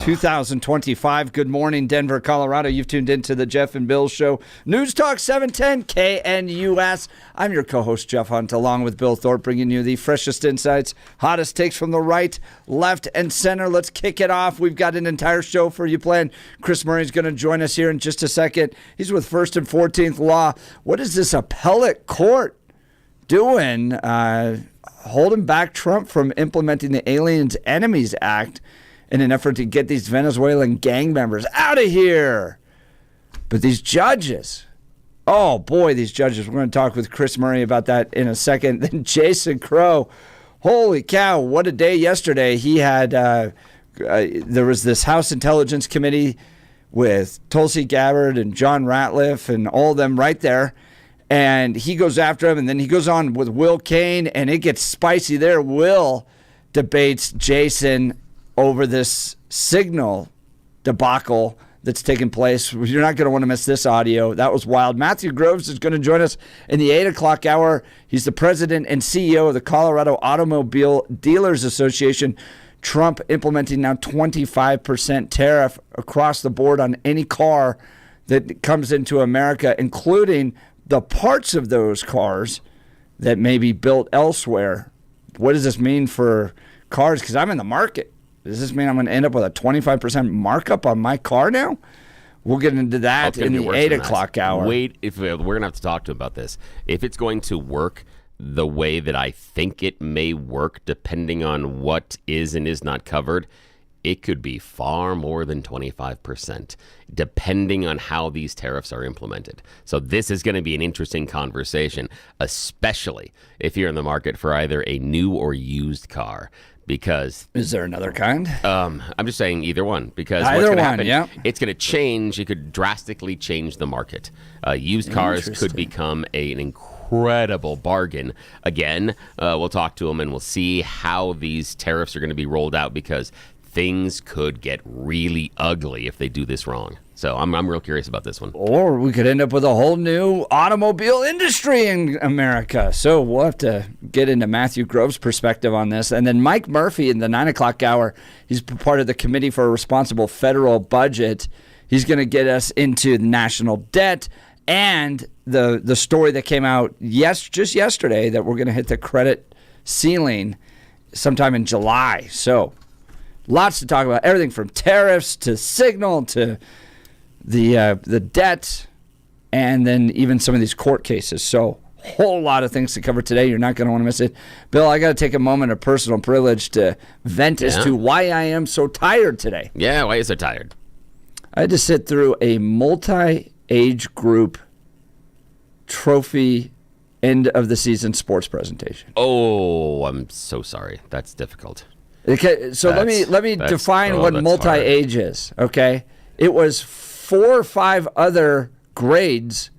2025. Good morning, Denver, Colorado. You've tuned into the Jeff and Bill Show. News Talk 710 KNUS. I'm your co-host, Jeff Hunt, along with Bill Thorpe, bringing you the freshest insights, hottest takes from the right, left, and center. Let's kick it off. We've got an entire show for you planned. Chris Murray's going to join us here in just a second. He's with 1st and 14th Law. What is this appellate court doing? Holding back Trump from implementing the Aliens Enemies Act in an effort to get these Venezuelan gang members out of here. But these judges, oh boy, these judges. We're going to talk with Chris Murray about that in a second. Then Jason Crow, holy cow, what a day yesterday. He had, there was this House Intelligence Committee with Tulsi Gabbard and John Ratliff and all of them right there. And he goes after him, and then he goes on with Will Cain, and it gets spicy there. Will debates Jason over this signal debacle that's taking place. You're not going to want to miss this audio. That was wild. Matthew Groves is going to join us in the 8 o'clock hour. He's the president and CEO of the Colorado Automobile Dealers Association. Trump implementing now 25% tariff across the board on any car that comes into America, including the parts of those cars that may be built elsewhere. What does this mean for cars? Because I'm in the market. Does this mean I'm going to end up with a 25% markup on my car now? We'll get into that in the 8 o'clock hour. Wait, we're going to have to talk to him about this. If it's going to work the way that I think it may work, depending on what is and is not covered, it could be far more than 25%, depending on how these tariffs are implemented. So this is going to be an interesting conversation, especially if you're in the market for either a new or used car. Because is there another kind? I'm just saying either one. Because either what's going to one, happen? Yeah. It's going to change. It could drastically change the market. Used cars could become an incredible bargain. Again, we'll talk to them and we'll see how these tariffs are going to be rolled out, because things could get really ugly if they do this wrong. So I'm real curious about this one. Or we could end up with a whole new automobile industry in America. So we'll have to get into Matthew Grove's perspective on this. And then Mike Murphy in the 9 o'clock hour, he's part of the Committee for a Responsible Federal Budget. He's going to get us into national debt and the story that came out just yesterday that we're going to hit the credit ceiling sometime in July. So lots to talk about. Everything from tariffs to signal to the debt, and then even some of these court cases. So whole lot of things to cover today. You're not going to want to miss it. Bill, I got to take a moment of personal privilege to vent as to why I am so tired today. Yeah, why are you so tired? I had to sit through a multi-age group trophy end of the season sports presentation. Oh, I'm so sorry. That's difficult. Okay, so let me define what multi-age is. Okay, it was 4 or 5 other grades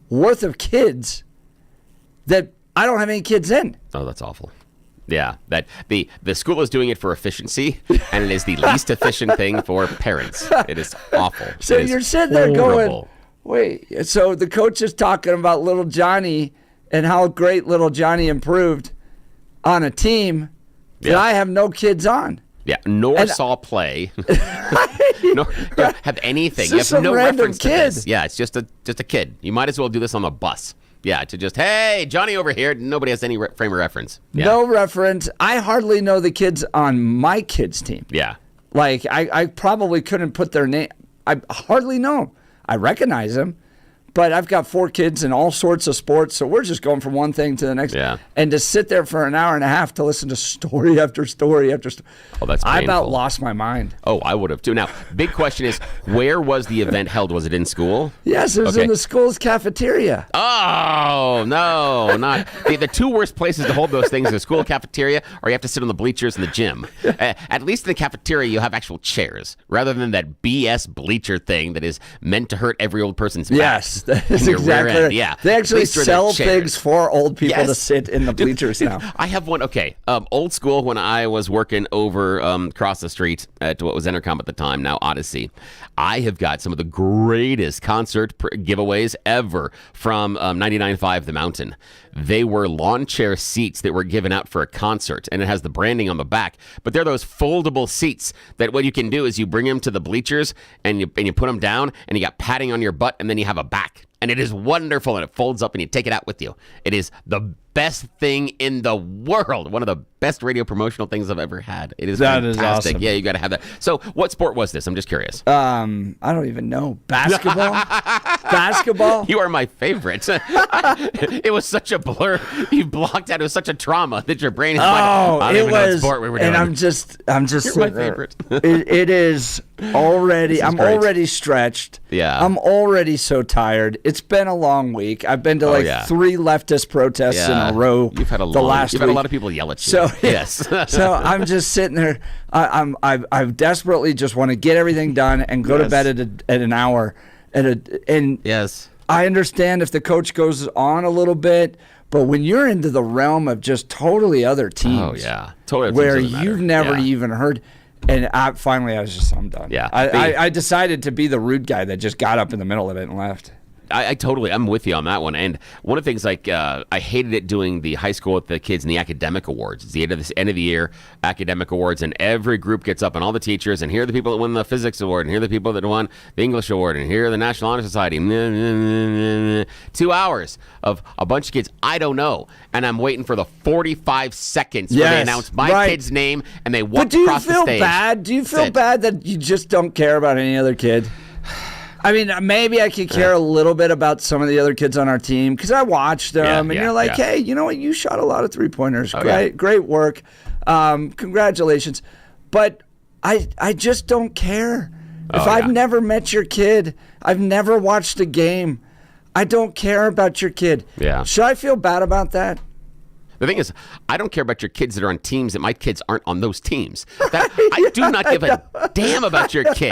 worth of kids that I don't have any kids in. Oh, that's awful. Yeah, that the school is doing it for efficiency, and it is the least efficient thing for parents. It is awful. So you're sitting there going, wait. So the coach is talking about little Johnny and how great little Johnny improved on a team that I have no kids on. Yeah, nor saw play. Nor have anything. You have no reference to this. Yeah, it's just a kid. You might as well do this on a bus. Yeah, to just, hey, Johnny over here. Nobody has any frame of reference. Yeah. No reference. I hardly know the kids on my kids' team. Yeah. Like, I probably couldn't put their name. I hardly know. I recognize them. But I've got 4 kids in all sorts of sports, so we're just going from one thing to the next. Yeah. And to sit there for an hour and a half to listen to story after story after story. Oh, that's painful. I about lost my mind. Oh, I would have too. Now, big question is, where was the event held? Was it in school? Yes, it was in the school's cafeteria. Oh, no, not. The 2 worst places to hold those things are the school cafeteria, or you have to sit on the bleachers in the gym. At least in the cafeteria, you have actual chairs, rather than that BS bleacher thing that is meant to hurt every old person's back. Yes. That's exactly right. Yeah. They actually sell things for old people to sit in the bleachers now. I have one. Okay. Old school, when I was working over across the street at what was Entercom at the time, now Odyssey, I have got some of the greatest concert giveaways ever from 99.5 The Mountain. they were lawn chair seats that were given out for a concert, and it has the branding on the back. But they're those foldable seats that what you can do is you bring them to the bleachers and you put them down, and you got padding on your butt, and then you have a back. And it is wonderful, and it folds up, and you take it out with you. It is the best thing in the world. One of the best radio promotional things I've ever had. It is fantastic. Is awesome. Yeah, you got to have that. So what sport was this? I'm just curious. I don't even know. Basketball? Basketball? You are my favorite. It was such a blur. You blocked out. It was such a trauma that your brain is like, I don't even know what sport we were doing. And I'm just You're my favorite. It is already, I'm great. Already stretched. Yeah. I'm already so tired. It's been a long week. I've been to 3 leftist protests in a row. You've had a last You've had a lot of people yell at you. So yes. So I'm just sitting there. I desperately just want to get everything done and go to bed at an hour. And yes, I understand if the coach goes on a little bit, but when you're into the realm of just totally other teams, totally where you've never even heard. And I'm done. Yeah. I decided to be the rude guy that just got up in the middle of it and left. I'm with you on that one. And one of the things, like, I hated it doing the high school with the kids in the academic awards. It's the end of the year academic awards, and every group gets up, and all the teachers, and here are the people that won the physics award, and here are the people that won the English award, and here are the National Honor Society. 2 hours of a bunch of kids I don't know, and I'm waiting for the 45 seconds where they announce my kid's name, and they walk across the stage. Do you feel bad that you just don't care about any other kid? I mean, maybe I could care a little bit about some of the other kids on our team because I watched them, and you're like, hey, you know what? You shot a lot of 3-pointers. Great work. Congratulations. But I just don't care. If I've never met your kid, I've never watched a game, I don't care about your kid. Yeah. Should I feel bad about that? The thing is, I don't care about your kids that are on teams that my kids aren't on those teams. I do not give a damn about your kid.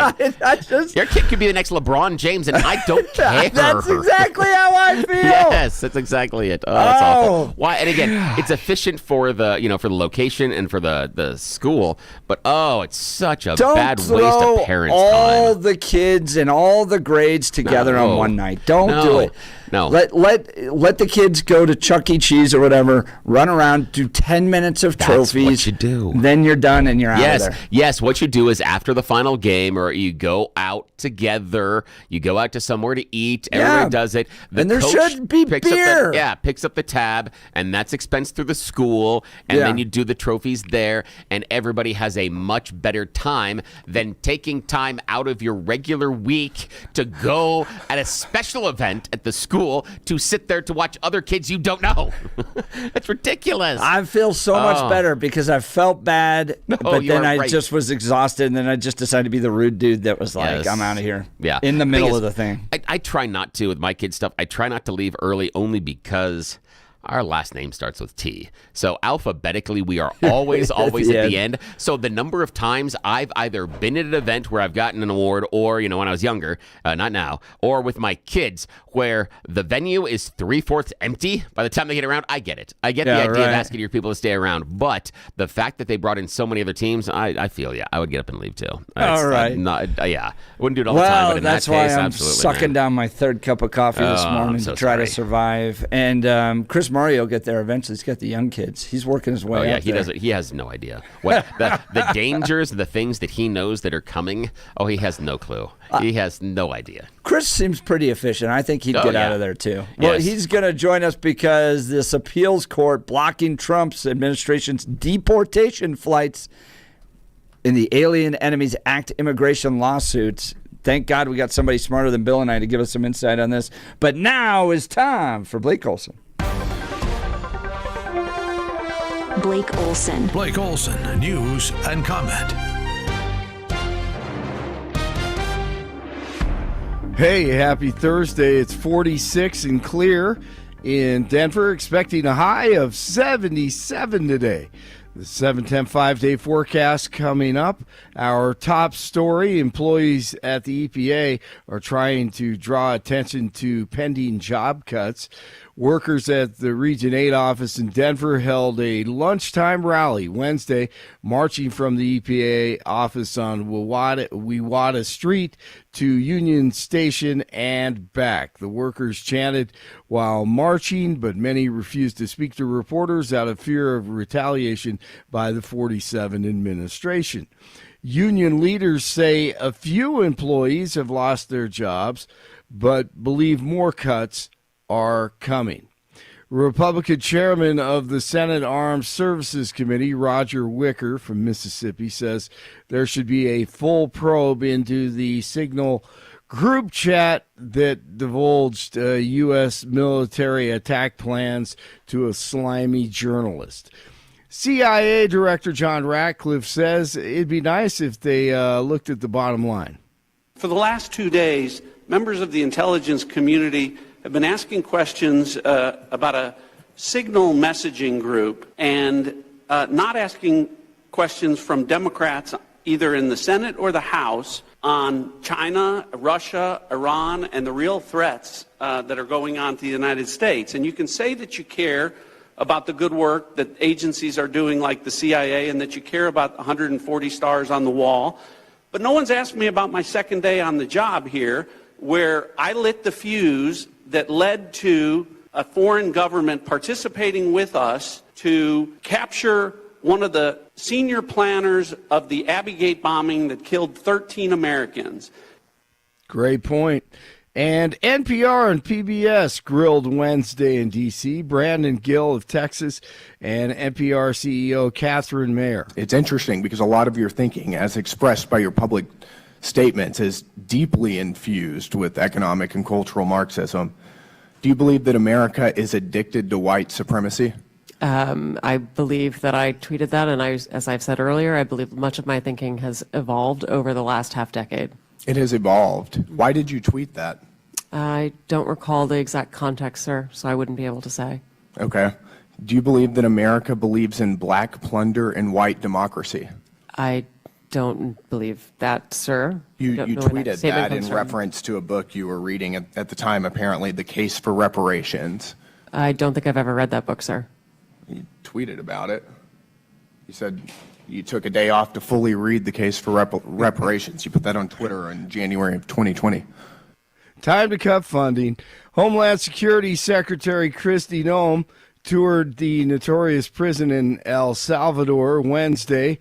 Your kid could be the next LeBron James, and I don't care. That's exactly how I feel. Yes, that's exactly it. Oh, that's awful. Why? And again, it's efficient for the for the location and for the school, but it's such a bad waste of parents' time. All the kids and all the grades together on one night. Don't do it. No. Let the kids go to Chuck E. Cheese or whatever, run around, do 10 minutes of trophies. That's what you do. Then you're done and you're out of there. Yes, what you do is after the final game, or you go out together, you go out to somewhere to eat, everybody does it. And there should be beer. Picks up the tab, and that's expense through the school, and then you do the trophies there, and everybody has a much better time than taking time out of your regular week to go at a special event at the school to sit there to watch other kids you don't know. That's ridiculous. I feel so much better because I felt bad, but then I just was exhausted, and then I just decided to be the rude dude that was like, I'm out of here. Yeah. In the middle of the thing. I try not to with my kids' stuff. I try not to leave early only because our last name starts with T. So alphabetically, we are always at the end. So the number of times I've either been at an event where I've gotten an award, or, when I was younger, not now, or with my kids where the venue is 3/4 empty by the time they get around, I get it. I get the idea of asking your people to stay around. But the fact that they brought in so many other teams, I feel I would get up and leave too. All right. I wouldn't do it all the time, but in that's that why case, I'm absolutely, sucking down my 3rd cup of coffee this morning to try to survive. And Chris Murray will get there eventually. He's got the young kids. He's working his way up there. He has no idea what the dangers, the things that he knows that are coming. He has no clue. He has no idea. Chris seems pretty efficient. I think he'd get out of there too. Well, he's going to join us because this appeals court blocking Trump's administration's deportation flights in the Alien Enemies Act immigration lawsuits. Thank God we got somebody smarter than Bill and I to give us some insight on this. But now is time for Blake Olson. Blake Olson. Blake Olson, news and comment. Hey, happy Thursday. It's 46 and clear in Denver, expecting a high of 77 today. The 7-10 5-day forecast coming up. Our top story, employees at the EPA are trying to draw attention to pending job cuts. Workers at the Region 8 office in Denver held a lunchtime rally Wednesday, marching from the EPA office on Wewata Street to Union Station and back. The workers chanted while marching, but many refused to speak to reporters out of fear of retaliation by the 47 administration. Union leaders say a few employees have lost their jobs, but believe more cuts are coming. Republican chairman of the Senate Armed Services Committee, Roger Wicker from Mississippi, says there should be a full probe into the Signal group chat that divulged U.S. military attack plans to a slimy journalist. CIA Director John Ratcliffe says it'd be nice if they looked at the bottom line. For the last 2 days, members of the intelligence community have been asking questions about a Signal messaging group and not asking questions from Democrats either in the Senate or the House on China, Russia, Iran, and the real threats that are going on to the United States. And you can say that you care about the good work that agencies are doing like the CIA and that you care about 140 stars on the wall. But no one's asked me about my second day on the job here, where I lit the fuse that led to a foreign government participating with us to capture one of the senior planners of the Abbey Gate bombing that killed 13 Americans. Great point. And NPR and PBS grilled Wednesday in D.C. Brandon Gill of Texas and NPR CEO Catherine Mayer. It's interesting because a lot of your thinking, as expressed by your public statements, is deeply infused with economic and cultural Marxism. Do you believe that America is addicted to white supremacy? I believe that I tweeted that, and as I've said earlier, I believe much of my thinking has evolved over the last half decade. It has evolved. Why did you tweet that? I don't recall the exact context, sir, so I wouldn't be able to say. Okay. Do you believe that America believes in black plunder and white democracy? I don't believe that, sir. You tweeted that in reference to a book you were reading at the time, apparently, The Case for Reparations. I don't think I've ever read that book, sir. You tweeted about it. You said you took a day off to fully read The Case for Reparations. You put that on Twitter in January of 2020. Time to cut funding. Homeland Security Secretary Kristi Noem toured the notorious prison in El Salvador Wednesday.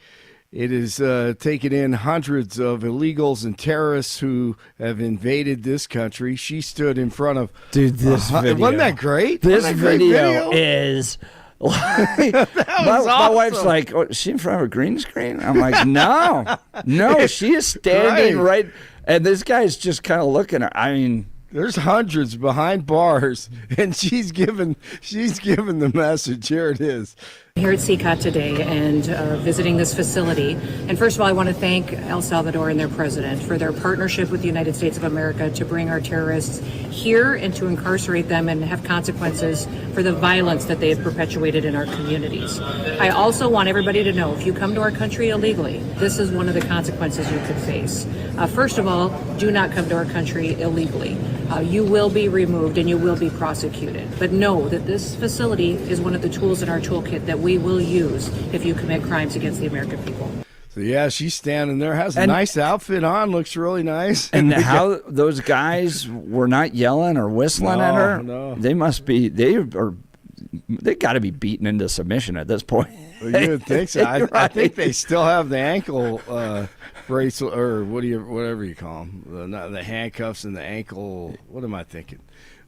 It has taken in hundreds of illegals and terrorists who have invaded this country. She stood in front of... Dude, this video. Wasn't that great? This Wasn't that great video is... my wife's like, oh, is she in front of a green screen? I'm like, no, she is standing right, and this guy's just kind of looking at her. I mean, there's hundreds behind bars, and she's given the message. Here it is. Here at CCOT today and visiting this facility. And first of all, I want to thank El Salvador and their president for their partnership with the United States of America to bring our terrorists here and to incarcerate them and have consequences for the violence that they have perpetuated in our communities. I also want everybody to know, if you come to our country illegally, this is one of the consequences you could face. First of all, do not come to our country illegally. You will be removed and you will be prosecuted. But know that this facility is one of the tools in our toolkit that we will use if you commit crimes against the American people. So yeah, she's standing there, has a nice outfit on, looks really nice. And how those guys were not yelling or whistling at her. No. They must be. They got to be beaten into submission at this point. Well, you would think so. I think they still have the ankle bracelet, or whatever you call them, the handcuffs and the ankle. What am I thinking?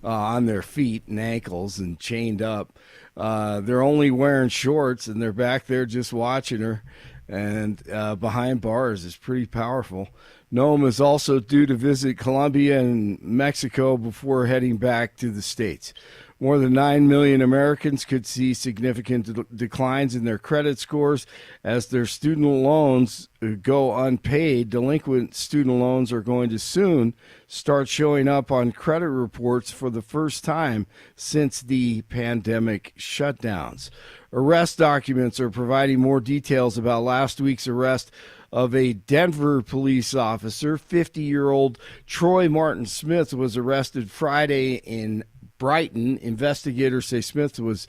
On their feet and ankles and chained up. They're only wearing shorts, and they're back there just watching her. And behind bars is pretty powerful. Noem is also due to visit Colombia and Mexico before heading back to the States. More than 9 million Americans could see significant declines in their credit scores as their student loans go unpaid. Delinquent student loans are going to soon start showing up on credit reports for the first time since the pandemic shutdowns. Arrest documents are providing more details about last week's arrest of a Denver police officer. 50-year-old Troy Martin Smith was arrested Friday in Brighton. Investigators say Smith was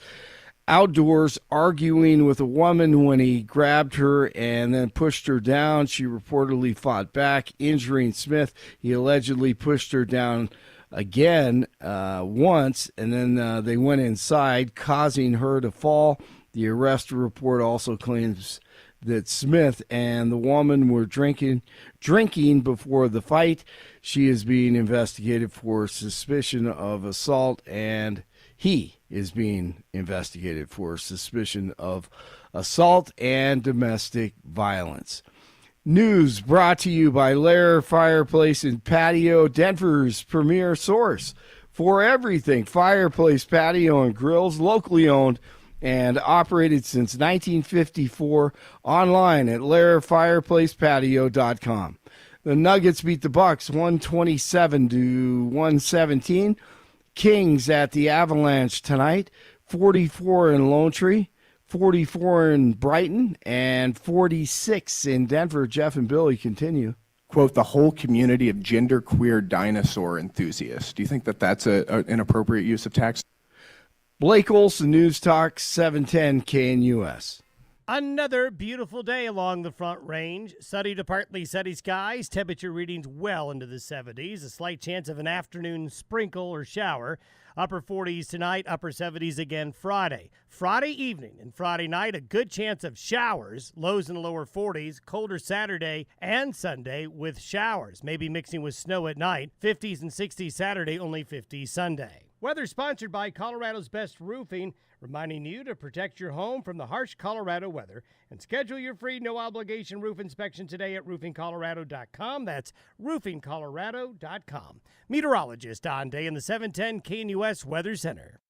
outdoors arguing with a woman when he grabbed her and then pushed her down. She reportedly fought back, injuring Smith. He allegedly pushed her down again once, and then they went inside, causing her to fall. The arrest report also claims that Smith and the woman were drinking before the fight. She is being investigated for suspicion of assault, and he is being investigated for suspicion of assault and domestic violence. News brought to you by Lair Fireplace and Patio, Denver's premier source for everything fireplace, patio, and grills, locally owned and operated since 1954, online at lairfireplacepatio.com. The Nuggets beat the Bucks 127-117. Kings at the Avalanche tonight, 44 in Lone Tree, 44 in Brighton, and 46 in Denver. Jeff and Billy continue. Quote, the whole community of genderqueer dinosaur enthusiasts. Do you think that that's an appropriate use of text? Blake Olson, News Talk 710 KNUS. Another beautiful day along the Front Range. Sunny to partly sunny skies. Temperature readings well into the 70s. A slight chance of an afternoon sprinkle or shower. Upper 40s tonight, upper 70s again Friday. Friday evening and Friday night, a good chance of showers. Lows in the lower 40s. Colder Saturday and Sunday with showers. Maybe mixing with snow at night. 50s and 60s Saturday, only 50s Sunday. Weather sponsored by Colorado's Best Roofing, reminding you to protect your home from the harsh Colorado weather and schedule your free no-obligation roof inspection today at roofingcolorado.com. That's roofingcolorado.com. Meteorologist Don Day in the 710 KNUS Weather Center.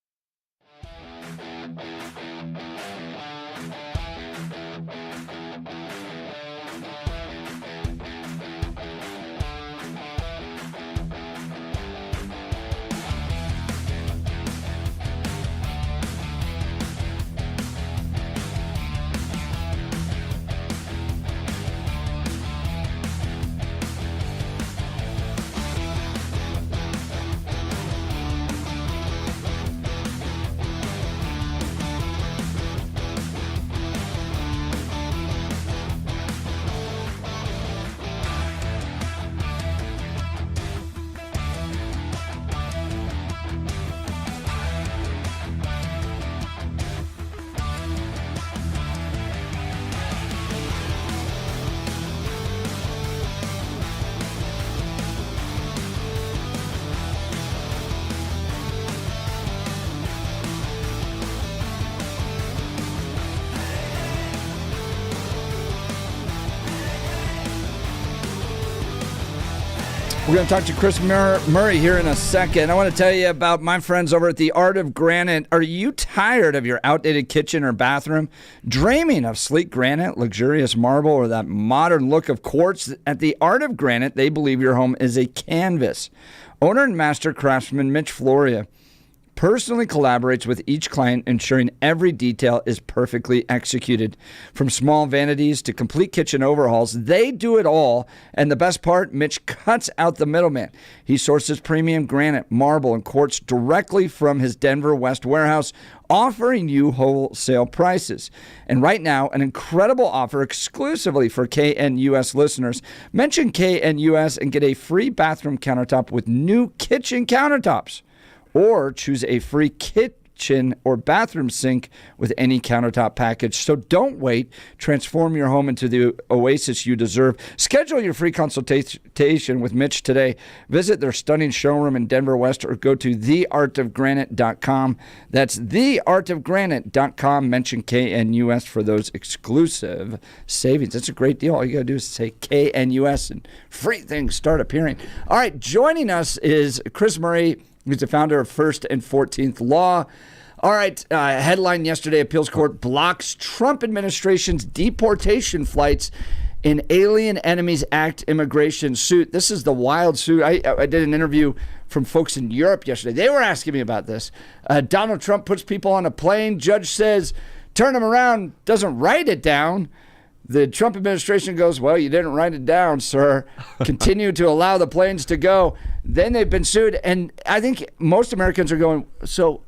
We're going to talk to Chris Murray here in a second. I want to tell you about my friends over at the Art of Granite. Are you tired of your outdated kitchen or bathroom? Dreaming of sleek granite, luxurious marble, or that modern look of quartz? At the Art of Granite, they believe your home is a canvas. Owner and master craftsman Mitch Floria personally collaborates with each client, ensuring every detail is perfectly executed. From small vanities to complete kitchen overhauls, they do it all. And the best part, Mitch cuts out the middleman. He sources premium granite, marble, and quartz directly from his Denver West warehouse, offering you wholesale prices. And right now, an incredible offer exclusively for KNUS listeners. Mention KNUS and get a free bathroom countertop with new kitchen countertops. Or choose a free kitchen or bathroom sink with any countertop package. So don't wait. Transform your home into the oasis you deserve. Schedule your free consultation with Mitch today. Visit their stunning showroom in Denver West or go to theartofgranite.com. That's theartofgranite.com. Mention KNUS for those exclusive savings. That's a great deal. All you got to do is say KNUS and free things start appearing. All right, joining us is Chris Murray. He's the founder of First and 14th Law. All right, headline yesterday, appeals court blocks Trump administration's deportation flights in Alien Enemies Act immigration suit. This is the wild suit. I did an interview from folks in Europe yesterday. They were asking me about this. Donald Trump puts people on a plane. Judge says, turn them around, doesn't write it down. The Trump administration goes, well, you didn't write it down, sir. Continue to allow the planes to go. Then they've been sued. And I think most Americans are going, so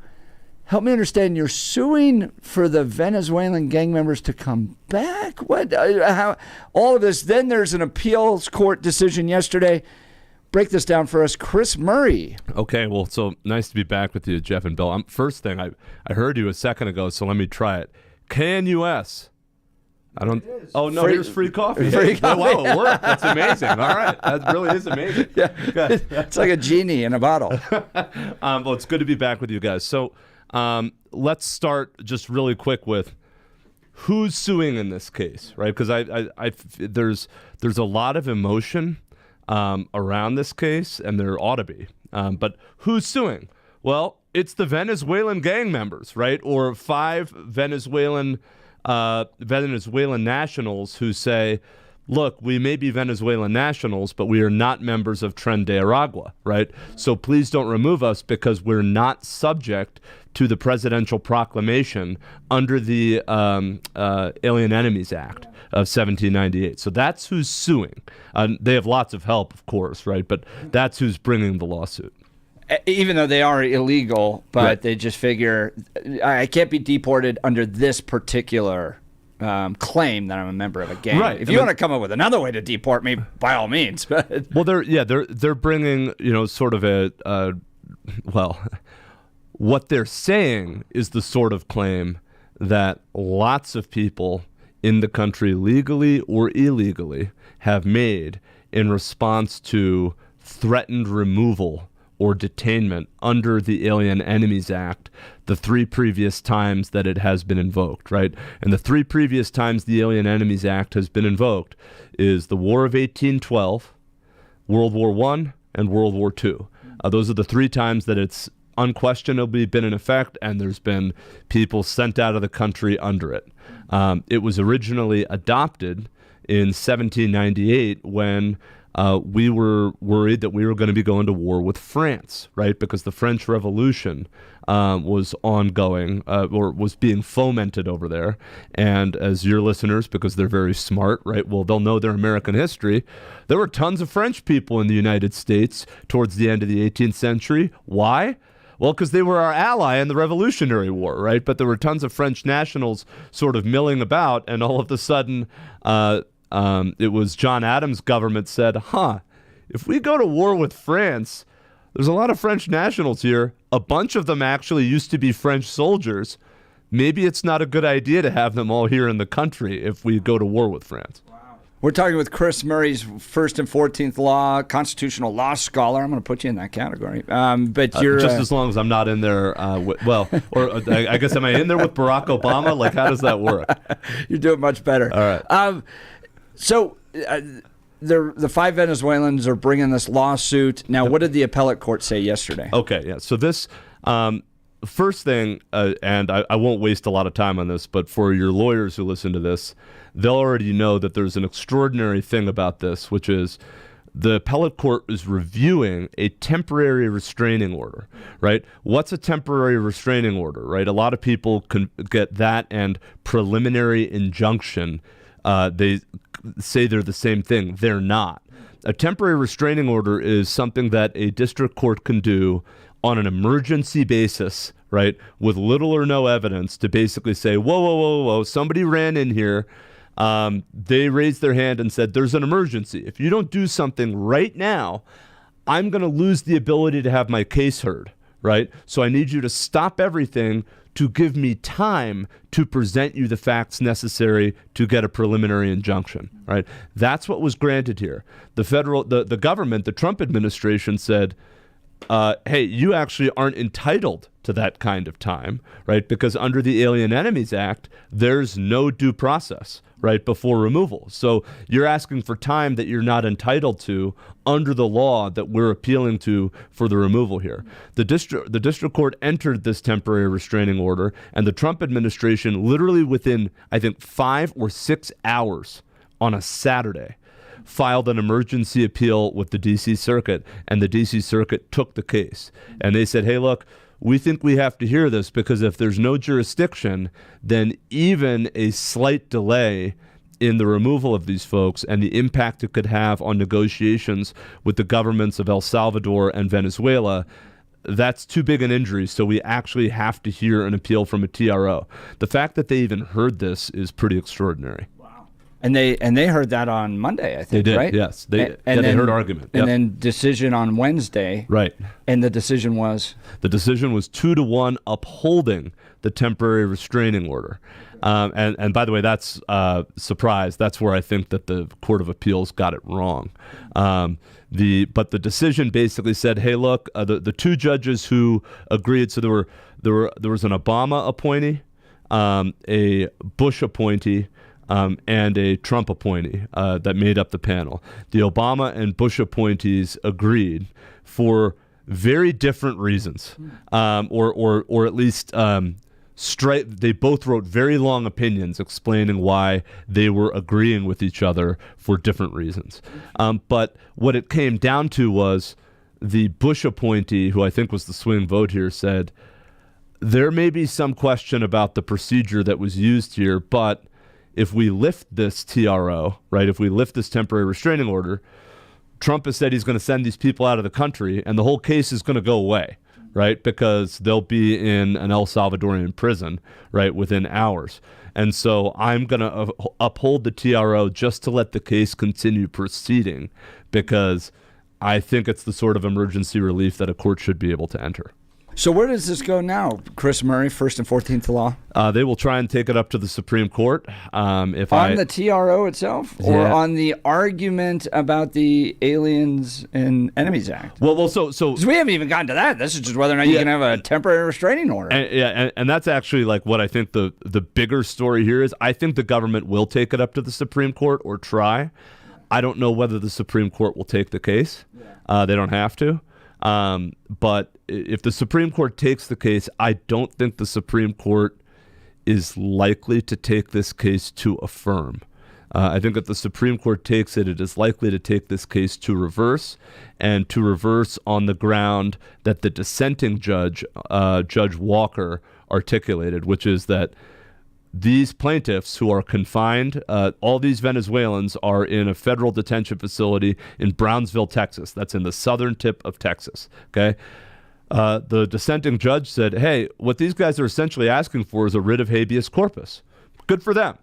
help me understand, you're suing for the Venezuelan gang members to come back? What? How? All of this. Then there's an appeals court decision yesterday. Break this down for us, Chris Murray. Okay, well, so nice to be back with you, Jeff and Bill. First thing, I heard you a second ago, so let me try it. KNUS. I don't. Oh no! Here's free coffee. Free coffee. Oh, wow, it worked. That's amazing. All right, that really is amazing. Yeah, it's like a genie in a bottle. Well, it's good to be back with you guys. So let's start just really quick with who's suing in this case, right? Because there's a lot of emotion around this case, and there ought to be. But who's suing? Well, it's the Venezuelan gang members, right? Or 5 Venezuelan nationals who say, look, we may be Venezuelan nationals, but we are not members of Tren de Aragua, right? So please don't remove us because we're not subject to the presidential proclamation under the Alien Enemies Act of 1798. So that's who's suing. They have lots of help, of course, right? But that's who's bringing the lawsuit. Even though they are illegal, but right. They just figure I can't be deported under this particular claim that I'm a member of a gang. Right. If you want to come up with another way to deport me, by all means. Well, they're bringing sort of what they're saying is the sort of claim that lots of people in the country, legally or illegally, have made in response to threatened removal or detainment under the Alien Enemies Act the 3 previous times that it has been invoked, right? And the 3 previous times the Alien Enemies Act has been invoked is the War of 1812, World War I, and World War II. Those are the 3 times that it's unquestionably been in effect, and there's been people sent out of the country under it. It was originally adopted in 1798 when we were worried that we were going to be going to war with France, right? Because the French Revolution was ongoing or was being fomented over there. And as your listeners, because they're very smart, right? Well, they'll know their American history. There were tons of French people in the United States towards the end of the 18th century. Why? Well, because they were our ally in the Revolutionary War, right? But there were tons of French nationals sort of milling about, and all of a sudden it was John Adams' government said, if we go to war with France, there's a lot of French nationals here. A bunch of them actually used to be French soldiers. Maybe it's not a good idea to have them all here in the country if we go to war with France. We're talking with Chris Murray's First and 14th Law, constitutional law scholar. I'm going to put you in that category. But you're just as long as I'm not in there. I guess am I in there with Barack Obama? Like, how does that work? You're doing much better. All right. So the 5 Venezuelans are bringing this lawsuit. Now, what did the appellate court say yesterday? Okay, yeah. So this first thing, and I won't waste a lot of time on this, but for your lawyers who listen to this, they'll already know that there's an extraordinary thing about this, which is the appellate court is reviewing a temporary restraining order, right? What's a temporary restraining order, right? A lot of people can get that and preliminary injunction. They say they're the same thing. They're not. A temporary restraining order is something that a district court can do on an emergency basis, right, with little or no evidence to basically say, whoa, somebody ran in here. They raised their hand and said, there's an emergency. If you don't do something right now, I'm going to lose the ability to have my case heard, right? So I need you to stop everything to give me time to present you the facts necessary to get a preliminary injunction, right? That's what was granted here. The government, the Trump administration said, hey, you actually aren't entitled to that kind of time, right? Because under the Alien Enemies Act, there's no due process, right, before removal. So you're asking for time that you're not entitled to under the law that we're appealing to for the removal here. The district court entered this temporary restraining order, and the Trump administration literally within, I think, 5 or 6 hours on a Saturday filed an emergency appeal with the D.C. Circuit, and the D.C. Circuit took the case. And they said, hey, look, we think we have to hear this because if there's no jurisdiction, then even a slight delay in the removal of these folks and the impact it could have on negotiations with the governments of El Salvador and Venezuela, that's too big an injury, so we actually have to hear an appeal from a TRO. The fact that they even heard this is pretty extraordinary. And they heard that on Monday, I think, they did, right? Yes. They heard argument. And then decision on Wednesday. Right. And the decision was? The decision was 2-1 upholding the temporary restraining order. And by the way, that's surprise. That's where I think that the Court of Appeals got it wrong. But the decision basically said, hey, look, the two judges who agreed, so there was an Obama appointee, a Bush appointee, and a Trump appointee that made up the panel. The Obama and Bush appointees agreed for very different reasons, or at least they both wrote very long opinions explaining why they were agreeing with each other for different reasons. But what it came down to was the Bush appointee, who I think was the swing vote here, said there may be some question about the procedure that was used here, but if we lift this TRO, right, if we lift this temporary restraining order, Trump has said he's going to send these people out of the country, and the whole case is going to go away, right, because they'll be in an El Salvadorian prison, right, within hours. And so I'm going to uphold the TRO just to let the case continue proceeding, because I think it's the sort of emergency relief that a court should be able to enter. So where does this go now, Chris Murray, 1st and 14th law? They will try and take it up to the Supreme Court. On the TRO itself? Or on the argument about the Aliens and Enemies Act? Well, so we haven't even gotten to that. This is just whether or not you can have a temporary restraining order. And that's actually like what I think the bigger story here is. I think the government will take it up to the Supreme Court or try. I don't know whether the Supreme Court will take the case. They don't have to. But if the Supreme Court takes the case, I don't think the Supreme Court is likely to take this case to affirm. I think if the Supreme Court takes it, it is likely to take this case to reverse, and to reverse on the ground that the dissenting judge, Judge Walker, articulated, which is that these plaintiffs who are confined, all these Venezuelans are in a federal detention facility in Brownsville, Texas. That's in the southern tip of Texas. Okay. The dissenting judge said, hey, what these guys are essentially asking for is a writ of habeas corpus. Good for them.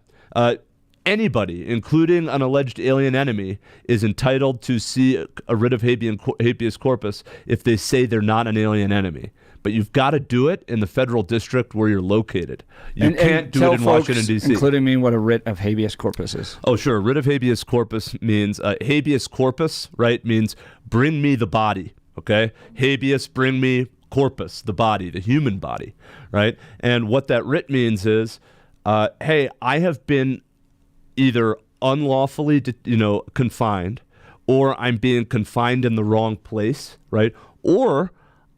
Anybody, including an alleged alien enemy, is entitled to see a writ of habeas corpus if they say they're not an alien enemy. But you've got to do it in the federal district where you're located. You can't do it in Washington, D.C. Including me, what a writ of habeas corpus is. Oh, sure. A writ of habeas corpus means, habeas corpus, right, means bring me the body, okay? Habeas, bring me corpus, the body, the human body, right? And what that writ means is, hey, I have been either unlawfully, confined, or I'm being confined in the wrong place, right? Or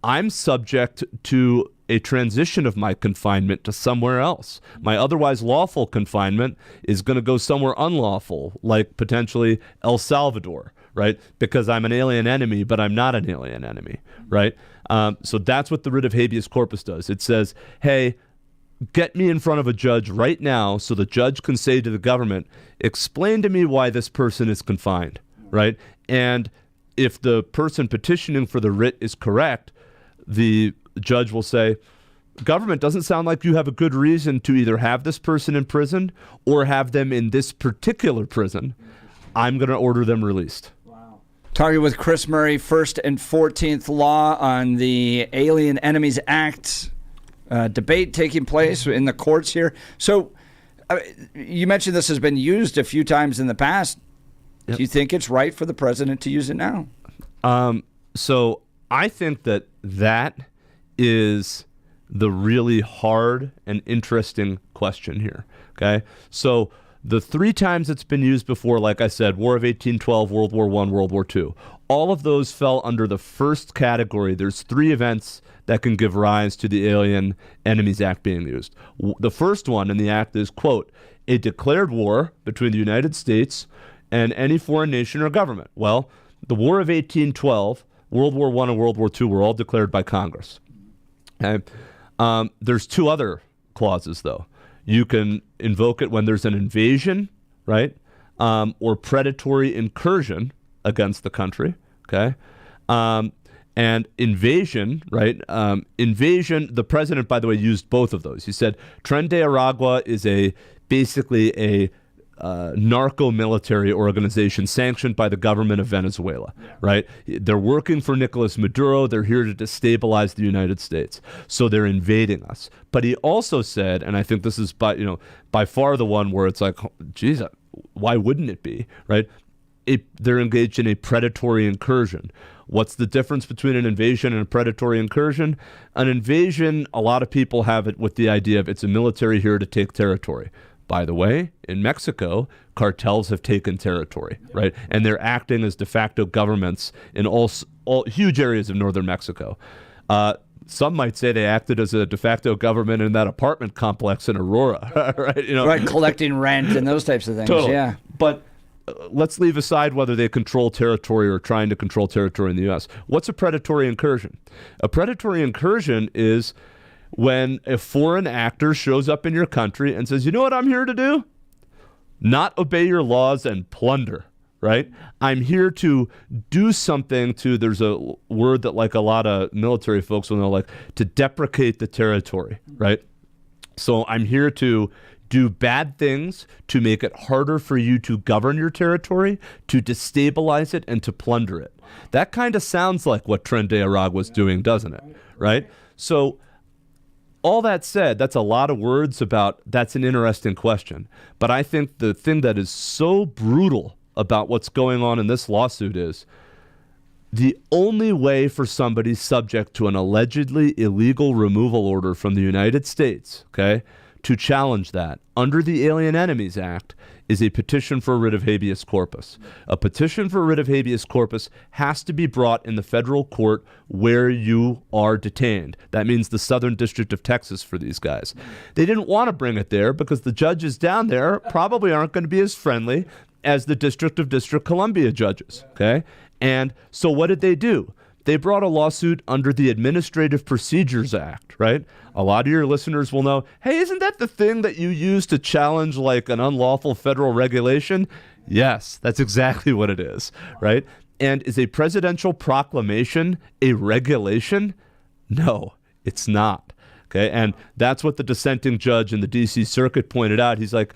I'm subject to a transition of my confinement to somewhere else. My otherwise lawful confinement is going to go somewhere unlawful, like potentially El Salvador, right? Because I'm an alien enemy, but I'm not an alien enemy, right? So that's what the writ of habeas corpus does. It says, hey, get me in front of a judge right now so the judge can say to the government, explain to me why this person is confined, right? And if the person petitioning for the writ is correct, the judge will say, government, doesn't sound like you have a good reason to either have this person in prison or have them in this particular prison. I'm going to order them released. Wow. Talking with Chris Murray, 1st and 14th law on the Alien Enemies Act debate taking place in the courts here. So you mentioned this has been used a few times in the past. Yep. Do you think it's right for the president to use it now? So I think that is the really hard and interesting question here. Okay. So the 3 times it's been used before, like I said, War of 1812, World War I, World War II, all of those fell under the first category. There's 3 events that can give rise to the Alien Enemies Act being used. The first one in the act is, quote, a declared war between the United States and any foreign nation or government. Well, the War of 1812, World War I and World War II were all declared by Congress. Okay? There's 2 other clauses, though. You can invoke it when there's an invasion right? Or predatory incursion against the country, okay? And invasion, right? Invasion, the president, by the way, used both of those. He said Tren de Aragua is basically a narco-military organization sanctioned by the government of Venezuela, right? They're working for Nicolas Maduro. They're here to destabilize the United States. So they're invading us. But he also said, and I think this is by far the one where it's like, geez, why wouldn't it be, right? They're engaged in a predatory incursion. What's the difference between an invasion and a predatory incursion? An invasion, a lot of people have it with the idea of it's a military here to take territory. By the way, in Mexico, cartels have taken territory, right? And they're acting as de facto governments in all huge areas of northern Mexico. Some might say they acted as a de facto government in that apartment complex in Aurora, right? Right, collecting rent and those types of things. Totally. Yeah, but let's leave aside whether they control territory or trying to control territory in the U.S. What's a predatory incursion? A predatory incursion is when a foreign actor shows up in your country and says, you know what I'm here to do? Not obey your laws and plunder, right? I'm here to do something there's a word that like a lot of military folks will know, like to deprecate the territory, right? So I'm here to do bad things to make it harder for you to govern your territory, to destabilize it, and to plunder it. That kind of sounds like what Tren de Aragua was doing, doesn't it? Right? So all that said, that's a lot of words about that's an interesting question. But I think the thing that is so brutal about what's going on in this lawsuit is the only way for somebody subject to an allegedly illegal removal order from the United States, okay, to challenge that under the Alien Enemies Act is a petition for writ of habeas corpus. A petition for writ of habeas corpus has to be brought in the federal court where you are detained. That means the Southern District of Texas for these guys. They didn't want to bring it there because the judges down there probably aren't going to be as friendly as the District of District Columbia judges, okay? And so what did they do? They brought a lawsuit under the Administrative Procedures Act, right? A lot of your listeners will know, hey, isn't that the thing that you use to challenge like an unlawful federal regulation? Yes, that's exactly what it is, right? And is a presidential proclamation a regulation? No, it's not, okay? And that's what the dissenting judge in the D.C. Circuit pointed out. He's like,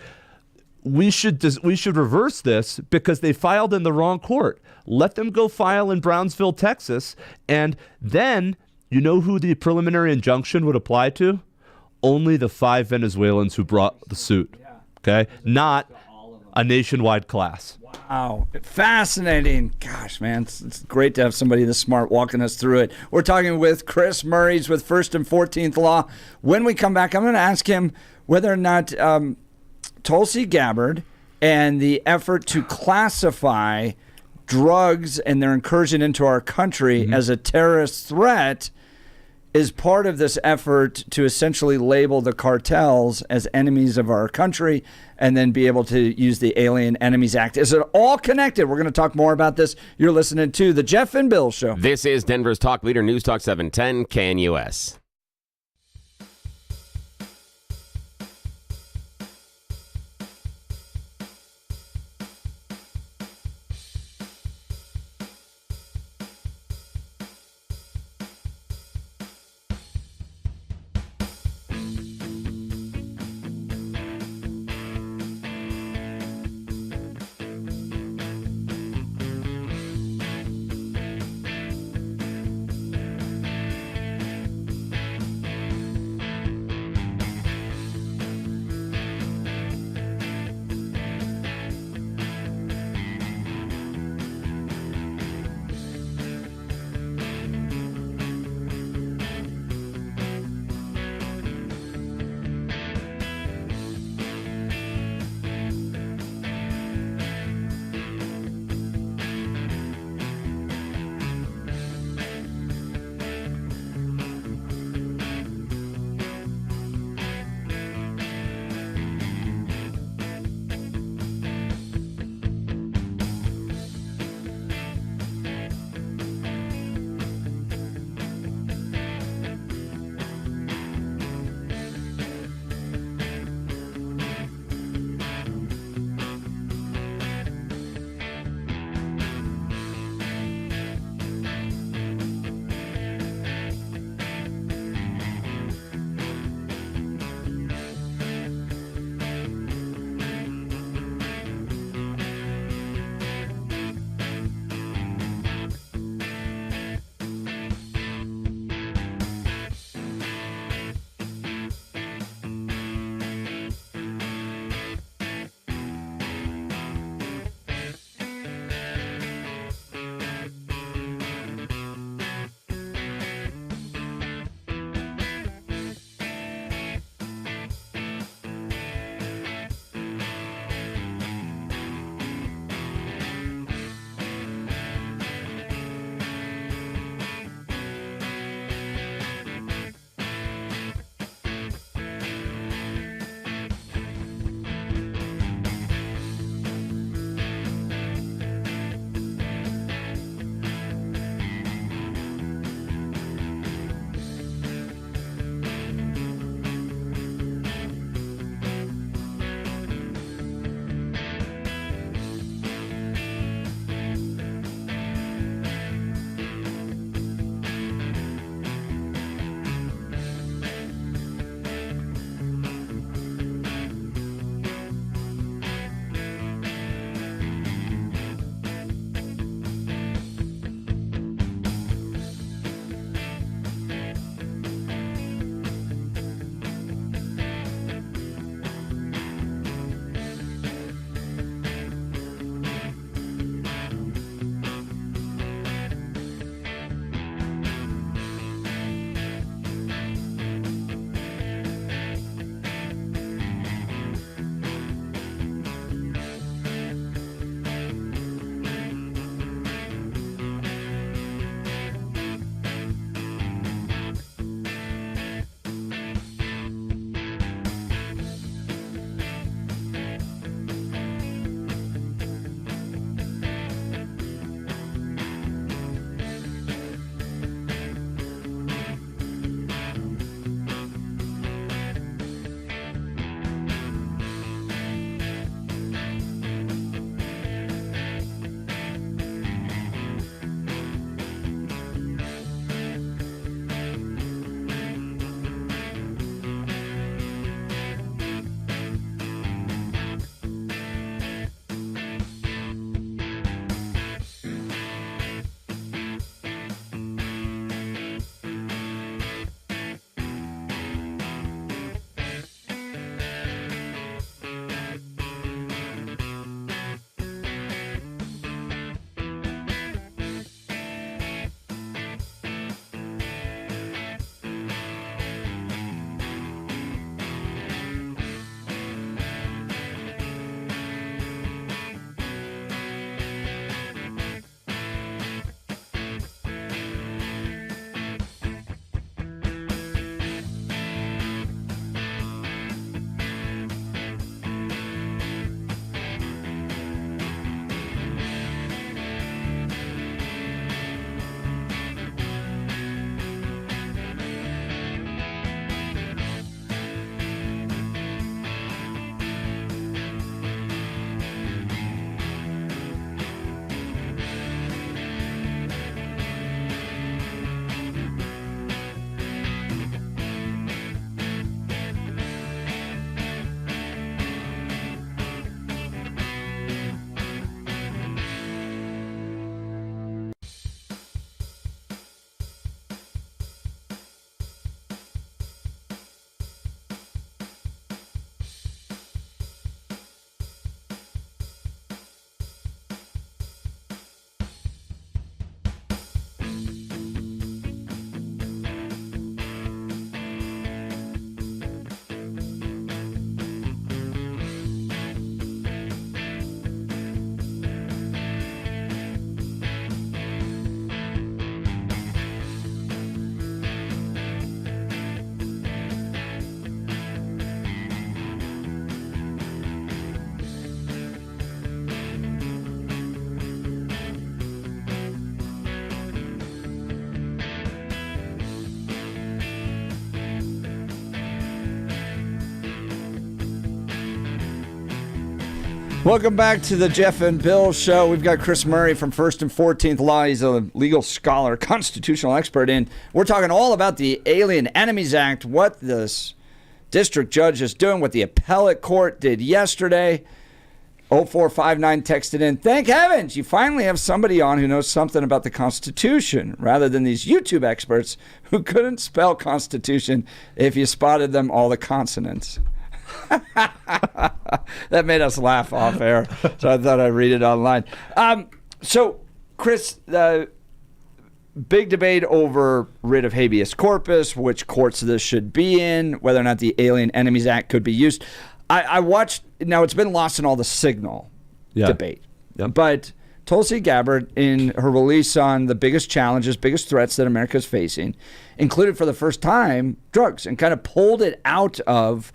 we should reverse this because they filed in the wrong court. Let them go file in Brownsville, Texas, and then you know who the preliminary injunction would apply to? Only the 5 Venezuelans who brought the suit, okay? Not a nationwide class. Wow. Fascinating. Gosh, man, it's great to have somebody this smart walking us through it. We're talking with Chris Murrays with First and 14th Law. When we come back, I'm going to ask him whether or not Tulsi Gabbard and the effort to classify drugs and their incursion into our country as a terrorist threat is part of this effort to essentially label the cartels as enemies of our country and then be able to use the Alien Enemies Act. Is it all connected? We're going to talk more about this. You're listening to The Jeff and Bill Show. This is Denver's Talk Leader, News Talk 710 KNUS. Welcome back to the Jeff and Bill Show. We've got Chris Murray from First and 14th Law. He's a legal scholar, constitutional expert, and we're talking all about the Alien Enemies Act, what this district judge is doing, what the appellate court did yesterday. 0459 texted in, thank heavens you finally have somebody on who knows something about the Constitution rather than these YouTube experts who couldn't spell Constitution if you spotted them all the consonants. That made us laugh off air, so I thought I'd read it online. So, Chris, big debate over writ of habeas corpus, which courts this should be in, whether or not the Alien Enemies Act could be used. I watched, now it's been lost in all the Signal debate, but Tulsi Gabbard, in her release on the biggest challenges, biggest threats that America is facing, included for the first time drugs and kind of pulled it out of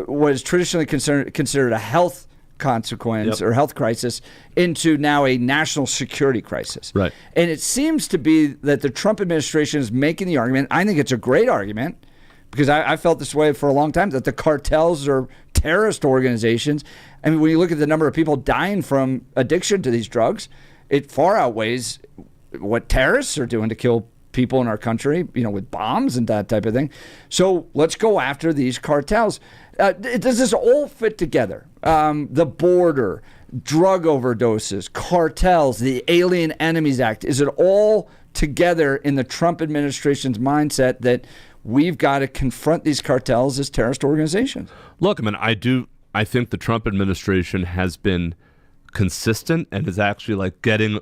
what is traditionally considered a health consequence or health crisis into now a national security crisis. Right. And it seems to be that the Trump administration is making the argument, I think it's a great argument, because I felt this way for a long time, that the cartels are terrorist organizations. I mean, when you look at the number of people dying from addiction to these drugs, it far outweighs what terrorists are doing to kill people in our country, with bombs and that type of thing. So let's go after these cartels. Does this all fit together? The border, drug overdoses, cartels, the Alien Enemies Act. Is it all together in the Trump administration's mindset that we've got to confront these cartels as terrorist organizations? Look, I think the Trump administration has been consistent and is actually getting,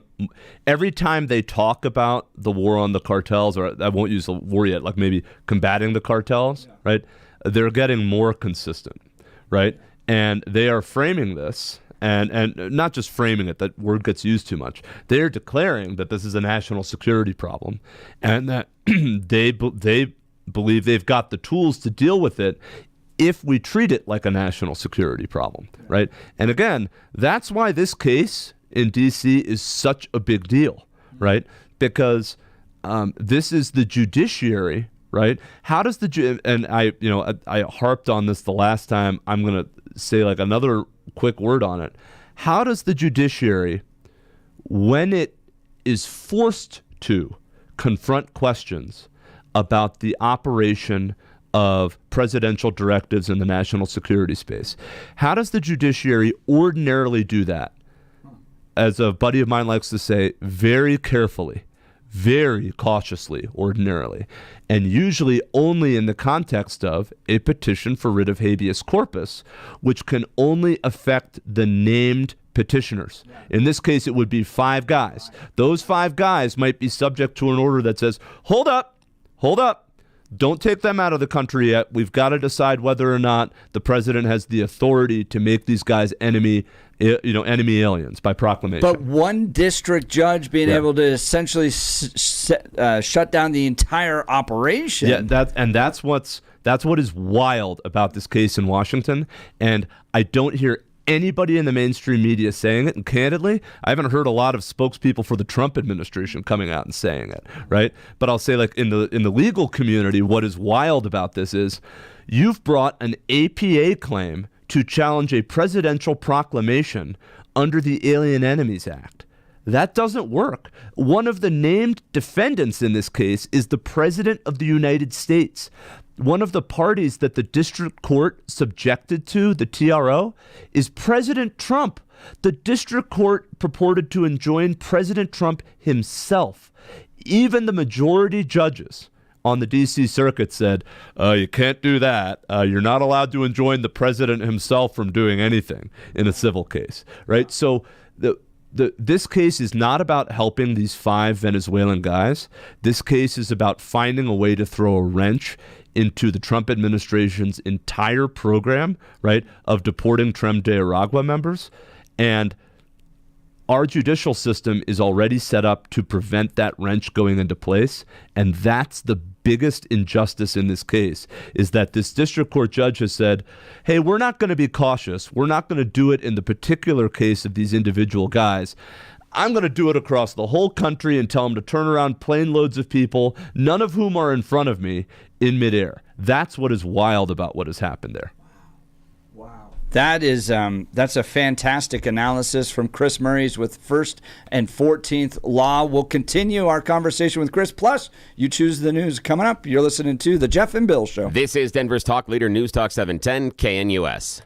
every time they talk about the war on the cartels, or I won't use the war yet, maybe combating the cartels, right? They're getting more consistent, right? And they are framing this, and not just framing it, that word gets used too much. They're declaring that this is a national security problem and that they believe they've got the tools to deal with it if we treat it like a national security problem, right? And again, that's why this case in D.C. is such a big deal, right? Because this is the judiciary, right? How does and I harped on this the last time. I'm going to say another quick word on it. How does the judiciary, when it is forced to confront questions about the operation of presidential directives in the national security space, how does the judiciary ordinarily do that? As a buddy of mine likes to say, very carefully, very cautiously, ordinarily, and usually only in the context of a petition for writ of habeas corpus, which can only affect the named petitioners. In this case, it would be 5 guys. Those 5 guys might be subject to an order that says, hold up, don't take them out of the country yet. We've got to decide whether or not the president has the authority to make these guys enemy aliens by proclamation. But one district judge being able to essentially shut down the entire operation. Yeah, that's what is wild about this case in Washington. And I don't hear anybody in the mainstream media saying it, and candidly, I haven't heard a lot of spokespeople for the Trump administration coming out and saying it, right? But I'll say, in the legal community, what is wild about this is you've brought an APA claim to challenge a presidential proclamation under the Alien Enemies Act. That doesn't work. One of the named defendants in this case is the President of the United States. One of the parties that the district court subjected to, the TRO, is President Trump. The district court purported to enjoin President Trump himself. Even the majority judges on the D.C. Circuit said, you can't do that. You're not allowed to enjoin the president himself from doing anything in a civil case, right? So this case is not about helping these 5 Venezuelan guys. This case is about finding a way to throw a wrench into the Trump administration's entire program, right, of deporting Tren de Aragua members. And our judicial system is already set up to prevent that wrench going into place. And that's the biggest injustice in this case, is that this district court judge has said, hey, we're not going to be cautious. We're not going to do it in the particular case of these individual guys. I'm going to do it across the whole country and tell them to turn around plane loads of people, none of whom are in front of me, in midair. That's what is wild about what has happened there. Wow. That's a fantastic analysis from Chris Murray's with 1st and 14th Law. We'll continue our conversation with Chris. Plus, you choose the news coming up. You're listening to the Jeff and Bill Show. This is Denver's talk leader, News Talk 710 KNUS.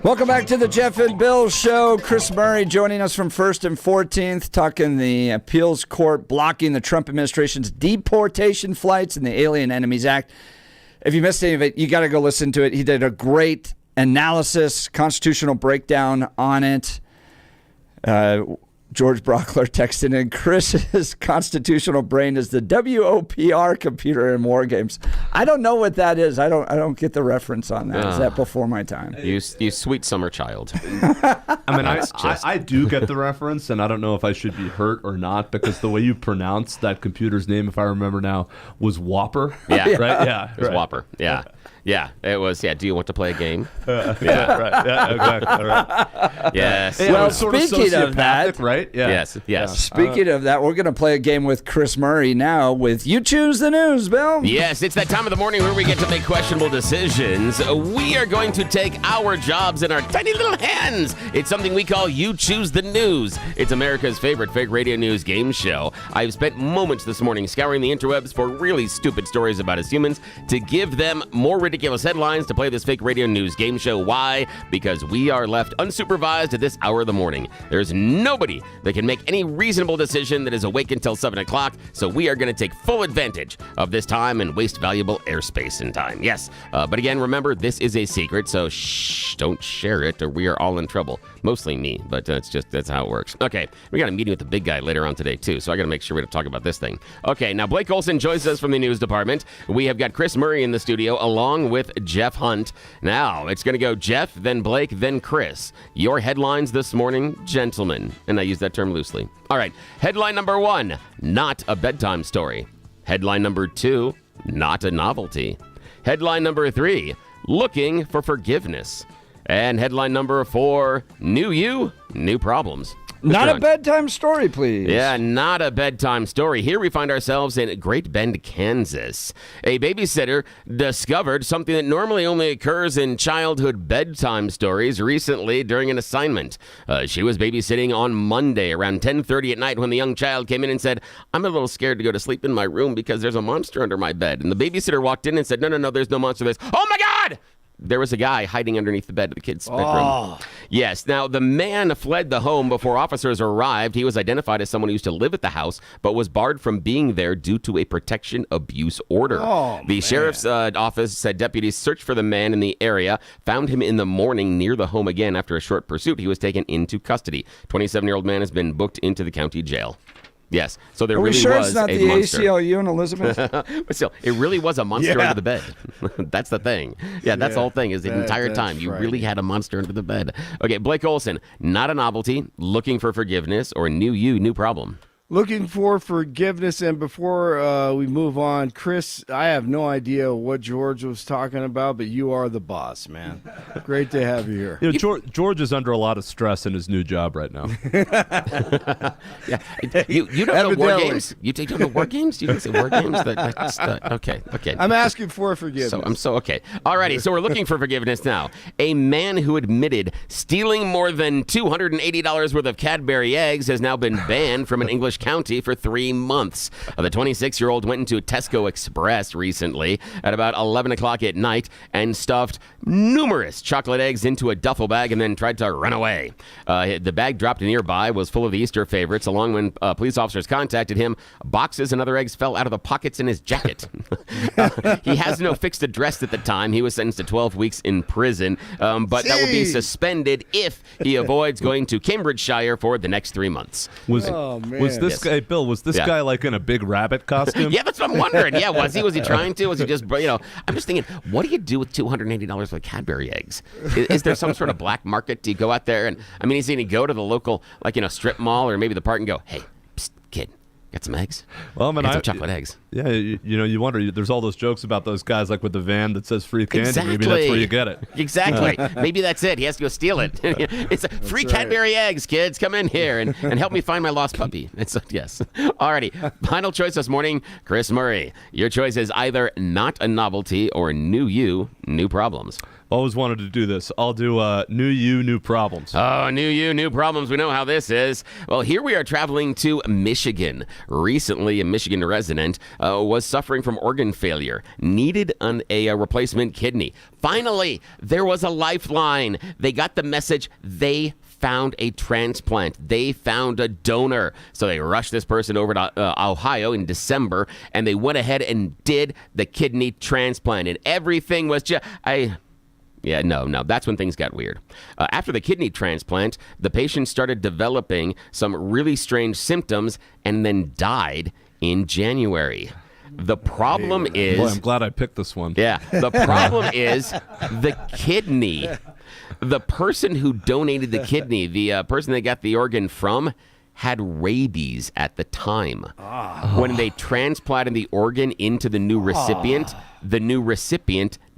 Welcome back to the Jeff and Bill Show. Chris Murray joining us from 1st and 14th, talking the appeals court blocking the Trump administration's deportation flights and the Alien Enemies Act. If you missed any of it, you got to go listen to it. He did a great analysis, constitutional breakdown on it. George Brockler texted in, Chris's constitutional brain is the WOPR computer in war games. I don't know what that is. I don't get the reference on that. Is that before my time? You sweet summer child. I mean, I do get the reference, and I don't know if I should be hurt or not, because the way you pronounce that computer's name, if I remember now, was Whopper. Yeah. Right? Yeah. It was Whopper. Yeah. Yeah, it was. Yeah, do you want to play a game? Yeah, right. Yeah, exactly. Right. Yes. Yeah, well, sort speaking of that, right? Yeah. Yes. Yeah. Speaking of that, we're going to play a game with Chris Murray now with You Choose the News, Bill. Yes, it's that time of the morning where we get to make questionable decisions. We are going to take our jobs in our tiny little hands. It's something we call You Choose the News. It's America's favorite fake radio news game show. I've spent moments this morning scouring the interwebs for really stupid stories about us humans to give them more ridiculous headlines to play this fake radio news game show. Why? Because we are left unsupervised at this hour of the morning. There's nobody that can make any reasonable decision that is awake until 7 o'clock, so we are going to take full advantage of this time and waste valuable airspace and time. Yes, but again, remember, this is a secret, so shh, don't share it or we are all in trouble. Mostly me, but that's how it works. Okay, we got a meeting with the big guy later on today, too, so I got to make sure we don't talk about this thing. Okay, now Blake Olson joins us from the news department. We have got Chris Murray in the studio along with Jeff Hunt. Now, it's going to go Jeff, then Blake, then Chris. Your headlines this morning, gentlemen. And I use that term loosely. All right, headline number 1, not a bedtime story. Headline number 2, not a novelty. Headline number 3, looking for forgiveness. And headline number 4, new you, new problems. Not a bedtime story, please. Yeah, not a bedtime story. Here we find ourselves in Great Bend, Kansas. A babysitter discovered something that normally only occurs in childhood bedtime stories recently during an assignment. She was babysitting on Monday around 10:30 at night when the young child came in and said, I'm a little scared to go to sleep in my room because there's a monster under my bed. And the babysitter walked in and said, no, there's no monster. There's, oh my God! There was a guy hiding underneath the bed of the kid's bedroom. Yes. Now, the man fled the home before officers arrived. He was identified as someone who used to live at the house, but was barred from being there due to a protection abuse order. The sheriff's office said deputies searched for the man in the area, found him in the morning near the home again. After a short pursuit, he was taken into custody. 27-year-old man has been booked into the county jail. Yes, so there really sure was it's not a the monster. ACLU in Elizabeth? But still, it really was a monster under the bed. That's the thing. Yeah, that's the whole thing, is the entire time you really had a monster under the bed. Okay, Blake Olson, not a novelty, looking for forgiveness, or new you, new problem. Looking for forgiveness. And before we move on, Chris, I have no idea what George was talking about, but you are the boss, man. Great to have you here. You know, George is under a lot of stress in his new job right now. Yeah, you don't know war games. You don't know war games. You can say war games. Okay. I'm asking for forgiveness. Okay. Alrighty. So we're looking for forgiveness now. A man who admitted stealing more than $280 worth of Cadbury eggs has now been banned from an English county for 3 months. The 26-year-old went into a Tesco Express recently at about 11 o'clock at night and stuffed numerous chocolate eggs into a duffel bag and then tried to run away. The bag dropped nearby was full of the Easter favorites. Along when police officers contacted him, boxes and other eggs fell out of the pockets in his jacket. He has no fixed address at the time. He was sentenced to 12 weeks in prison, but that will be suspended if he avoids going to Cambridgeshire for the next 3 months. Was this guy, Bill, was this guy like in a big rabbit costume? Yeah, that's what I'm wondering. Yeah, was he trying to? Was he just, I'm just thinking, what do you do with $280 with Cadbury eggs? Is there some sort of black market? Do you go out there and, is he going to go to the local, strip mall or maybe the park and go, hey, psst, kid, got some eggs? Well, some chocolate eggs. Yeah, you wonder, there's all those jokes about those guys like with the van that says free candy. Exactly. Maybe that's where you get it. Exactly. Maybe that's it. He has to go steal it. It's free Cadbury eggs, kids. Come in here and help me find my lost puppy. Yes. Alrighty. Final choice this morning, Chris Murray. Your choice is either not a novelty or new you, new problems. Always wanted to do this. I'll do new you, new problems. Oh, new you, new problems. We know how this is. Well, here we are traveling to Michigan. Recently, a Michigan resident was suffering from organ failure, needed a replacement kidney. Finally, there was a lifeline. They got the message. They found a transplant. They found a donor. So they rushed this person over to Ohio in December, and they went ahead and did the kidney transplant. And everything was just... No, that's when things got weird. After the kidney transplant, the patient started developing some really strange symptoms and then died in January. The problem is... Boy, I'm glad I picked this one. Yeah, the problem is the kidney. The person who donated the kidney, the person they got the organ from, had rabies at the time. When they transplanted the organ into the new recipient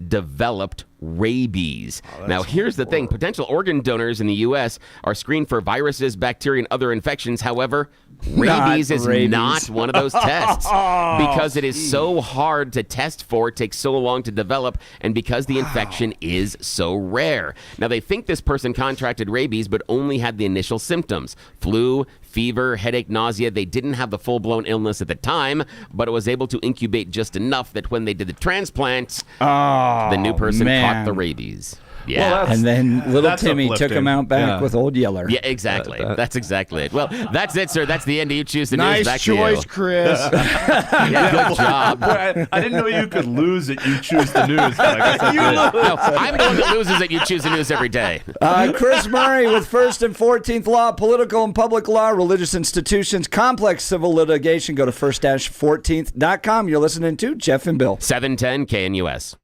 developed rabies. Now, here's the thing. Potential organ donors in the U.S. are screened for viruses, bacteria, and other infections. However, rabies is not one of those tests because it is so hard to test for, it takes so long to develop, and because the infection is so rare. Now, they think this person contracted rabies but only had the initial symptoms: flu, fever, headache, nausea. They didn't have the full-blown illness at the time, but it was able to incubate just enough that when they did the transplant, the new person caught the rabies. Yeah. Well, and then little Timmy took him out back with Old Yeller. Yeah, exactly. That's exactly it. Well, that's it, sir. That's the end of You Choose the News. Nice Back choice, to you. Chris. Good job. I didn't know you could lose at You Choose the News. But I guess I did. No, I'm the one that loses at You Choose the News every day. Chris Murray with First and 14th Law, Political and Public Law, Religious Institutions, Complex Civil Litigation. Go to first-14th.com. You're listening to Jeff and Bill. 710 KNUS.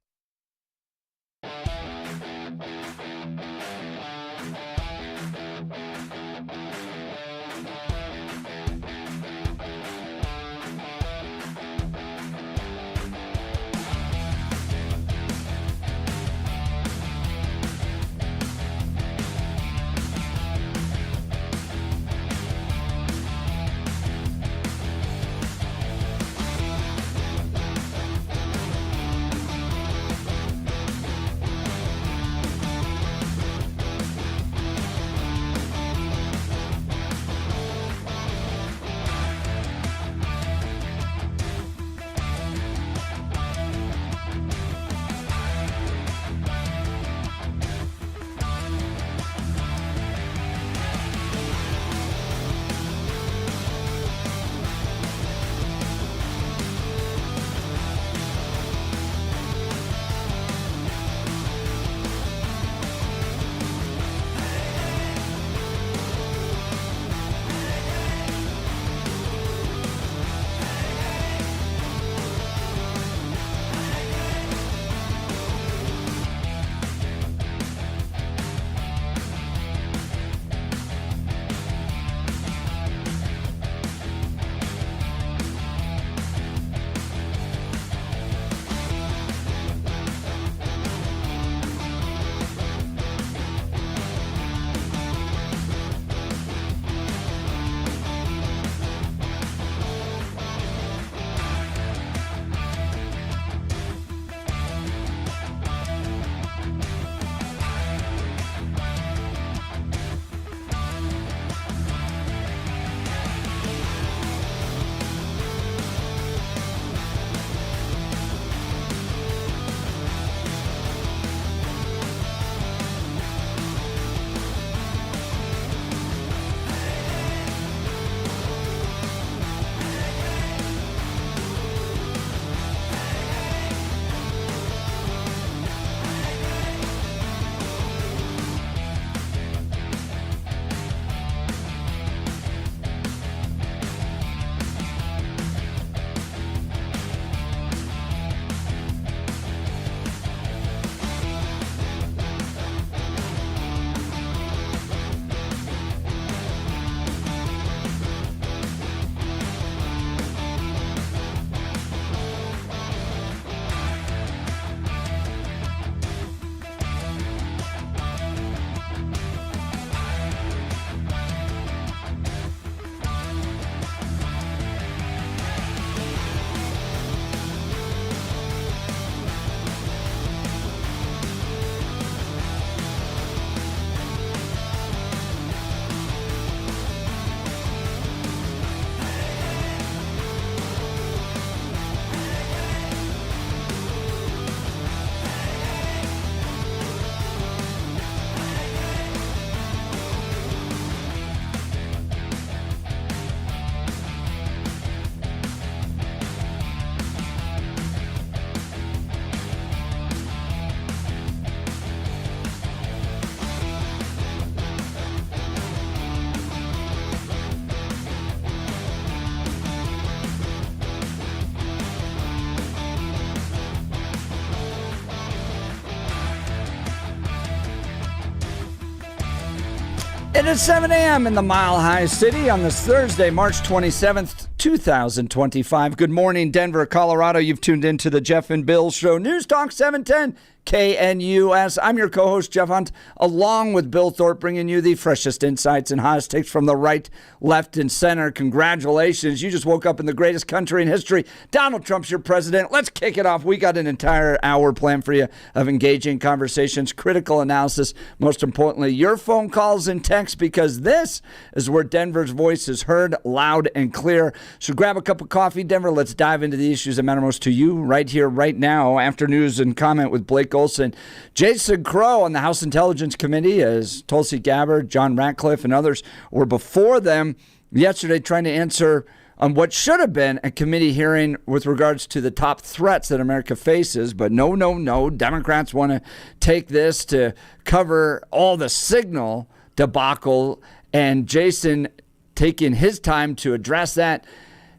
It is 7 a.m. in the Mile High City on this Thursday, March 27th, 2025. Good morning, Denver, Colorado. You've tuned into the Jeff and Bill Show. News Talk 710 KNUS. I'm your co-host, Jeff Hunt, along with Bill Thorpe, bringing you the freshest insights and hottest takes from the right, left, and center. Congratulations. You just woke up in the greatest country in history. Donald Trump's your president. Let's kick it off. We got an entire hour planned for you of engaging conversations, critical analysis, most importantly, your phone calls and texts, because this is where Denver's voice is heard loud and clear. So grab a cup of coffee, Denver. Let's dive into the issues that matter most to you right here, right now. After news and comment with Blake Olson, Jason Crow on the House Intelligence Committee, as Tulsi Gabbard, John Ratcliffe, and others were before them yesterday trying to answer on what should have been a committee hearing with regards to the top threats that America faces. But no. Democrats want to take this to cover all the Signal debacle, and Jason taking his time to address that.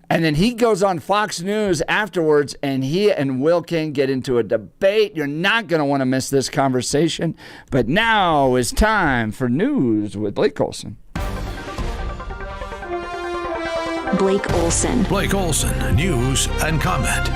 And then he goes on Fox News afterwards, and he and Will King get into a debate. You're not going to want to miss this conversation. But now is time for news with Blake Olson. Blake Olson. Blake Olson, news and comment.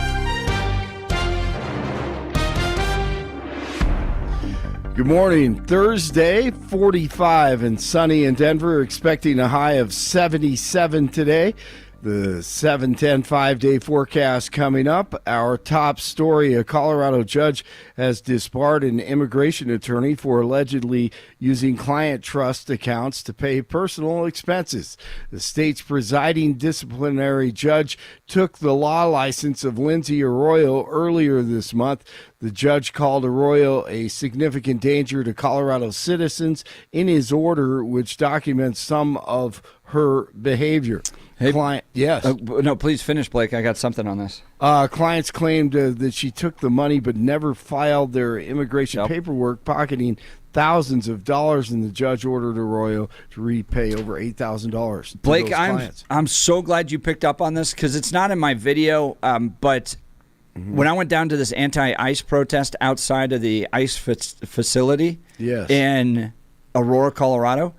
Good morning. Thursday, 45 and sunny in Denver, expecting a high of 77 today. The 7-10 5-day forecast coming up. Our top story, a Colorado judge has disbarred an immigration attorney for allegedly using client trust accounts to pay personal expenses. The state's presiding disciplinary judge took the law license of Lindsay Arroyo earlier this month. The judge called Arroyo a significant danger to Colorado citizens in his order, which documents some of her behavior. Hey, client, yes. No, please finish, Blake. I got something on this. Clients claimed that she took the money but never filed their immigration paperwork, pocketing thousands of dollars, and the judge ordered Arroyo to repay over $8,000. Blake, I'm so glad you picked up on this, because it's not in my video, but when I went down to this anti-ICE protest outside of the ICE facility in Aurora, Colorado,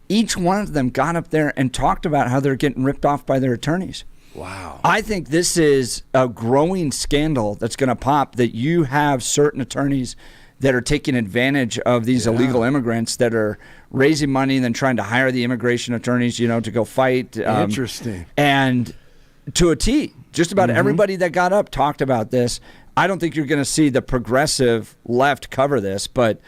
each one of them got up there and talked about how they're getting ripped off by their attorneys. Wow. I think this is a growing scandal that's going to pop, that you have certain attorneys that are taking advantage of these illegal immigrants that are raising money and then trying to hire the immigration attorneys, to go fight. Interesting. And to a T, just about everybody that got up talked about this. I don't think you're going to see the progressive left cover this, but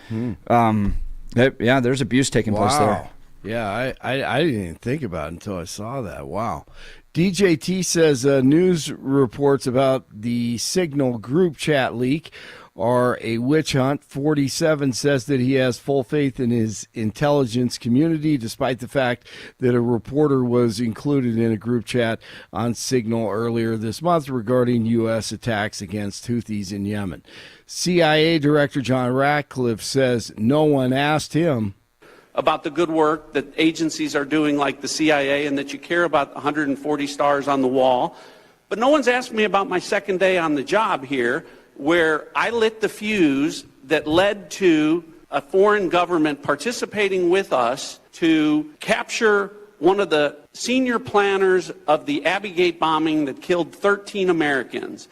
there's abuse taking place there. Yeah, I didn't even think about it until I saw that. Wow. DJT says news reports about the Signal group chat leak are a witch hunt. 47 says that he has full faith in his intelligence community, despite the fact that a reporter was included in a group chat on Signal earlier this month regarding U.S. attacks against Houthis in Yemen. CIA Director John Ratcliffe says no one asked him about the good work that agencies are doing like the CIA, and that you care about 140 stars on the wall. But no one's asked me about my second day on the job here, where I lit the fuse that led to a foreign government participating with us to capture one of the senior planners of the Abbey Gate bombing that killed 13 Americans.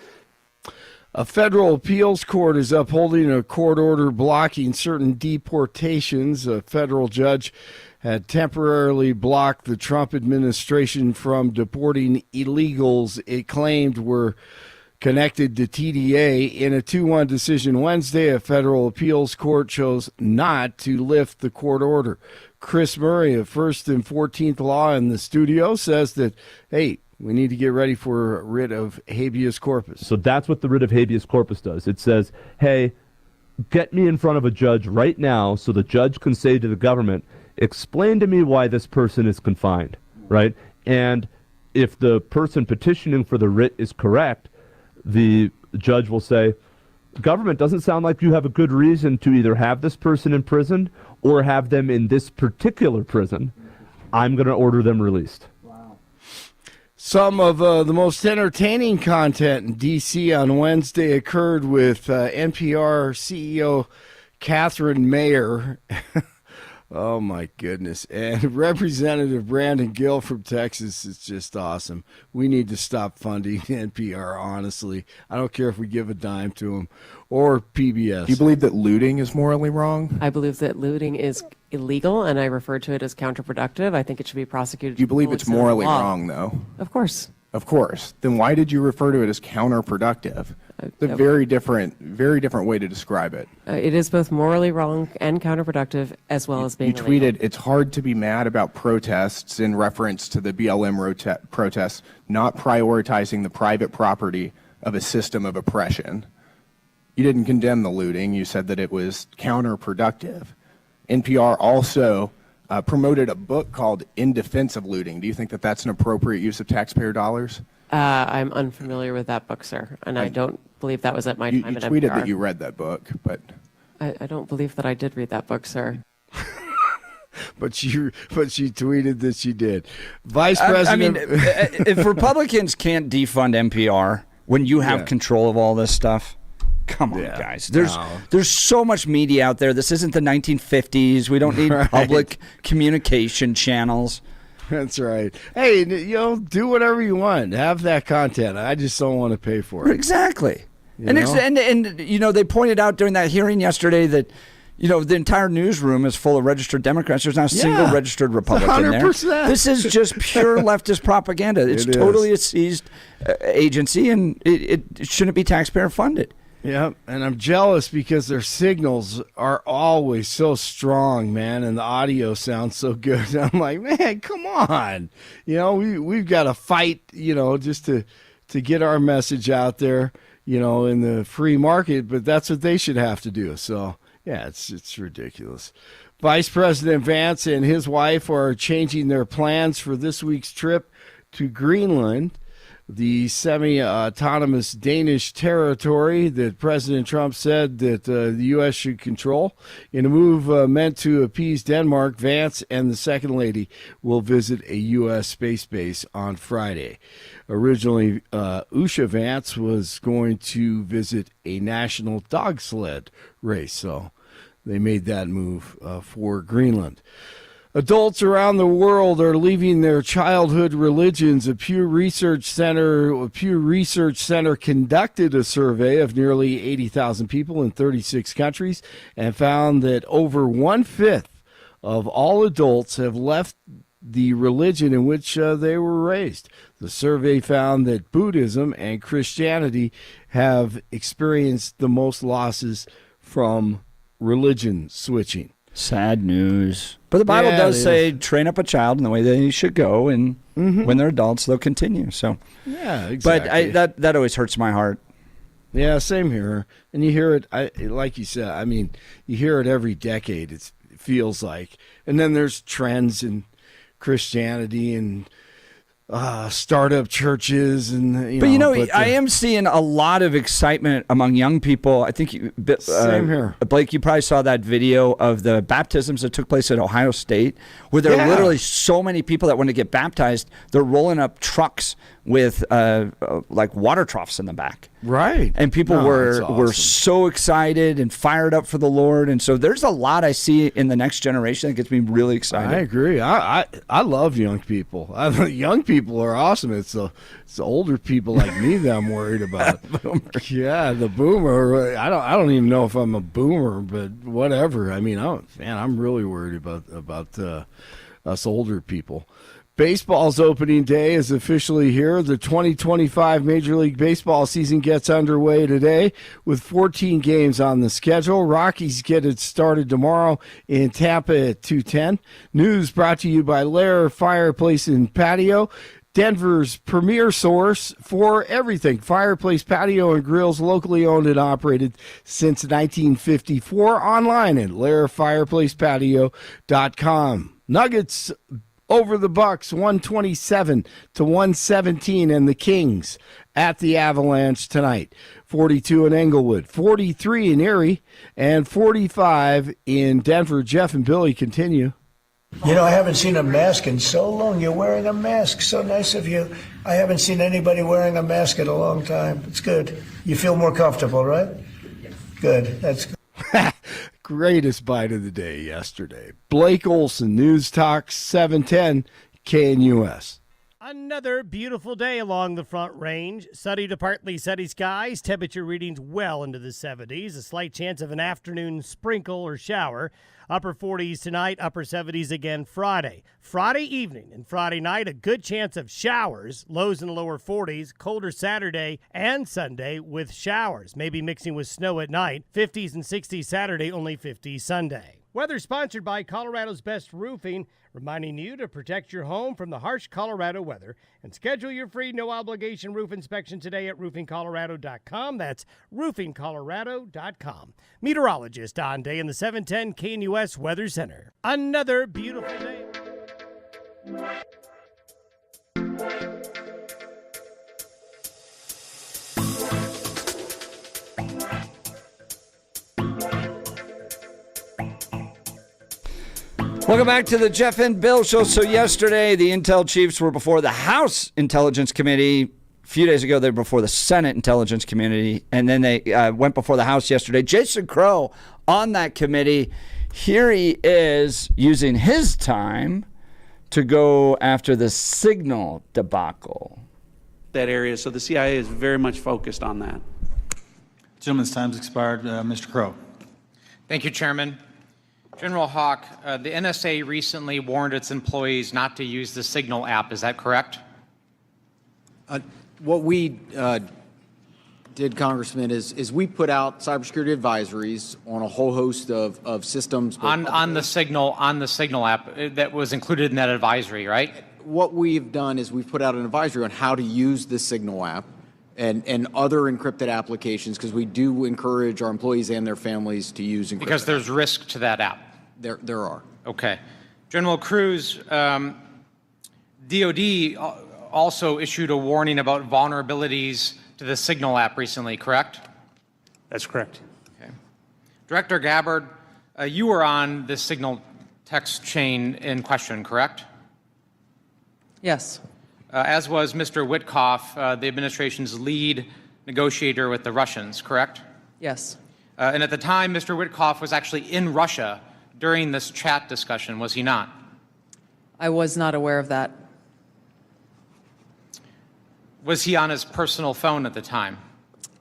A federal appeals court is upholding a court order blocking certain deportations. A federal judge had temporarily blocked the Trump administration from deporting illegals it claimed were connected to TDA. In a 2-1 decision Wednesday, a federal appeals court chose not to lift the court order. Chris Murray of 1st and 14th Law in the studio says that, hey, we need to get ready for a writ of habeas corpus. So that's what the writ of habeas corpus does. It says, hey, get me in front of a judge right now so the judge can say to the government, explain to me why this person is confined, right? And if the person petitioning for the writ is correct, the judge will say, government, doesn't sound like you have a good reason to either have this person imprisoned or have them in this particular prison. I'm going to order them released. Some of the most entertaining content in D.C. on Wednesday occurred with NPR CEO Catherine Mayer Oh, my goodness. And Representative Brandon Gill from Texas is just awesome. We need to stop funding NPR, honestly. I don't care if we give a dime to them or PBS. Do you believe that looting is morally wrong? I believe that looting is illegal, and I refer to it as counterproductive. I think it should be prosecuted. Do you believe it's morally wrong, though? Of course. Of course. Then why did you refer to it as counterproductive? It's a very different way to describe it. It is both morally wrong and counterproductive, as well as being illegal. You tweeted, it's hard to be mad about protests in reference to the BLM protests, not prioritizing the private property of a system of oppression. You didn't condemn the looting. You said that it was counterproductive. NPR also promoted a book called In Defense of Looting. Do you think that that's an appropriate use of taxpayer dollars? I'm unfamiliar with that book, sir, and I don't believe that was at my time at NPR. You tweeted that you read that book, but I don't believe that I did read that book, sir. But she tweeted that she did. Vice President. If Republicans can't defund NPR when you have control of all this stuff, come on, guys. There's so much media out there. This isn't the 1950s. We don't need public communication channels. That's right. Hey, do whatever you want. Have that content. I just don't want to pay for it. Exactly. And they pointed out during that hearing yesterday that the entire newsroom is full of registered Democrats. There's not a single registered Republican 100%. there. This is just pure leftist propaganda. It's totally a seized agency, and it shouldn't be taxpayer funded. Yeah, and I'm jealous because their signals are always so strong, man, and the audio sounds so good. I'm like, man, come on. We've got to fight, just to get our message out there, in the free market, but that's what they should have to do. So, yeah, it's ridiculous. Vice President Vance and his wife are changing their plans for this week's trip to Greenland, the semi-autonomous Danish territory that President Trump said that the U.S. should control. In a move meant to appease Denmark, Vance and the Second Lady will visit a U.S. space base on Friday. Originally, Usha Vance was going to visit a national dog sled race, so they made that move for Greenland. Adults around the world are leaving their childhood religions. A Pew Research Center conducted a survey of nearly 80,000 people in 36 countries and found that over 1/5 of all adults have left the religion in which they were raised. The survey found that Buddhism and Christianity have experienced the most losses from religion switching. Sad news. But the Bible does say train up a child in the way they should go, and when they're adults, they'll continue. So, yeah, exactly. But that always hurts my heart. Yeah, same here. And you hear it, like you said, you hear it every decade, it feels like. And then there's trends in Christianity and startup churches and I am seeing a lot of excitement among young people. I think same here. Blake, you probably saw that video of the baptisms that took place at Ohio State, where there are literally so many people that want to get baptized. They're rolling up trucks with like water troughs in the back. Right. And people were so excited and fired up for the Lord. And so there's a lot I see in the next generation that gets me really excited. I agree. I love young people. Young people are awesome. It's the older people like me that I'm worried about. Yeah, the boomer. I don't even know if I'm a boomer, but whatever. I'm really worried about us older people. Baseball's opening day is officially here. The 2025 Major League Baseball season gets underway today with 14 games on the schedule. Rockies get it started tomorrow in Tampa at 2:10. News brought to you by Lair Fireplace and Patio, Denver's premier source for everything. Fireplace, patio, and grills, locally owned and operated since 1954. Online at lairfireplacepatio.com. Nuggets over the Bucks, 127-117, and the Kings at the Avalanche tonight. 42 in Englewood, 43 in Erie, and 45 in Denver. Jeff and Billy continue. I haven't seen a mask in so long. You're wearing a mask. So nice of you. I haven't seen anybody wearing a mask in a long time. It's good. You feel more comfortable, right? Yes. Good. That's good. greatest bite of the day yesterday. Blake Olson, News Talk 710 KNUS. Another beautiful day along the Front Range. Sunny to partly sunny skies. Temperature readings well into the 70s. A slight chance of an afternoon sprinkle or shower. Upper 40s tonight, upper 70s again Friday. Friday evening and Friday night, a good chance of showers. Lows in the lower 40s. Colder Saturday and Sunday with showers. Maybe mixing with snow at night. 50s and 60s Saturday, only 50s Sunday. Weather sponsored by Colorado's Best Roofing, reminding you to protect your home from the harsh Colorado weather and schedule your free no-obligation roof inspection today at roofingcolorado.com. That's roofingcolorado.com. Meteorologist Don Day in the 710 KNUS Weather Center. Another beautiful day. Welcome back to the Jeff and Bill Show. So yesterday, the Intel chiefs were before the House Intelligence Committee. A few days ago, they were before the Senate Intelligence Committee. And then they went before the House yesterday. Jason Crow on that committee. Here he is using his time to go after the signal debacle. That area, so the CIA is very much focused on that. Gentleman's time's expired. Mr. Crow. Thank you, Chairman. General Hawk, the NSA recently warned its employees not to use the Signal app. Is that correct? What we did, Congressman, is we put out cybersecurity advisories on a whole host of systems. On the Signal app that was included in that advisory, right? What we've done is we've put out an advisory on how to use the Signal app and other encrypted applications, because we do encourage our employees and their families to use encrypted. Because there's risk to that app. There are. Okay. General Cruz, DOD also issued a warning about vulnerabilities to the Signal app recently, correct? That's correct. Okay. Director Gabbard, you were on the Signal text chain in question, correct? Yes. As was Mr. Witkoff, the administration's lead negotiator with the Russians, correct? Yes. And at the time, Mr. Witkoff was actually in Russia during this chat discussion, was he not? I was not aware of that. Was he on his personal phone at the time?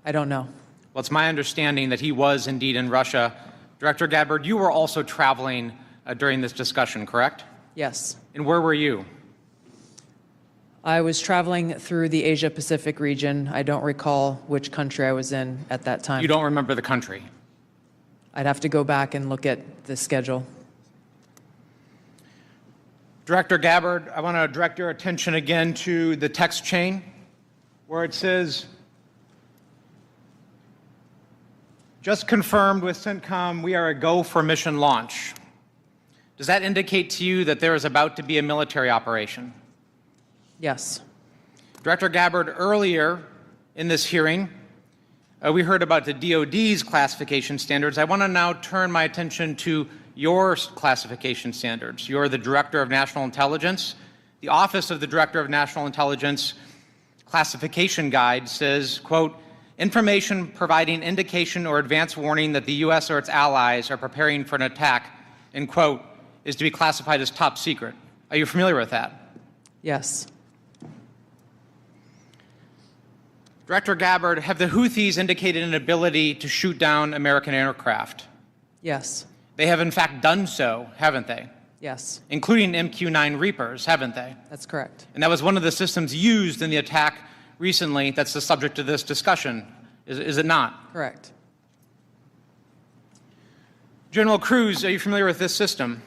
I don't know. Well, it's my understanding that he was indeed in Russia. Director Gabbard, you were also traveling during this discussion, correct? Yes. And where were you? I was traveling through the Asia-Pacific region. I don't recall which country I was in at that time. You don't remember the country? I'd have to go back and look at the schedule. Director Gabbard, I want to direct your attention again to the text chain where it says, just confirmed with CENTCOM, we are a go for mission launch. Does that indicate to you that there is about to be a military operation? Yes. Director Gabbard, earlier in this hearing, we heard about the DOD's classification standards. I want to now turn my attention to your classification standards. You're the Director of National Intelligence. The Office of the Director of National Intelligence classification guide says, quote, information providing indication or advance warning that the U.S. or its allies are preparing for an attack, end quote, is to be classified as top secret. Are you familiar with that? Yes. Director Gabbard, have the Houthis indicated an ability to shoot down American aircraft? Yes. They have in fact done so, haven't they? Yes. Including MQ-9 Reapers, haven't they? That's correct. And that was one of the systems used in the attack recently that's the subject of this discussion, is it not? Correct. General Cruz, are you familiar with this system?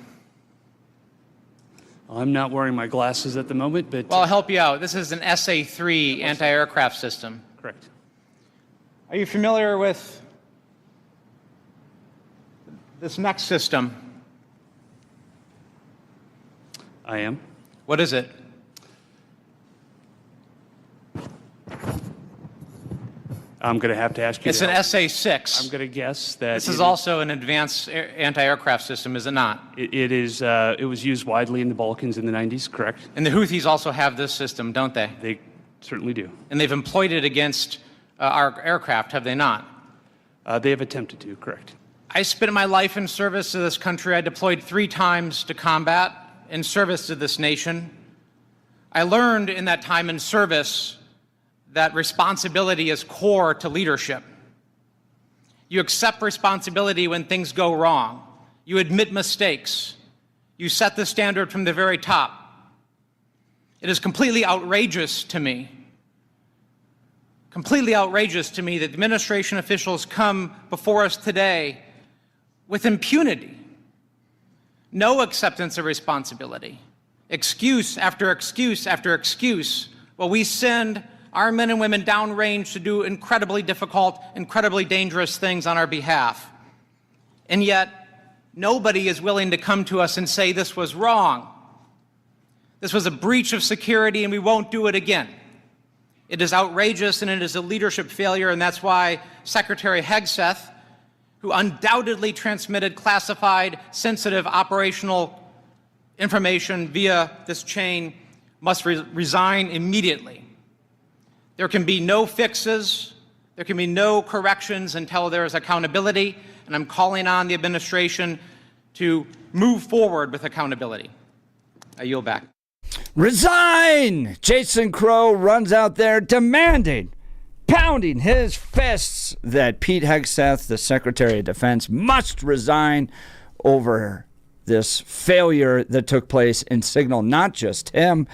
I'm not wearing my glasses at the moment, but... Well, I'll help you out. This is an SA-3 anti-aircraft system. Correct. Are you familiar with this next system? I am. What is it? I'm going to have to ask you. It's an SA-6. I'm going to guess that this is also an advanced anti-aircraft system, is it not? It is. It was used widely in the Balkans in the 90s, correct? And the Houthis also have this system, don't they? They certainly do. And they've employed it against our aircraft, have they not? They have attempted to, correct. I spent my life in service to this country. I deployed 3 times to combat in service to this nation. I learned in that time in service that responsibility is core to leadership. You accept responsibility when things go wrong. You admit mistakes. You set the standard from the very top. It is completely outrageous to me that administration officials come before us today with impunity, no acceptance of responsibility, excuse after excuse after excuse, while we send our men and women downrange to do incredibly difficult, incredibly dangerous things on our behalf. And yet, nobody is willing to come to us and say this was wrong. This was a breach of security and we won't do it again. It is outrageous and it is a leadership failure, and that's why Secretary Hegseth, who undoubtedly transmitted classified, sensitive operational information via this chain, must resign immediately. There can be no fixes, there can be no corrections until there is accountability, and I'm calling on the administration to move forward with accountability. I yield back. Resign! Jason Crow runs out there demanding, pounding his fists that Pete Hegseth, the Secretary of Defense, must resign over this failure that took place in Signal. Not just him.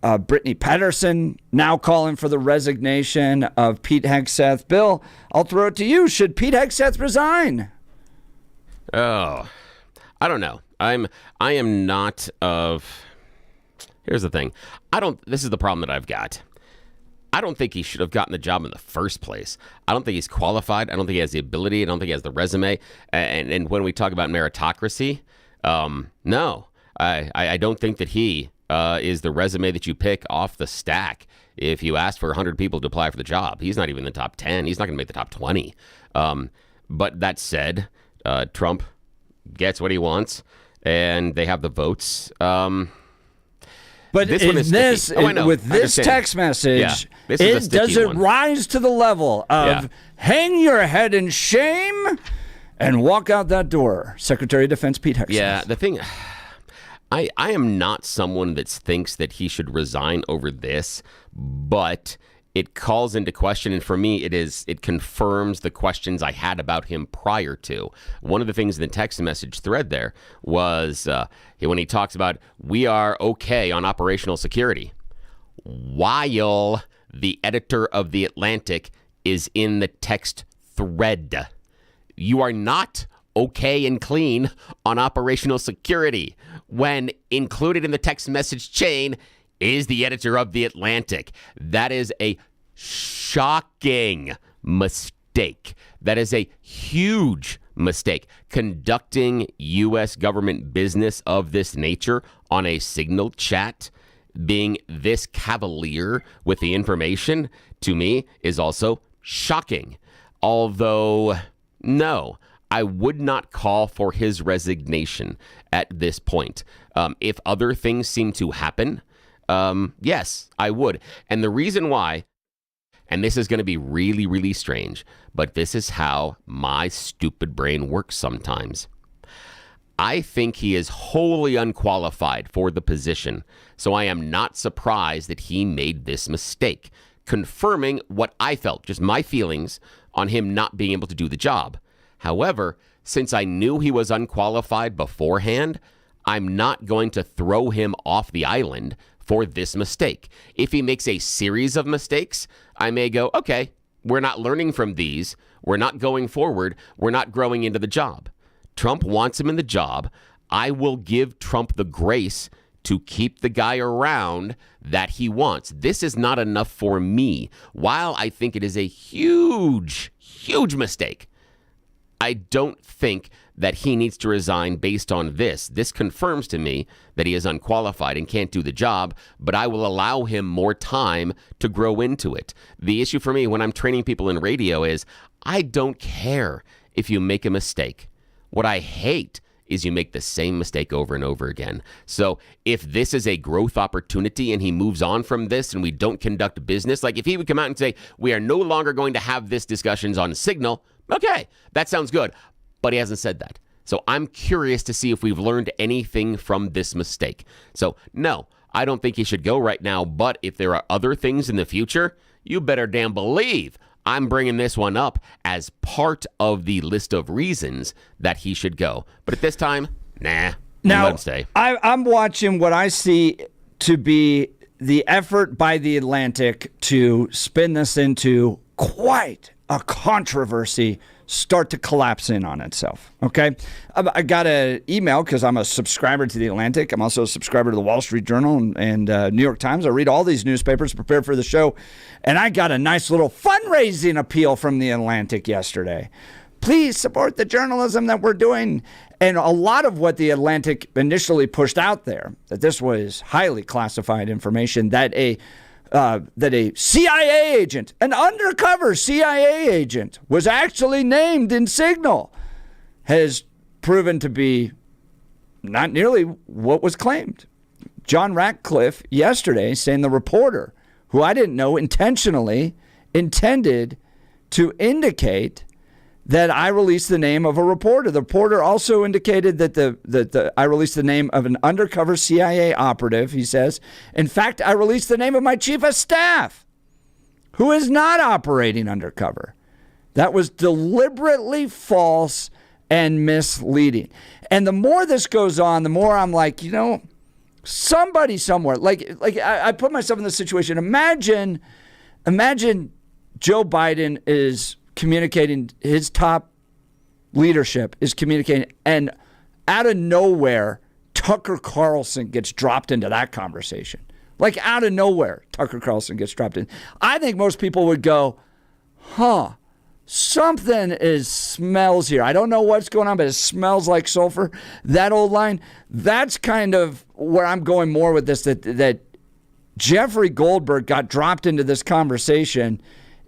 Brittany Pedersen now calling for the resignation of Pete Hegseth. Bill, I'll throw it to you. Should Pete Hegseth resign? Oh, I don't know. I am not of... Here's the thing. This is the problem that I've got. I don't think he should have gotten the job in the first place. I don't think he's qualified. I don't think he has the ability. I don't think he has the resume. And when we talk about meritocracy, no. I don't think that he is the resume that you pick off the stack. If you ask for 100 people to apply for the job, he's not even in the top 10. He's not going to make the top 20. But that said, Trump gets what he wants, and they have the votes. But with this text message, does it rise to the level of hang your head in shame and walk out that door, Secretary of Defense Pete Hegseth? Yeah, the thing, I am not someone that thinks that he should resign over this, but it calls into question, and for me, it confirms the questions I had about him prior to. One of the things in the text message thread there was when he talks about we are okay on operational security, while the editor of The Atlantic is in the text thread. You are not okay and clean on operational security when included in the text message chain is the editor of The Atlantic. That is a shocking mistake. That is a huge mistake. Conducting U.S. government business of this nature on a Signal chat, being this cavalier with the information, to me, is also shocking. Although, no, I would not call for his resignation at this point. If other things seem to happen, yes, I would. And the reason why, and this is going to be really, really strange, but this is how my stupid brain works sometimes. I think he is wholly unqualified for the position, so I am not surprised that he made this mistake, confirming what I felt, just my feelings on him not being able to do the job. However, since I knew he was unqualified beforehand, I'm not going to throw him off the island for this mistake. If he makes a series of mistakes, I may go, okay, we're not learning from these. We're not going forward. We're not growing into the job. Trump wants him in the job. I will give Trump the grace to keep the guy around that he wants. This is not enough for me. While I think it is a huge, huge mistake, I don't think that he needs to resign based on this. This confirms to me that he is unqualified and can't do the job, but I will allow him more time to grow into it. The issue for me when I'm training people in radio is I don't care if you make a mistake. What I hate is you make the same mistake over and over again. So if this is a growth opportunity and he moves on from this and we don't conduct business, like if he would come out and say, we are no longer going to have this discussions on Signal, okay, that sounds good. but he hasn't said that. So I'm curious to see if we've learned anything from this mistake. So no, I don't think he should go right now, but if there are other things in the future, you better damn believe I'm bringing this one up as part of the list of reasons that he should go. But at this time, nah, now, let him stay. I'm watching what I see to be the effort by The Atlantic to spin this into quite a controversy start to collapse in on itself, okay? I got an email because I'm a subscriber to The Atlantic. I'm also a subscriber to the Wall Street Journal and New York Times. I read all these newspapers, prepare for the show, and I got a nice little fundraising appeal from The Atlantic yesterday. Please support the journalism that we're doing. And a lot of what The Atlantic initially pushed out there, that this was highly classified information, that a CIA agent, an undercover CIA agent, was actually named in Signal, has proven to be not nearly what was claimed. John Ratcliffe yesterday saying the reporter, who I didn't know intentionally intended to indicate that I released the name of a reporter. The reporter also indicated that I released the name of an undercover CIA operative, he says. In fact, I released the name of my chief of staff, who is not operating undercover. That was deliberately false and misleading. And the more this goes on, the more I'm like, somebody somewhere, like I put myself in this situation. Imagine Joe Biden is communicating, his top leadership is communicating, and out of nowhere, Tucker Carlson gets dropped into that conversation. Like out of nowhere, Tucker Carlson gets dropped in. I think most people would go, something smells here. I don't know what's going on, but it smells like sulfur. That old line, that's kind of where I'm going more with this, that Jeffrey Goldberg got dropped into this conversation.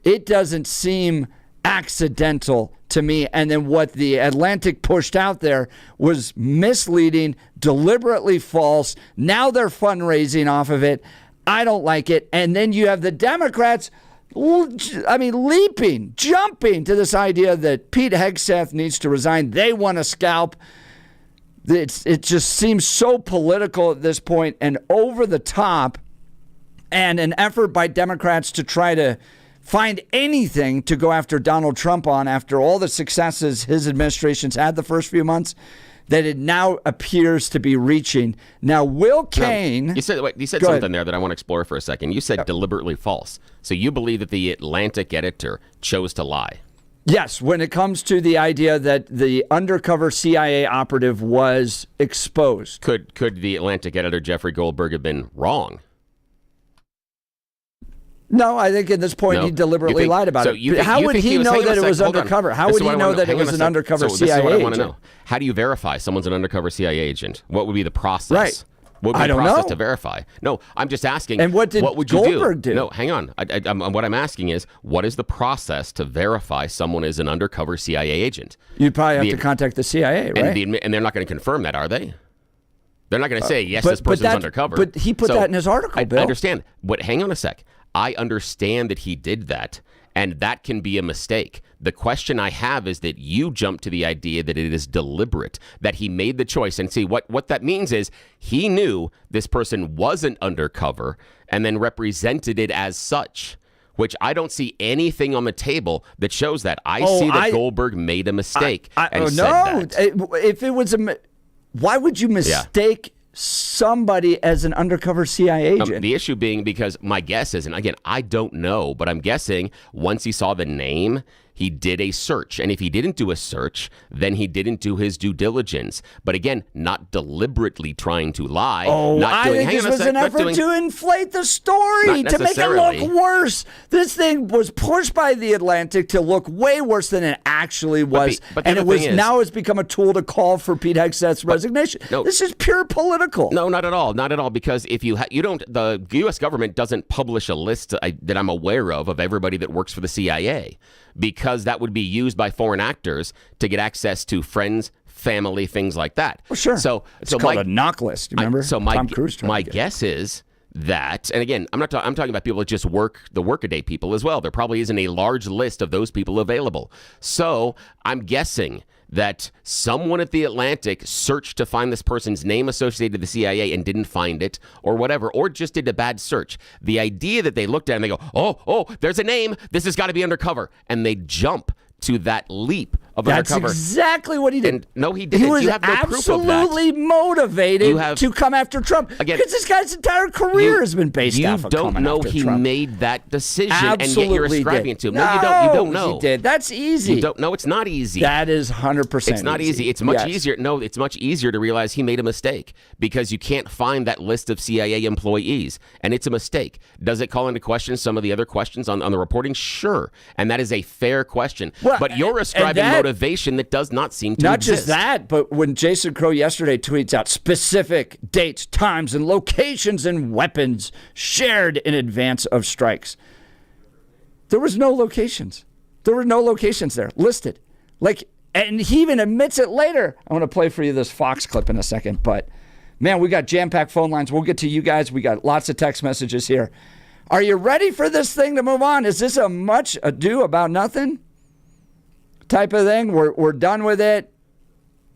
It doesn't seem accidental to me. And then what The Atlantic pushed out there was misleading, deliberately false. Now they're fundraising off of it. I don't like it. And then you have the Democrats, leaping, jumping to this idea that Pete Hegseth needs to resign. They want a scalp. It just seems so political at this point and over the top, and an effort by Democrats to try to find anything to go after Donald Trump on after all the successes his administration's had the first few months, that it now appears to be reaching. Now, Will Cain... You said something there that I want to explore for a second. You said deliberately false. So you believe that the Atlantic editor chose to lie? Yes, when it comes to the idea that the undercover CIA operative was exposed. Could the Atlantic editor, Jeffrey Goldberg, have been wrong? No, I think at this point he deliberately lied about it. How would he know that it was undercover? How would he know that it was an undercover CIA agent? This is what I want to know. How do you verify someone's an undercover CIA agent? What would be the process? Right. What would be the process to verify? No, I'm just asking. And what would Goldberg do? No, hang on. What I'm asking is, what is the process to verify someone is an undercover CIA agent? You'd probably have to contact the CIA, right? And they're not going to confirm that, are they? They're not going to say, yes, this person's undercover. But he put that in his article, Bill. I understand. But hang on a sec. I understand that he did that, and that can be a mistake. The question I have is that you jump to the idea that it is deliberate, that he made the choice. And see, what that means is he knew this person wasn't undercover and then represented it as such, which I don't see anything on the table that shows that. I see that Goldberg made a mistake and said that. If it was why would you mistake somebody as an undercover CIA agent? The issue being because my guess is, and again, I don't know, but I'm guessing once he saw the name, he did a search. And if he didn't do a search, then he didn't do his due diligence. But again, not deliberately trying to lie. I think this was an effort to inflate the story, to make it look worse. This thing was pushed by The Atlantic to look way worse than it actually was. And now it's become a tool to call for Pete Hegseth's resignation. No, this is pure political. No, not at all. Not at all. Because if you don't, the U.S. government doesn't publish a list that I'm aware of everybody that works for the CIA, because that would be used by foreign actors to get access to friends, family, things like that. Well, sure. So called a knock list. Remember? Tom Cruise. My guess is that, and again, I'm talking about people that just work the workaday people as well. There probably isn't a large list of those people available. So I'm guessing that someone at the Atlantic searched to find this person's name associated to the CIA and didn't find it or whatever, or just did a bad search. The idea that they looked at it and they go, oh, there's a name. This has got to be undercover. And they jump to that leap of undercover. That's exactly what he did. And no, he didn't. He was You have no proof of that. absolutely motivated to come after Trump. Again, because this guy's entire career has been based off of coming after Trump. You don't know he made that decision, Absolutely and yet you're ascribing it to him. No, you don't know. He did. That's easy. You don't know. It's not easy. That is 100% It's not easy. It's much easier. No, it's much easier to realize he made a mistake because you can't find that list of CIA employees, and it's a mistake. Does it call into question some of the other questions on the reporting? Sure, and that is a fair question. Well, but you're ascribing motivation that does not seem to Not exist. just that, but when Jason Crow yesterday tweets out specific dates, times, and locations and weapons shared in advance of strikes, there was no locations. There were no locations there listed. And he even admits it later. I want to play for you this Fox clip in a second, but man, we got jam-packed phone lines. We'll get to you guys. We got lots of text messages here. Are you ready for this thing to move on? Is this a much ado about nothing type of thing? We're done with it.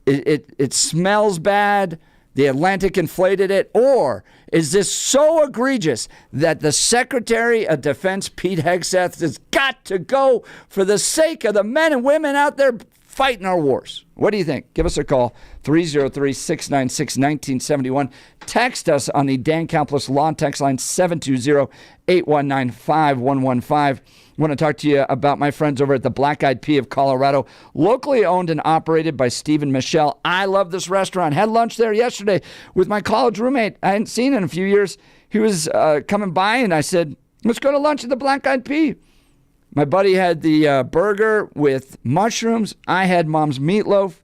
It smells bad. The Atlantic inflated it. Or is this so egregious that the Secretary of Defense, Pete Hegseth, has got to go for the sake of the men and women out there fighting our wars? What do you think? Give us a call, 303-696-1971. Text us on the Dan Caplis Law text line, 720-819-5115. I want to talk to you about my friends over at the Black Eyed Pea of Colorado, locally owned and operated by Steve and Michelle. I love this restaurant. Had lunch there yesterday with my college roommate. I hadn't seen in a few years. He was coming by, and I said, let's go to lunch at the Black Eyed Pea. My buddy had the burger with mushrooms. I had mom's meatloaf.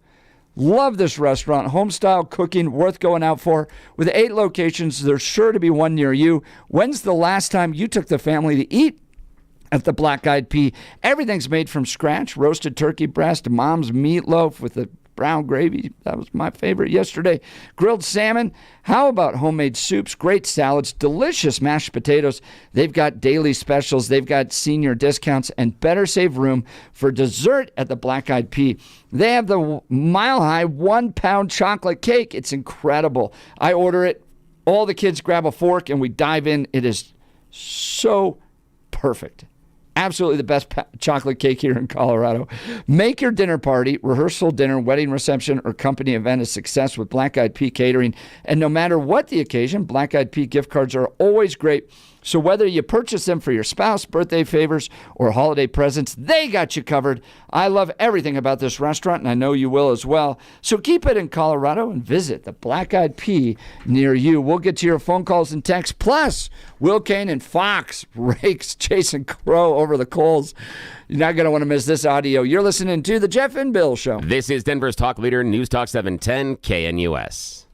Love this restaurant. Home-style cooking, worth going out for. With 8 locations, there's sure to be one near you. When's the last time you took the family to eat at the Black Eyed Pea? Everything's made from scratch. Roasted turkey breast, mom's meatloaf with the brown gravy. That was my favorite yesterday. Grilled salmon. How about homemade soups, great salads, delicious mashed potatoes? They've got daily specials. They've got senior discounts, and better save room for dessert at the Black Eyed Pea. They have the mile-high 1-pound chocolate cake. It's incredible. I order it. All the kids grab a fork, and we dive in. It is so perfect. Absolutely the best chocolate cake here in Colorado. Make your dinner party, rehearsal dinner, wedding reception, or company event a success with Black Eyed Pea Catering. And no matter what the occasion, Black Eyed Pea gift cards are always great. So whether you purchase them for your spouse, birthday favors, or holiday presents, they got you covered. I love everything about this restaurant, and I know you will as well. So keep it in Colorado and visit the Black Eyed Pea near you. We'll get to your phone calls and texts. Plus, Will Kane and Fox rakes Jason Crow over the coals. You're not going to want to miss this audio. You're listening to The Jeff and Bill Show. This is Denver's talk leader, News Talk 710 KNUS.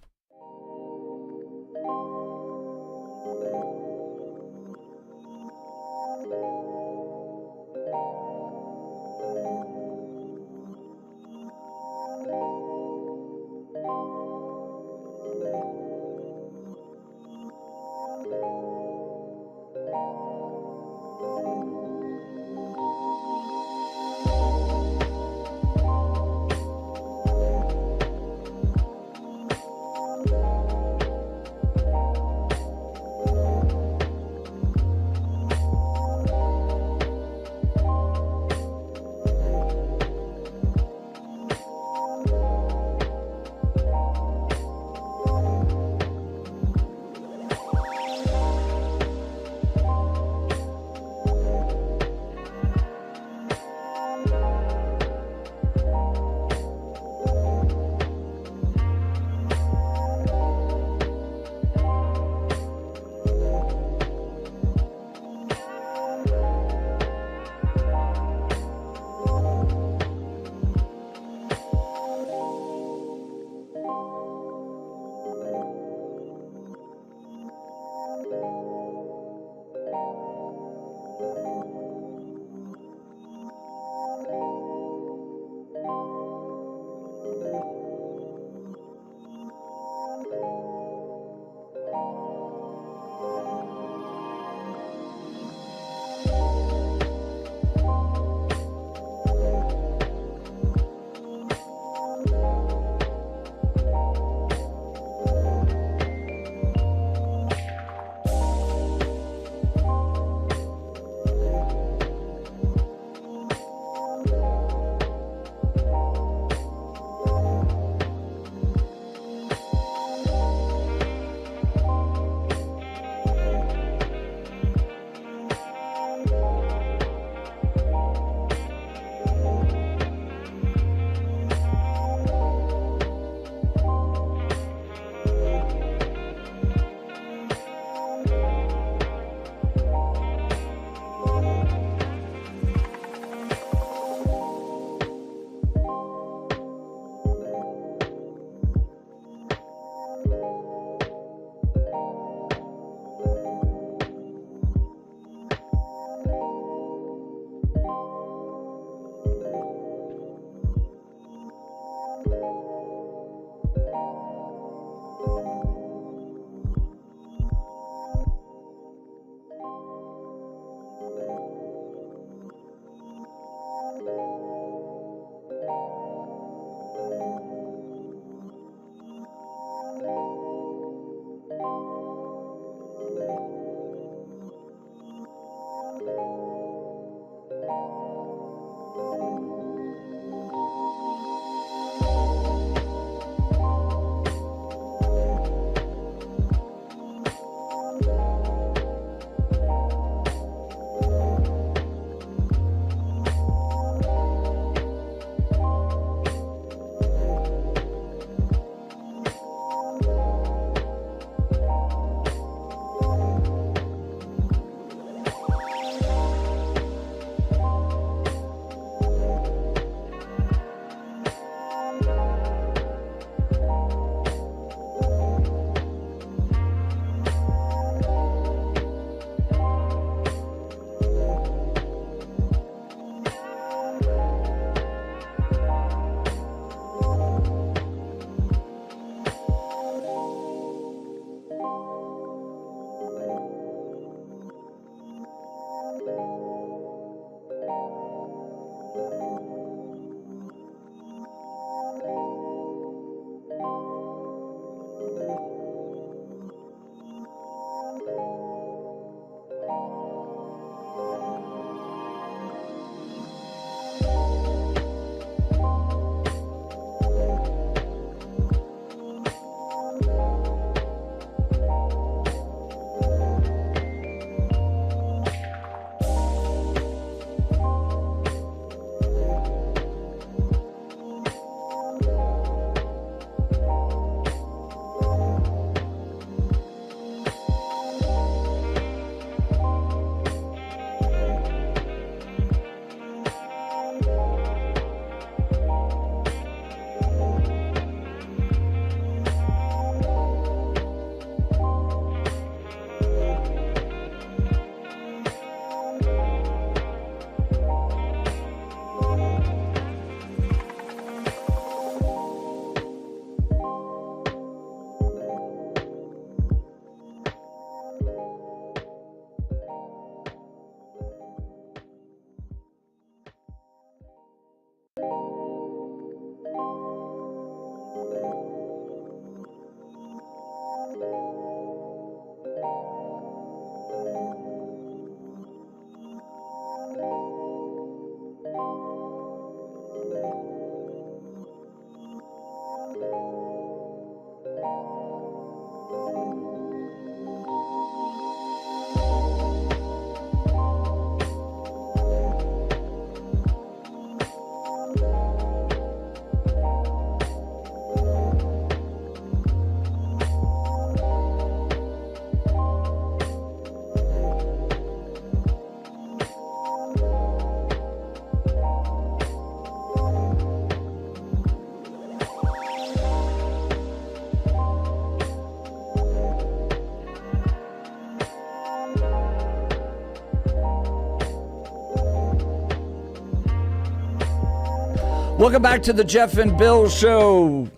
Welcome back to the Jeff and Bill Show.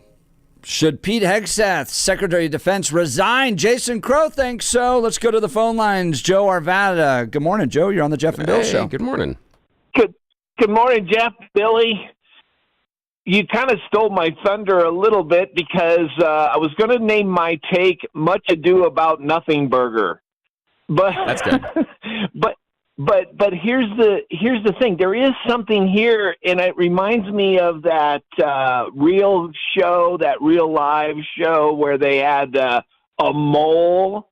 Should Pete Hegseth, Secretary of Defense, resign? Jason Crow thinks so. Let's go to the phone lines. Joe Arvada. Good morning, Joe. You're on the Jeff and Bill Show. Good morning. Good morning, Jeff, Billy. You kind of stole my thunder a little bit because I was going to name my take "Much Ado About Nothing" burger, but that's good. But here's the thing. There is something here, and it reminds me of that real live show where they had a mole.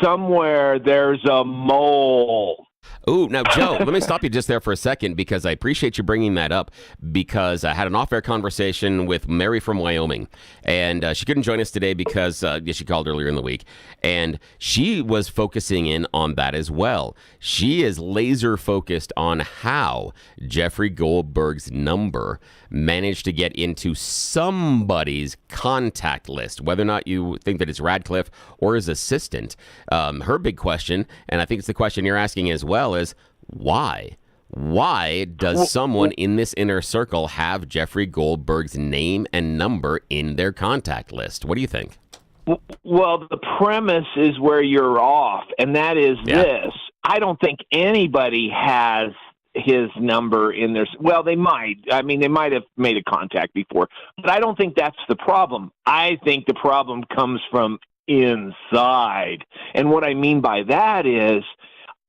Somewhere there's a mole. Ooh, now, Joe, let me stop you just there for a second because I appreciate you bringing that up because I had an off-air conversation with Mary from Wyoming, and she couldn't join us today because she called earlier in the week, and she was focusing in on that as well. She is laser-focused on how Jeffrey Goldberg's number managed to get into somebody's contact list, whether or not you think that it's Radcliffe or his assistant. Her big question, and I think it's the question you're asking as well, is why? Why does someone in this inner circle have Jeffrey Goldberg's name and number in their contact list? What do you think? Well, the premise is where you're off, and that is this. I don't think anybody has his number in their... Well, they might. I mean, they might have made a contact before, but I don't think that's the problem. I think the problem comes from inside. And what I mean by that is,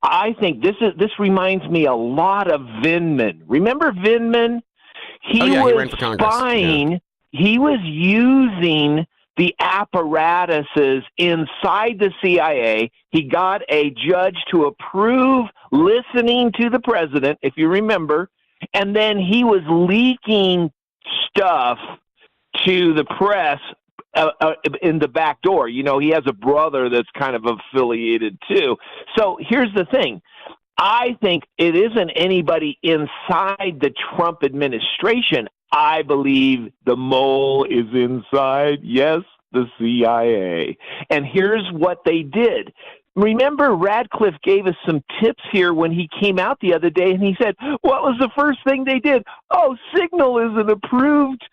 I think this reminds me a lot of Vindman. Remember Vindman? He was spying. Yeah. He was using the apparatuses inside the CIA. He got a judge to approve listening to the president, if you remember, and then he was leaking stuff to the press in the back door. You know, he has a brother that's kind of affiliated too. So here's the thing. I think it isn't anybody inside the Trump administration. I believe the mole is inside, yes, the CIA. And here's what they did. Remember, Radcliffe gave us some tips here when he came out the other day, and he said, what was the first thing they did? Oh, Signal is an approved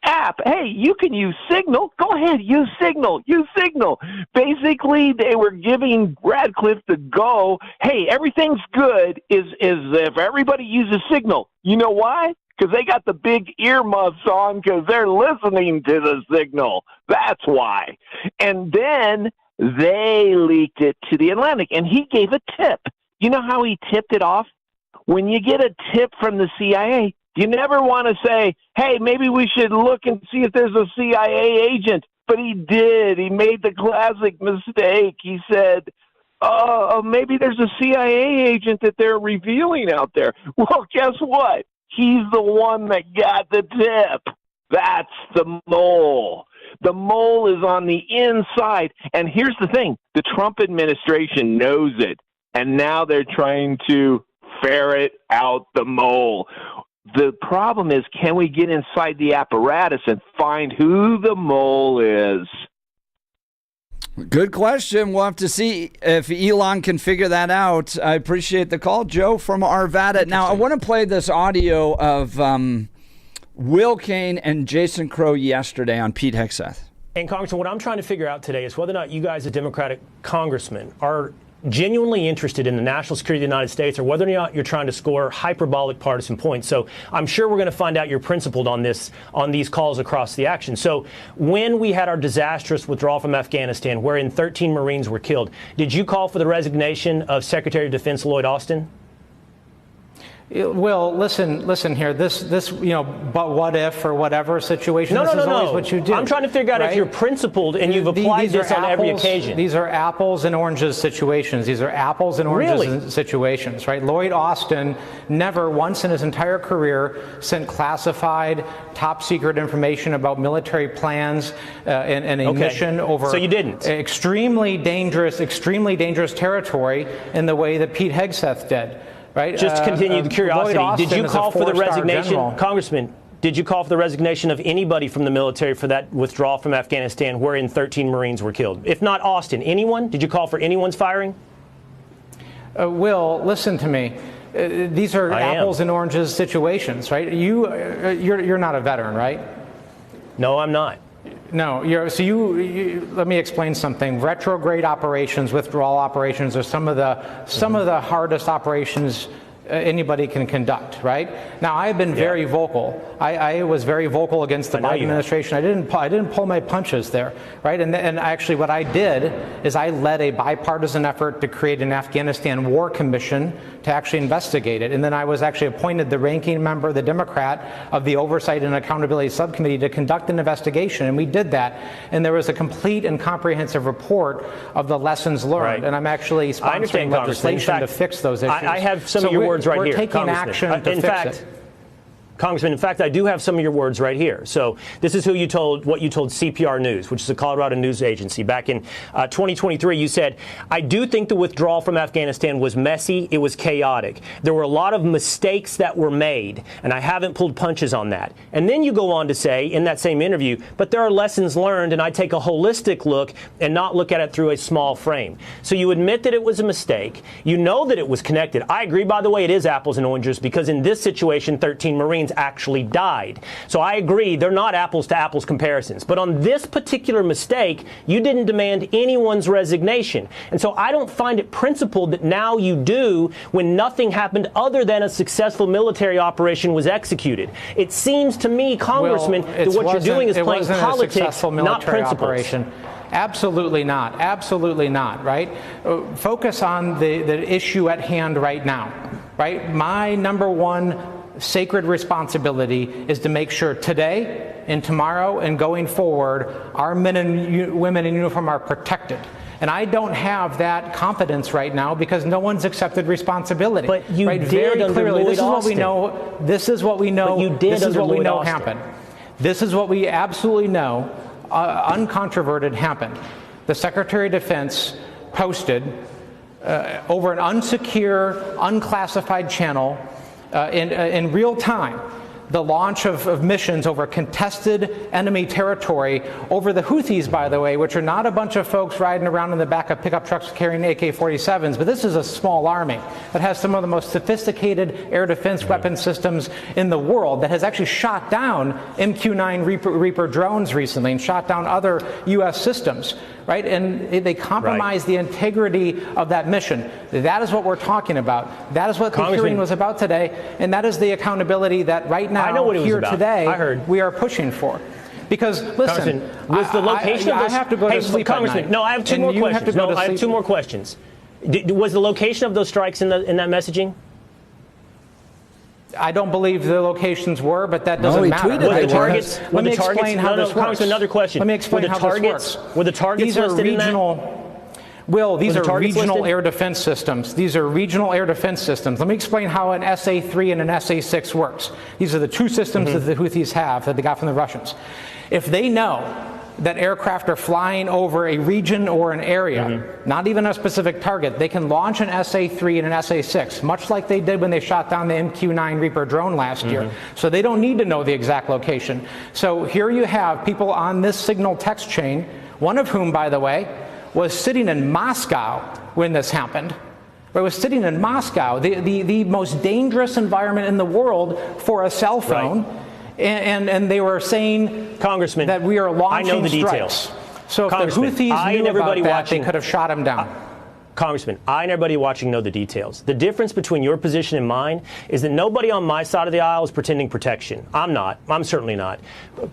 app. Hey, you can use Signal. Go ahead, use Signal. Use Signal. Basically, they were giving Radcliffe the go. Hey, everything's good is if everybody uses Signal. You know why? Because they got the big earmuffs on because they're listening to the Signal. That's why. And then they leaked it to the Atlantic, and he gave a tip. You know how he tipped it off? When you get a tip from the CIA, you never want to say, hey, maybe we should look and see if there's a CIA agent. But he did. He made the classic mistake. He said, maybe there's a CIA agent that they're revealing out there. Well, guess what? He's the one that got the tip. That's the mole. The mole is on the inside. And here's the thing. The Trump administration knows it. And now they're trying to ferret out the mole. The problem is, can we get inside the apparatus and find who the mole is? Good question. We'll have to see if Elon can figure that out. I appreciate the call, Joe from Arvada. Now, I want to play this audio of Will Cain and Jason Crow yesterday on Pete Hegseth. And Congressman, what I'm trying to figure out today is whether or not you guys, as Democratic congressmen, are genuinely interested in the national security of the United States, or whether or not you're trying to score hyperbolic partisan points. So I'm sure we're going to find out you're principled on this, on these calls across the action. So when we had our disastrous withdrawal from Afghanistan, wherein 13 Marines were killed, did you call for the resignation of Secretary of Defense Lloyd Austin? Well, listen here. This, but what if or whatever situation. No. Always what you do. I'm trying to figure out if you're principled and you've applied this on every occasion. These are apples and oranges situations. These are apples and oranges situations, right? Lloyd Austin never once in his entire career sent classified, top secret information about military plans and a mission over. So you didn't. Extremely dangerous territory in the way that Pete Hegseth did. Right? Just to continue the curiosity, did you call for the resignation, Congressman? Did you call for the resignation of anybody from the military for that withdrawal from Afghanistan wherein 13 Marines were killed? If not Austin, anyone? Did you call for anyone's firing? Will, listen to me. These are apples and oranges situations, right? You're not a veteran, right? No, I'm not. No, let me explain something. Retrograde operations, withdrawal operations are some of the hardest operations anybody can conduct, right? Now, I've been very vocal. I was very vocal against the Biden administration. I didn't pull my punches there, right? And actually what I did is I led a bipartisan effort to create an Afghanistan War Commission to actually investigate it. And then I was actually appointed the ranking member, the Democrat, of the Oversight and Accountability Subcommittee to conduct an investigation. And we did that. And there was a complete and comprehensive report of the lessons learned. Right. And I'm actually sponsoring legislation to fix those issues. I have some of your words right here. We're taking action to fix it. Congressman, in fact, I do have some of your words right here. So this is what you told CPR News, which is a Colorado news agency. Back in 2023, you said, I do think the withdrawal from Afghanistan was messy. It was chaotic. There were a lot of mistakes that were made, and I haven't pulled punches on that. And then you go on to say in that same interview, but there are lessons learned, and I take a holistic look and not look at it through a small frame. So you admit that it was a mistake. You know that it was connected. I agree, by the way, it is apples and oranges, because in this situation, 13 Marines actually died. So I agree, they're not apples to apples comparisons. But on this particular mistake, you didn't demand anyone's resignation. And so I don't find it principled that now you do when nothing happened other than a successful military operation was executed. It seems to me, Congressman, that what you're doing is playing politics, not principles. Operation. Absolutely not. Absolutely not, right? Focus on the issue at hand right now, right? My number one sacred responsibility is to make sure today and tomorrow and going forward, our men and women in uniform are protected. And I don't have that confidence right now because no one's accepted responsibility. But you right? did Very under clearly. Lloyd This is what we Austin. know. This is what we know. But you did this is under what we Lloyd know Austin. happened. This is what we absolutely know, uncontroverted, happened. The Secretary of Defense posted over an unsecure, unclassified channel in real time the launch of missions over contested enemy territory over the Houthis, by the way, which are not a bunch of folks riding around in the back of pickup trucks carrying AK-47s, but this is a small army that has some of the most sophisticated air defense weapon systems in the world that has actually shot down MQ-9 Reaper drones recently and shot down other U.S. systems, right? And they compromise the integrity of that mission. That is what we're talking about. That is what the hearing was about today, and that is the accountability that right now, I know what it was here about. today, I heard. we are pushing for. Because, listen, was the location of those, I have to go to sleep Congressman, at night. no, I have two more questions. I have two more questions. Was the location of those strikes in that messaging? I don't believe the locations were, but that doesn't matter. Was the targets? Let me explain how this works. Congressman, another question. Let me explain how this works. Were the targets These are listed regional. in that? Will, these are regional listed? air defense systems. These are regional air defense systems. Let me explain how an SA-3 and an SA-6 works. These are the two systems that the Houthis have that they got from the Russians. If they know that aircraft are flying over a region or an area, not even a specific target, they can launch an SA-3 and an SA-6, much like they did when they shot down the MQ-9 Reaper drone last year. So they don't need to know the exact location. So here you have people on this signal text chain, one of whom, by the way, was sitting in Moscow when this happened. It was sitting in Moscow, the most dangerous environment in the world for a cell phone. Right. And they were saying, Congressman, that we are launching I know the strikes. details. So if the Houthis knew about that, they could have shot him down. Congressman, I and everybody watching know the details. The difference between your position and mine is that nobody on my side of the aisle is pretending protection. I'm not. I'm certainly not.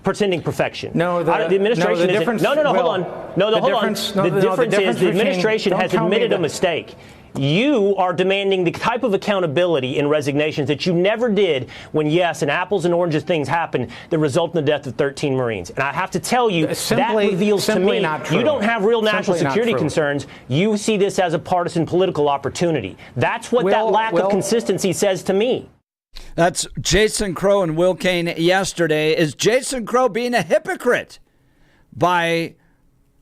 Pretending perfection. No, the administration isn't. No, hold on. The difference is the administration has admitted a mistake. You are demanding the type of accountability in resignations that you never did when, yes, and apples and oranges things happen that result in the death of 13 Marines. And I have to tell you, that reveals to me you don't have real national security concerns. You see this as a partisan political opportunity. That's what that lack of consistency says to me. That's Jason Crow and Will Cain yesterday. Is Jason Crow being a hypocrite by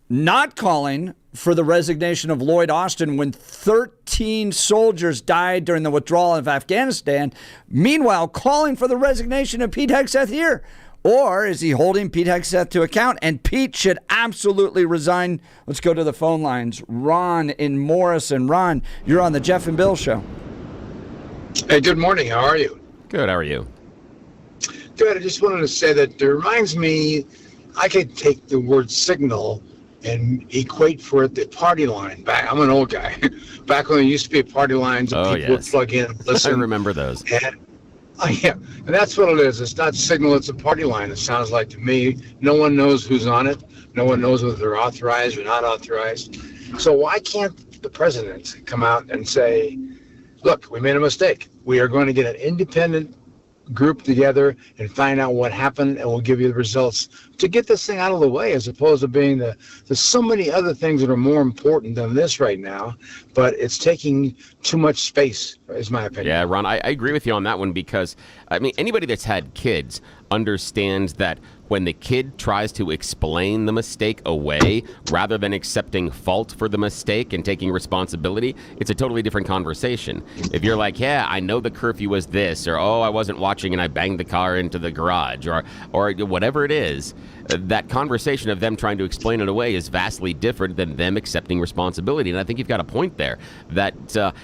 not calling for the resignation of Lloyd Austin when 13 soldiers died during the withdrawal of Afghanistan, meanwhile calling for the resignation of Pete Hegseth here? Or is he holding Pete Hegseth to account and Pete should absolutely resign? Let's go to the phone lines. Ron in Morrison. Ron, you're on the Jeff and Bill Show. Hey, good morning. How are you? Good. How are you? Good. I just wanted to say that it reminds me, I could take the word signal and equate for it the party line. I'm an old guy. Back when there used to be party lines and people would plug in and listen. I remember those. And that's what it is. It's not signal, it's a party line, it sounds like to me. No one knows who's on it. No one knows whether they're authorized or not authorized. So why can't the president come out and say, look, we made a mistake. We are going to get an independent group together and find out what happened, and we'll give you the results to get this thing out of the way, as opposed to being there's so many other things that are more important than this right now, but it's taking too much space, is my opinion. Yeah, Ron, I agree with you on that one, because, I mean, anybody that's had kids understands that when the kid tries to explain the mistake away rather than accepting fault for the mistake and taking responsibility, it's a totally different conversation. If you're like, yeah, I know the curfew was this, or oh, I wasn't watching and I banged the car into the garage, or whatever it is, that conversation of them trying to explain it away is vastly different than them accepting responsibility. And I think you've got a point there that,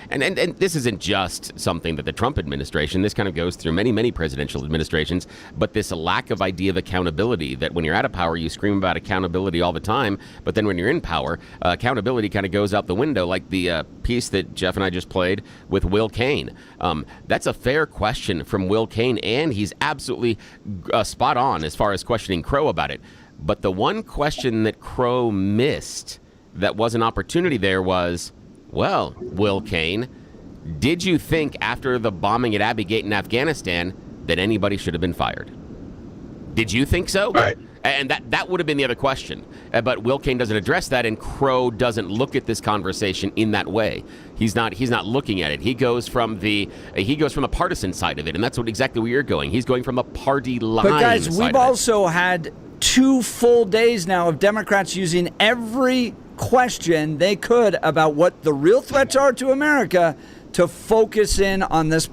and this isn't just something that the Trump administration, this kind of goes through many, many presidential administrations, but this lack of idea of accountability, that when you're out of power, you scream about accountability all the time, but then when you're in power, accountability kind of goes out the window, like the piece that Jeff and I just played with Will Cain. That's a fair question from Will Cain, and he's absolutely spot on as far as questioning Crow about it. But the one question that Crow missed that was an opportunity there was, well, Will Cain, did you think after the bombing at Abbey Gate in Afghanistan that anybody should have been fired? Did you think so? Right. And that would have been the other question. But Will Cain doesn't address that, and Crow doesn't look at this conversation in that way. He's not looking at it. He goes from the partisan side of it, and that's exactly where you're going. He's going from a party line. But guys, we've also had 2 full days now of Democrats using every question they could about what the real threats are to America to focus in on this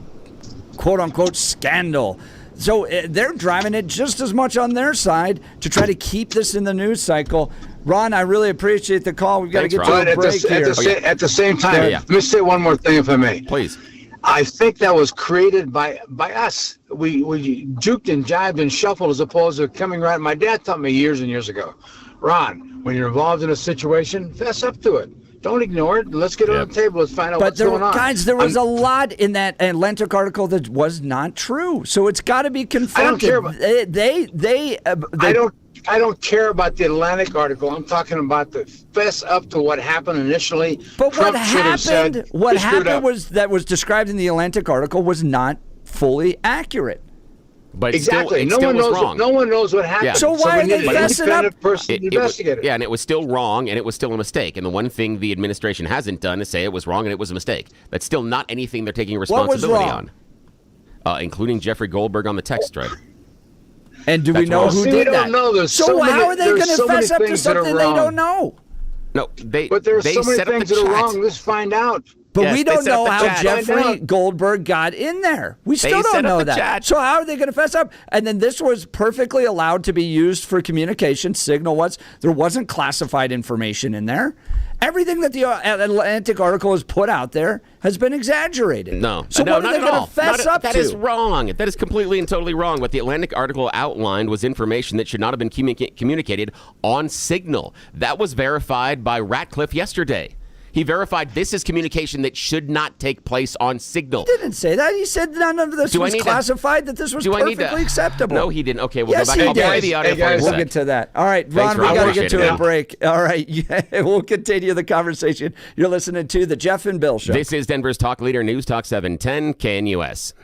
quote-unquote scandal. So they're driving it just as much on their side to try to keep this in the news cycle. Ron, I really appreciate the call. We've got to get to a break here. At the same time, let me say one more thing, if I may. Please. I think that was created by us. We juked and jived and shuffled as opposed to coming right. My dad taught me years and years ago, Ron, when you're involved in a situation, fess up to it. Don't ignore it. Let's get it on the table. Let's find out what's going on. Guys, there was a lot in that Atlantic article that was not true. So it's got to be confronted. I don't care about I don't care about the Atlantic article. I'm talking about the fess up to what happened initially. But Trump what happened was that was described in the Atlantic article was not fully accurate. But exactly. No one knows wrong. No one knows what happened. Yeah. So why are they fessing up? Person investigate it. Yeah, and it was still wrong, and it was still a mistake. And the one thing the administration hasn't done is say it was wrong and it was a mistake. That's still not anything they're taking responsibility on, including Jeffrey Goldberg on the text thread. And do we know who did that? Don't know. So how are they going to fess up to something they don't know? No, but there's so many things that are wrong. Let's find out. But we don't know how Jeffrey Goldberg got in there. We still don't know that. So how are they going to fess up? And then this was perfectly allowed to be used for communication. Signal was there wasn't classified information in there. Everything that the Atlantic article has put out there has been exaggerated. No. So no, what are they going to fess up to? That is wrong. That is completely and totally wrong. What the Atlantic article outlined was information that should not have been communicated on Signal. That was verified by Ratcliffe yesterday. He verified this is communication that should not take place on Signal. He didn't say that. He said none of this was classified, that this was perfectly acceptable. No, he didn't. Okay, we'll yes, go back. I'll play the audio for you. We'll get to that. All right, Ron, we got to get to a break. All right, we'll continue the conversation. You're listening to The Jeff and Bill Show. This is Denver's talk leader, News Talk 710 KNUS.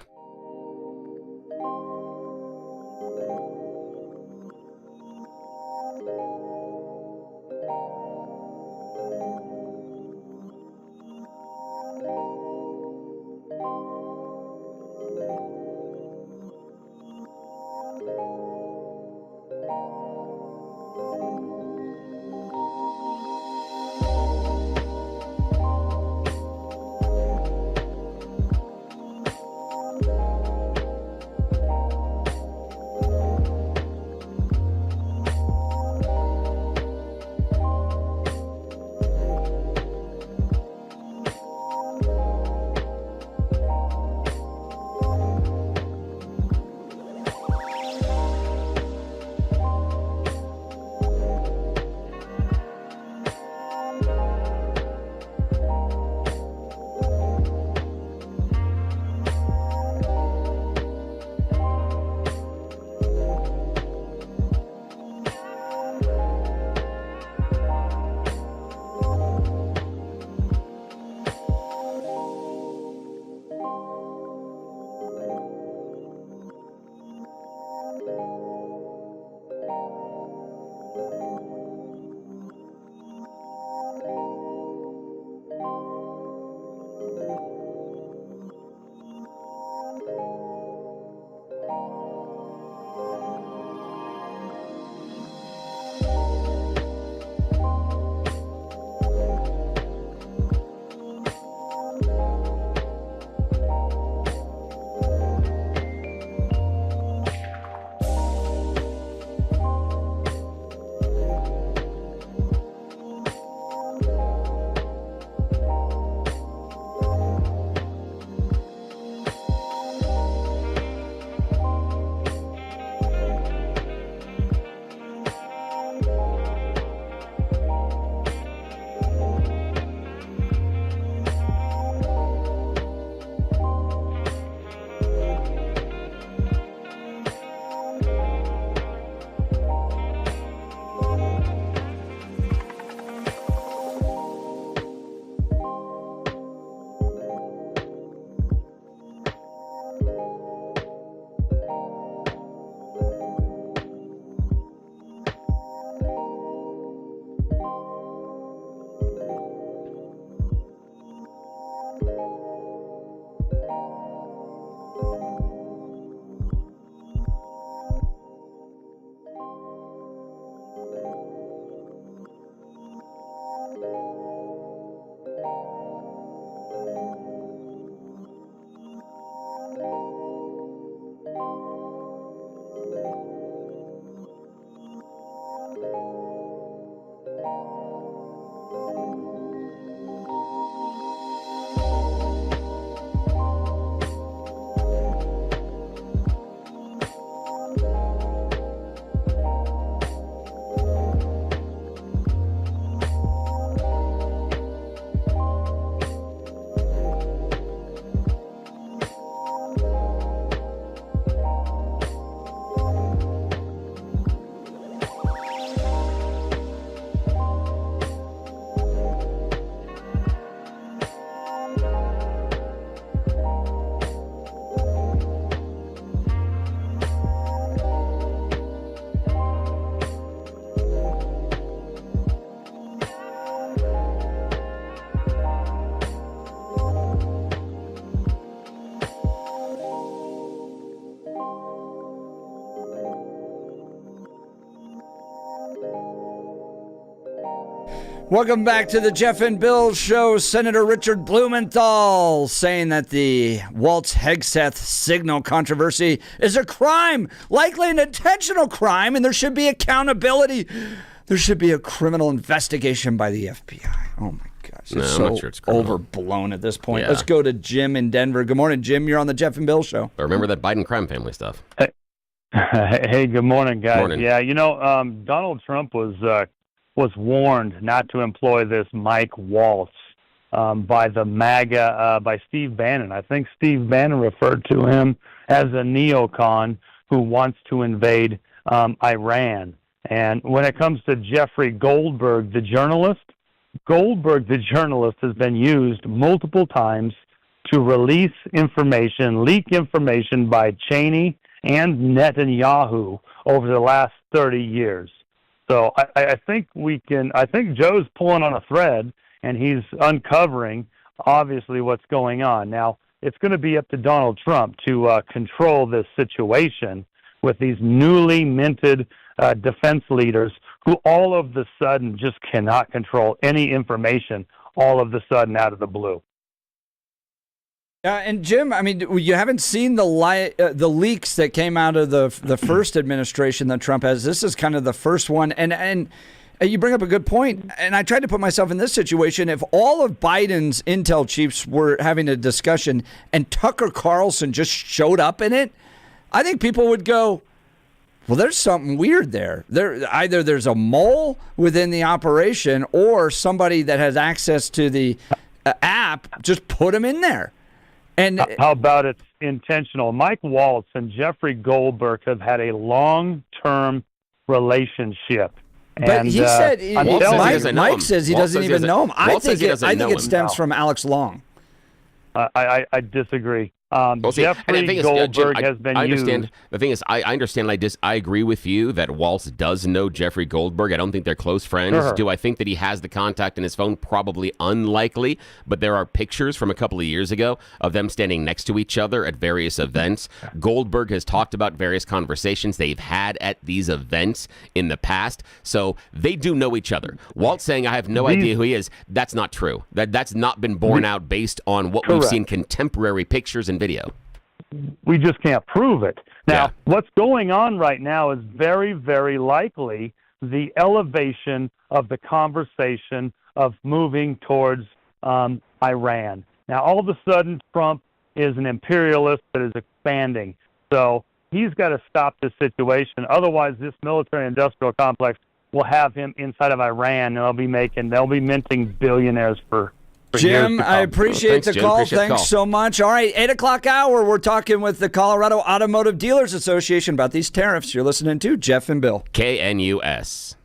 Welcome back to the Jeff and Bill Show. Senator Richard Blumenthal saying that the Waltz Hegseth signal controversy is a crime, likely an intentional crime, and there should be accountability. There should be a criminal investigation by the FBI. Oh, my gosh. No, It's I'm so not sure it's criminal. overblown at this point. Yeah. Let's go to Jim in Denver. Good morning, Jim. You're on the Jeff and Bill Show. But remember that Biden crime family stuff. Hey, good morning, guys. Morning. Yeah, Donald Trump was warned not to employ this Mike Waltz by the MAGA, by Steve Bannon. I think Steve Bannon referred to him as a neocon who wants to invade Iran. And when it comes to Jeffrey Goldberg, the journalist, has been used multiple times to release information, leak information by Cheney and Netanyahu over the last 30 years. So I think Joe's pulling on a thread, and he's uncovering, obviously, what's going on. Now, it's going to be up to Donald Trump to control this situation with these newly minted defense leaders who all of the sudden just cannot control any information all of the sudden out of the blue. And Jim, I mean, you haven't seen the leaks that came out of the first administration that Trump has. This is kind of the first one, and you bring up a good point. And I tried to put myself in this situation. If all of Biden's intel chiefs were having a discussion and Tucker Carlson just showed up in it, I think people would go, well, there's something weird there. Either there's a mole within the operation, or somebody that has access to the app just put him in there. And how about it's intentional? Mike Waltz and Jeffrey Goldberg have had a long-term relationship. But he said, Mike says he doesn't even know him. I think it stems from Alex Long. I disagree. Jeffrey Goldberg has been used. The thing is, I understand. I agree with you that Waltz does know Jeffrey Goldberg. I don't think they're close friends. Sure. Do I think that he has the contact in his phone? Probably unlikely. But there are pictures from a couple of years ago of them standing next to each other at various events. Goldberg has talked about various conversations they've had at these events in the past. So they do know each other. Waltz saying, I have no idea who he is, that's not true. That's not been borne out based on what we've seen contemporary pictures and video. We just can't prove it. Now, what's going on right now is very, very likely the elevation of the conversation of moving towards Iran. Now, all of a sudden, Trump is an imperialist that is expanding. So he's got to stop this situation. Otherwise, this military-industrial complex will have him inside of Iran, and they'll be minting billionaires for Jim, I appreciate the call. Thanks so much. All right, 8 o'clock hour, we're talking with the Colorado Automotive Dealers Association about these tariffs. You're listening to Jeff and Bill. KNUS.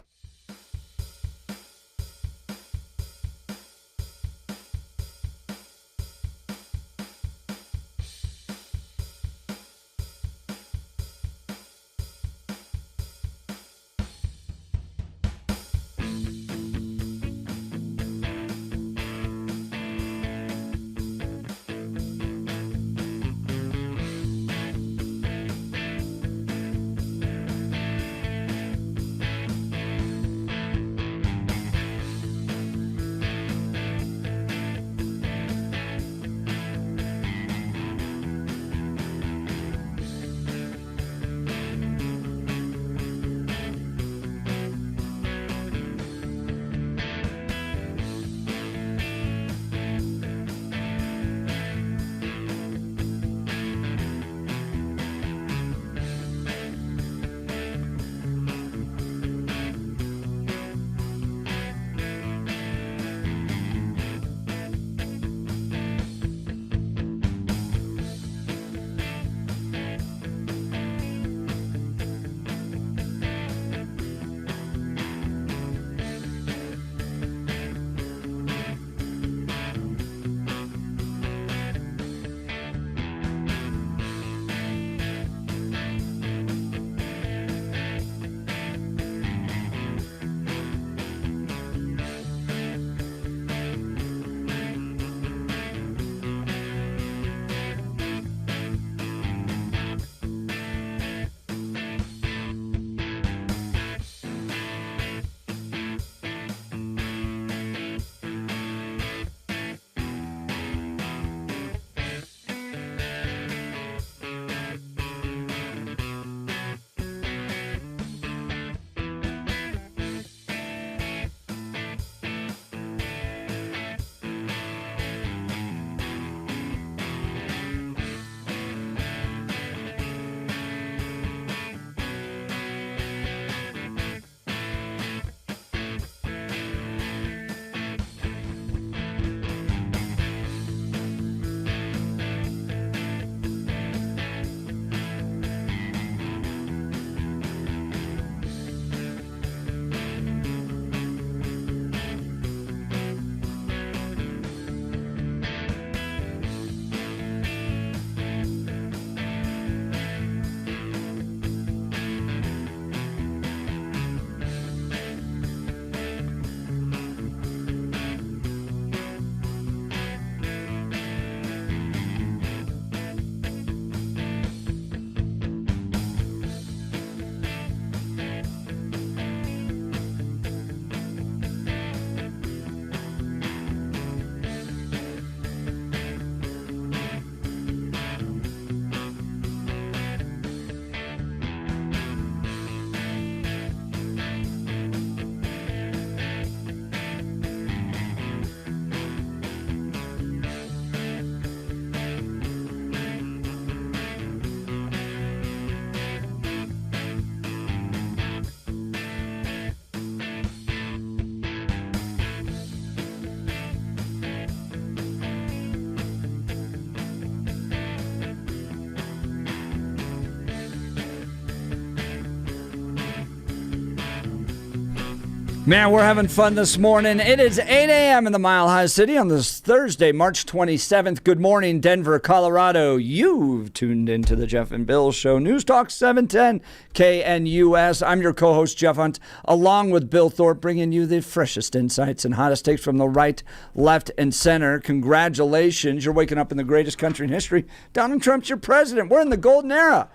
Man, we're having fun this morning. It is 8 a.m. in the Mile High City on this Thursday, March 27th. Good morning, Denver, Colorado. You've tuned into the Jeff and Bill Show. News Talk 710 KNUS. I'm your co-host, Jeff Hunt, along with Bill Thorpe, bringing you the freshest insights and hottest takes from the right, left, and center. Congratulations. You're waking up in the greatest country in history. Donald Trump's your president. We're in the golden era.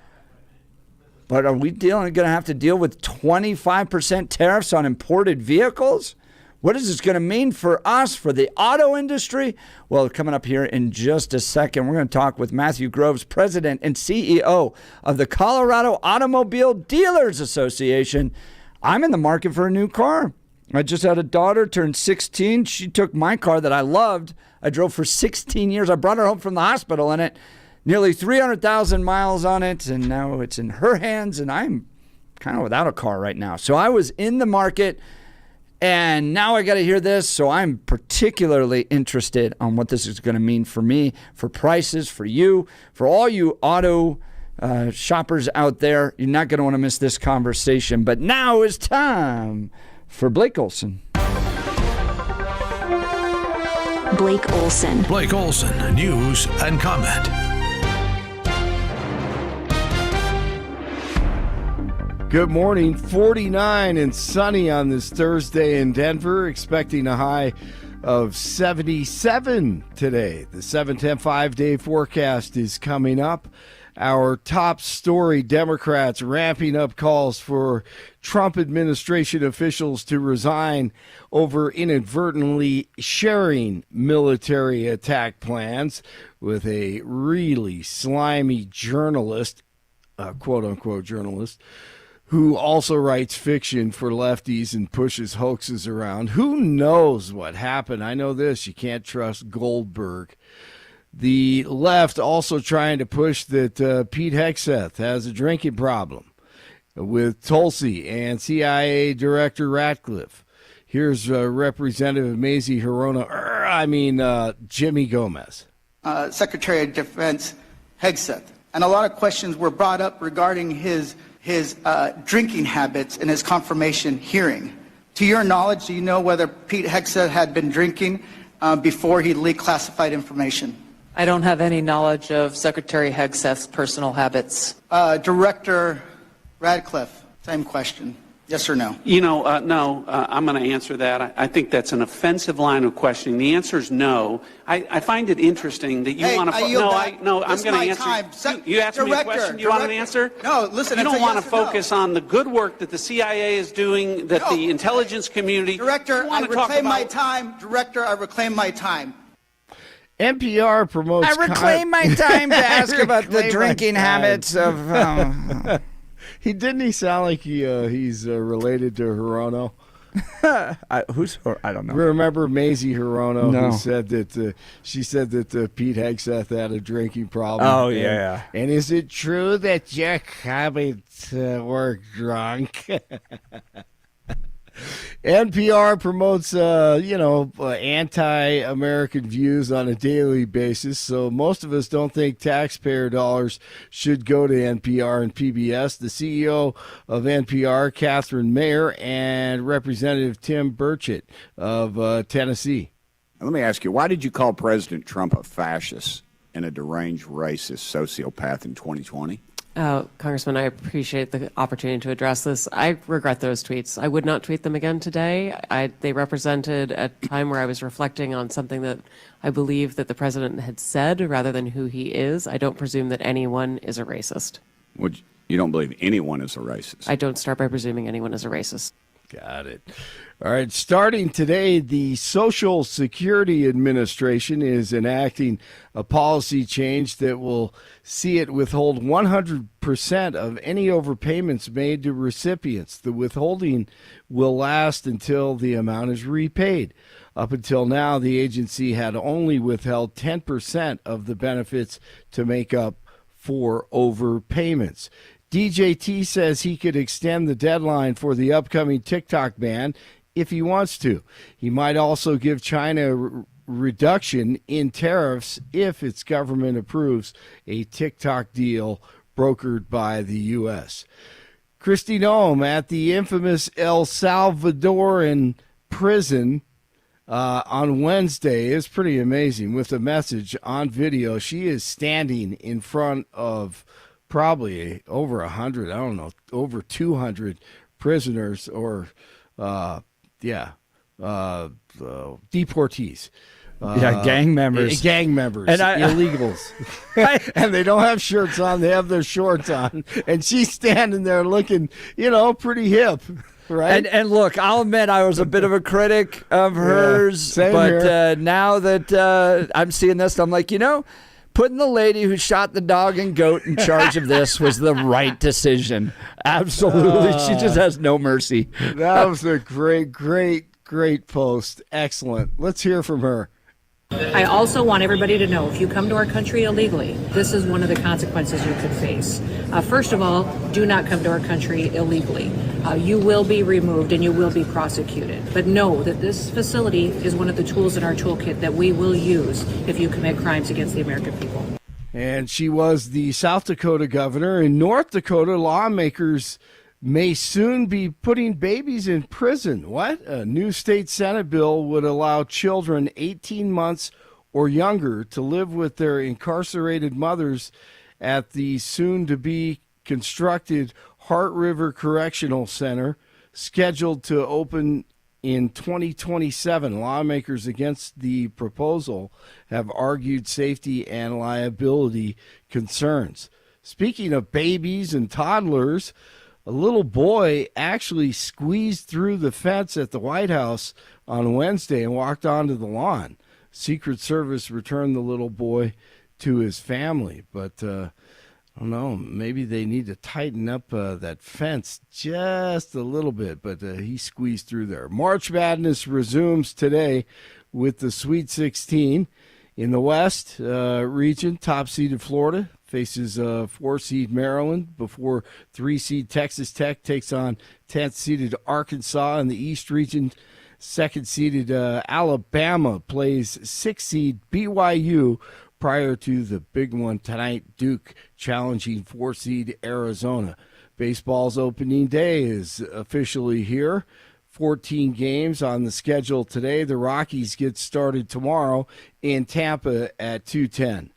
But are we going to have to deal with 25% tariffs on imported vehicles? What is this going to mean for us, for the auto industry? Well, coming up here in just a second, we're going to talk with Matthew Groves, president and CEO of the Colorado Automobile Dealers Association. I'm in the market for a new car. I just had a daughter, turned 16. She took my car that I loved. I drove for 16 years. I brought her home from the hospital in it. Nearly 300,000 miles on it, and now it's in her hands, and I'm kind of without a car right now. So I was in the market, and now I got to hear this, so I'm particularly interested on what this is going to mean for me, for prices, for you, for all you auto shoppers out there. You're not going to want to miss this conversation, but now is time for Blake Olson. Blake Olson. Blake Olson, news and comment. Good morning. 49 and sunny on this Thursday in Denver, expecting a high of 77 today. The 7-10 5-day forecast is coming up. Our top story, Democrats ramping up calls for Trump administration officials to resign over inadvertently sharing military attack plans with a really slimy journalist, quote-unquote journalist, who also writes fiction for lefties and pushes hoaxes around. Who knows what happened? I know this, you can't trust Goldberg. The left also trying to push that Pete Hegseth has a drinking problem with Tulsi and CIA Director Ratcliffe. Here's Representative Mazie Hirono, Jimmy Gomez. Secretary of Defense Hegseth. And a lot of questions were brought up regarding his drinking habits in his confirmation hearing. To your knowledge, do you know whether Pete Hegseth had been drinking before he leaked classified information? I don't have any knowledge of Secretary Hegseth's personal habits. Director Radcliffe, same question. Yes or no? No. I'm going to answer that. I think that's an offensive line of questioning. The answer is no. I find it interesting that you want to. I'm going to answer. You asked me a question. Do you want an answer? No, listen. You don't want to focus on the good work that the CIA is doing, that the intelligence community. Director, I reclaim my time. Director, I reclaim my time. NPR promotes. I reclaim my time to ask about the drinking habits of. Didn't he sound like he's related to Hirono? I don't know. Remember Mazie Hirono, no. who said that she said that Pete Hegseth had a drinking problem. Oh yeah. And is it true that your habits were drunk? NPR promotes, anti-American views on a daily basis, so most of us don't think taxpayer dollars should go to NPR and PBS. The CEO of NPR, Catherine Mayer, and Representative Tim Burchett of Tennessee. Let me ask you, why did you call President Trump a fascist and a deranged racist sociopath in 2020? Congressman, I appreciate the opportunity to address this. I regret those tweets. I would not tweet them again today. They represented a time where I was reflecting on something that I believe that the president had said rather than who he is. I don't presume that anyone is a racist. You don't believe anyone is a racist? I don't start by presuming anyone is a racist. Got it. All right, starting today, the Social Security Administration is enacting a policy change that will see it withhold 100% of any overpayments made to recipients. The withholding will last until the amount is repaid. Up until now, the agency had only withheld 10% of the benefits to make up for overpayments. DJT says he could extend the deadline for the upcoming TikTok ban if he wants to. He might also give China a reduction in tariffs if its government approves a TikTok deal brokered by the U.S. Kristi Noem at the infamous El Salvadoran prison on Wednesday is pretty amazing with a message on video. She is standing in front of probably over 100, I don't know, over 200 prisoners or, deportees. Gang members. Gang members. And illegals. And they don't have shirts on. They have their shorts on. And she's standing there looking, pretty hip. Right. And look, I'll admit I was a bit of a critic of hers. Same but here. Now that I'm seeing this, I'm like, putting the lady who shot the dog and goat in charge of this was the right decision. Absolutely. She just has no mercy. That was a great post. Excellent. Let's hear from her. I also want everybody to know if you come to our country illegally, this is one of the consequences you could face. First of all, do not come to our country illegally. You will be removed and you will be prosecuted. But know that this facility is one of the tools in our toolkit that we will use if you commit crimes against the American people. And she was the South Dakota governor. In North Dakota, lawmakers may soon be putting babies in prison. What? A new state Senate bill would allow children 18 months or younger to live with their incarcerated mothers at the soon-to-be constructed Heart River Correctional Center, scheduled to open in 2027. Lawmakers against the proposal have argued safety and liability concerns. Speaking of babies and toddlers, a little boy actually squeezed through the fence at the White House on Wednesday and walked onto the lawn. Secret Service returned the little boy to his family, but I don't know, maybe they need to tighten up that fence just a little bit, but he squeezed through there. March Madness resumes today with the Sweet 16. In the West region, top-seeded Florida faces 4-seed Maryland before 3-seed Texas Tech takes on 10th-seeded Arkansas. In the East region, 2nd-seeded Alabama plays 6-seed BYU prior to the big one tonight, Duke challenging 4-seed Arizona. Baseball's opening day is officially here. 14 games on the schedule today. The Rockies get started tomorrow in Tampa at 2:10.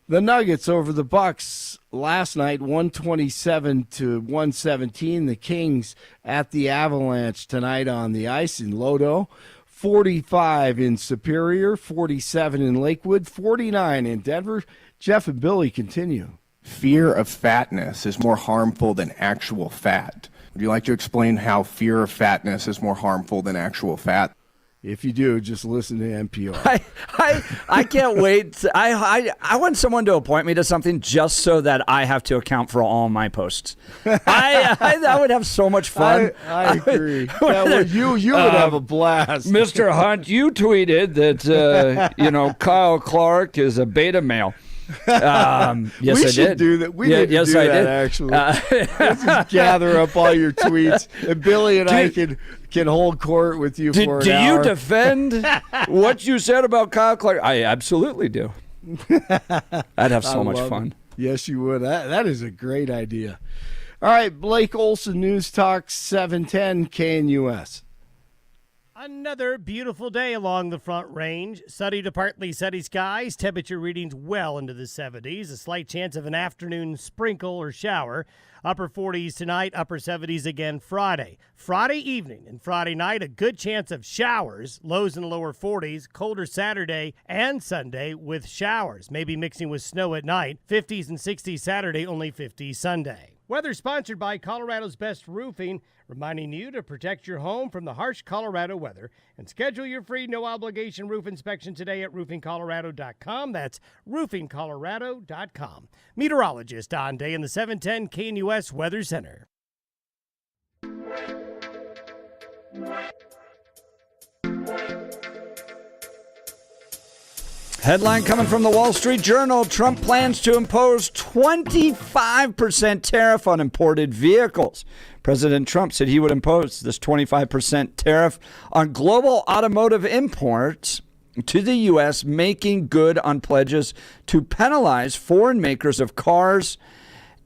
The Nuggets over the Bucks last night, 127-117. The Kings at the Avalanche tonight on the ice in Lodo. 45 in Superior, 47 in Lakewood, 49 in Denver. Jeff and Billy continue. Fear of fatness is more harmful than actual fat. Would you like to explain how fear of fatness is more harmful than actual fat? If you do, just listen to NPR. I can't wait. I want someone to appoint me to something just so that I have to account for all my posts. I would have so much fun. I agree. You would have a blast. Mr. Hunt, you tweeted that Kyle Clark is a beta male. Yes, we I should did. do that. We need to do that, actually. Let's just gather up all your tweets, and Billy and I can hold court with you for an hour. Do you defend what you said about Kyle Clark? I absolutely do. I'd have so much fun. Yes, you would. That is a great idea. All right, Blake Olson, News Talk 710 KNUS. Another beautiful day along the Front Range. Sunny to partly sunny skies. Temperature readings well into the 70s. A slight chance of an afternoon sprinkle or shower. Upper 40s tonight, upper 70s again Friday. Friday evening and Friday night, a good chance of showers. Lows in the lower 40s. Colder Saturday and Sunday with showers. Maybe mixing with snow at night. 50s and 60s Saturday, only 50s Sunday. Weather sponsored by Colorado's Best Roofing, reminding you to protect your home from the harsh Colorado weather and schedule your free no-obligation roof inspection today at roofingcolorado.com. That's roofingcolorado.com. Meteorologist Don Day in the 710 KNUS Weather Center. Headline coming from the Wall Street Journal. Trump plans to impose 25% tariff on imported vehicles. President Trump said he would impose this 25% tariff on global automotive imports to the U.S., making good on pledges to penalize foreign makers of cars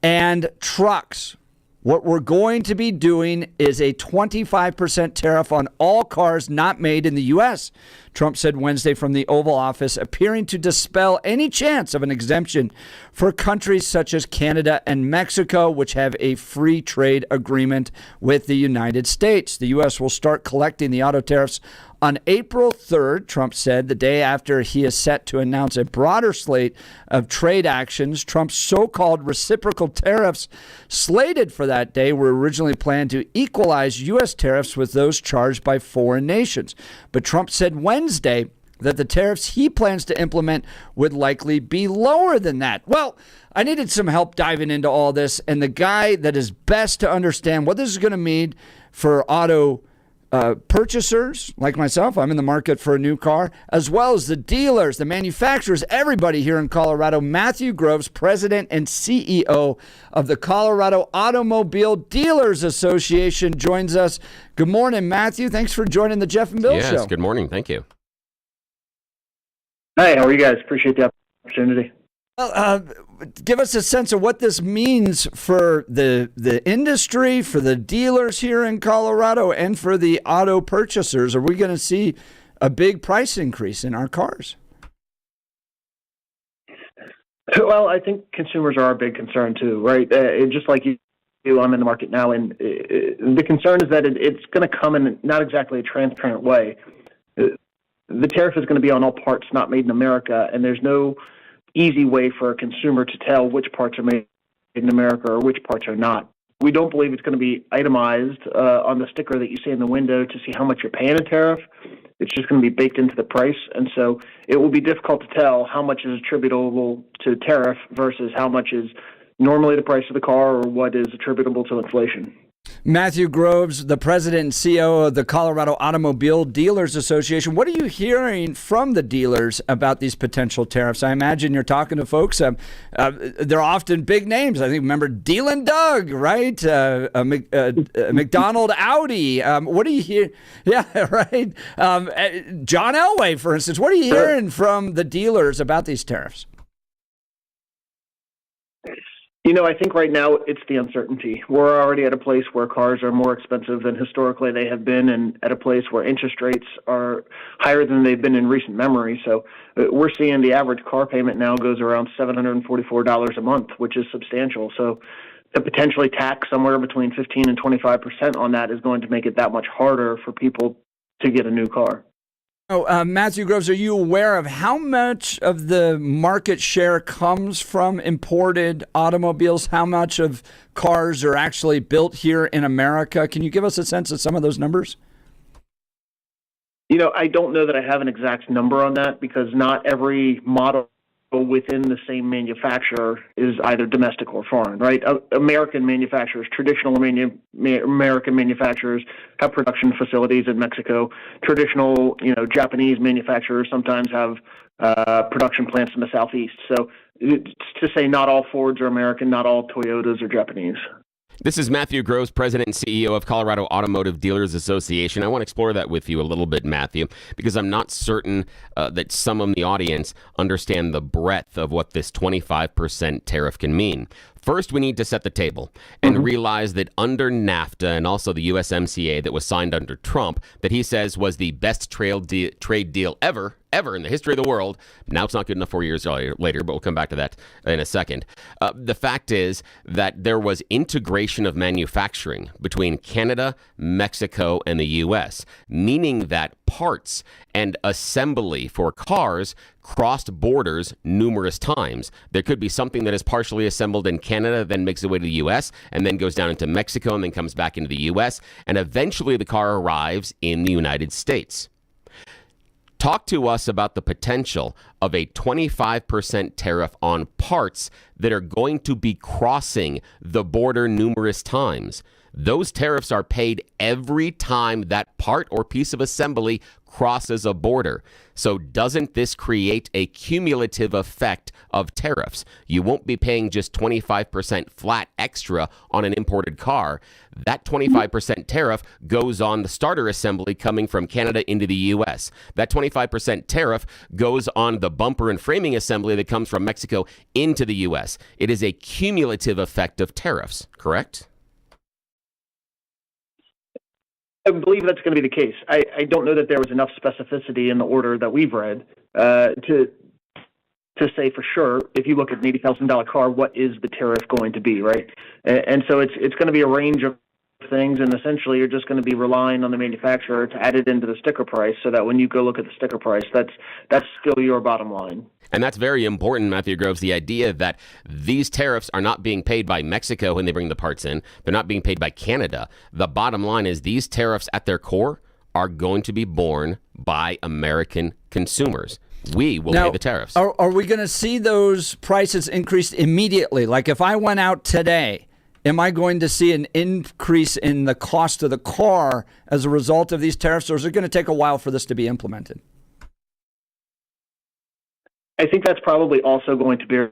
and trucks. What we're going to be doing is a 25% tariff on all cars not made in the U.S., Trump said Wednesday from the Oval Office, appearing to dispel any chance of an exemption for countries such as Canada and Mexico, which have a free trade agreement with the United States. The U.S. will start collecting the auto tariffs on April 3rd, Trump said, the day after he is set to announce a broader slate of trade actions. Trump's so-called reciprocal tariffs slated for that day were originally planned to equalize U.S. tariffs with those charged by foreign nations. But Trump said Wednesday that the tariffs he plans to implement would likely be lower than that. Well, I needed some help diving into all this, and the guy that is best to understand what this is going to mean for auto purchasers like myself, I'm in the market for a new car, as well as the dealers, the manufacturers, everybody here in Colorado. Matthew Groves, president and CEO of the Colorado Automobile Dealers Association, joins us. Good morning, Matthew. Thanks for joining the Jeff and Bill Show. Yes, good morning. Thank you. Hi, how are you guys? Appreciate the opportunity. Well, give us a sense of what this means for the industry, for the dealers here in Colorado, and for the auto purchasers. Are we going to see a big price increase in our cars? Well, I think consumers are a big concern too, right? Just like you, I'm in the market now, and the concern is that it's going to come in not exactly a transparent way. The tariff is going to be on all parts not made in America, and there's no easy way for a consumer to tell which parts are made in America or which parts are not. We don't believe it's going to be itemized on the sticker that you see in the window to see how much you're paying a tariff. It's just going to be baked into the price. And so it will be difficult to tell how much is attributable to tariff versus how much is normally the price of the car or what is attributable to inflation. Matthew Groves, the president and CEO of the Colorado Automobile Dealers Association. What are you hearing from the dealers about these potential tariffs? I imagine you're talking to folks. They're often big names. I think, remember, Dealin' Doug, right? McDonald Audi. What do you hear? Yeah, right. John Elway, for instance. What are you hearing from the dealers about these tariffs? You know, I think right now it's the uncertainty. We're already at a place where cars are more expensive than historically they have been, and at a place where interest rates are higher than they've been in recent memory. So we're seeing the average car payment now goes around $744 a month, which is substantial. So to potentially tax somewhere between 15 and 25% on that is going to make it that much harder for people to get a new car. Matthew Groves, are you aware of how much of the market share comes from imported automobiles? How much of cars are actually built here in America? Can you give us a sense of some of those numbers? You know, I don't know that I have an exact number on that because not every model within the same manufacturer is either domestic or foreign, right? American manufacturers, traditional American manufacturers have production facilities in Mexico. Traditional, Japanese manufacturers sometimes have production plants in the Southeast. So to say not all Fords are American, not all Toyotas are Japanese. This is Matthew Groves, president and CEO of Colorado Automotive Dealers Association. I want to explore that with you a little bit, Matthew, because I'm not certain that some in the audience understand the breadth of what this 25% tariff can mean. First, we need to set the table and realize that under NAFTA and also the USMCA that was signed under Trump, that he says was the best trade deal ever in the history of the world. Now it's not good enough 4 years later, but we'll come back to that in a second. The fact is that there was integration of manufacturing between Canada, Mexico, and the U.S., meaning that parts and assembly for cars crossed borders numerous times. There could be something that is partially assembled in Canada, then makes its way to the U.S., and then goes down into Mexico, and then comes back into the U.S., and eventually the car arrives in the United States. Talk to us about the potential of a 25% tariff on parts that are going to be crossing the border numerous times. Those tariffs are paid every time that part or piece of assembly crosses a border. So doesn't this create a cumulative effect of tariffs? You won't be paying just 25% flat extra on an imported car. That 25% tariff goes on the starter assembly coming from Canada into the U.S. That 25% tariff goes on the bumper and framing assembly that comes from Mexico into the U.S. It is a cumulative effect of tariffs, correct? I believe that's going to be the case. I don't know that there was enough specificity in the order that we've read to say for sure, if you look at an $80,000 car, what is the tariff going to be, right? And so it's going to be a range of things, and essentially you're just going to be relying on the manufacturer to add it into the sticker price so that when you go look at the sticker price, that's still your bottom line. And that's very important, Matthew Groves, the idea that these tariffs are not being paid by Mexico when they bring the parts in. They're not being paid by Canada. The bottom line is these tariffs at their core are going to be borne by American consumers. We will pay the tariffs. Are we going to see those prices increase immediately? Like if I went out today, am I going to see an increase in the cost of the car as a result of these tariffs, or is it going to take a while for this to be implemented? I think that's probably also going to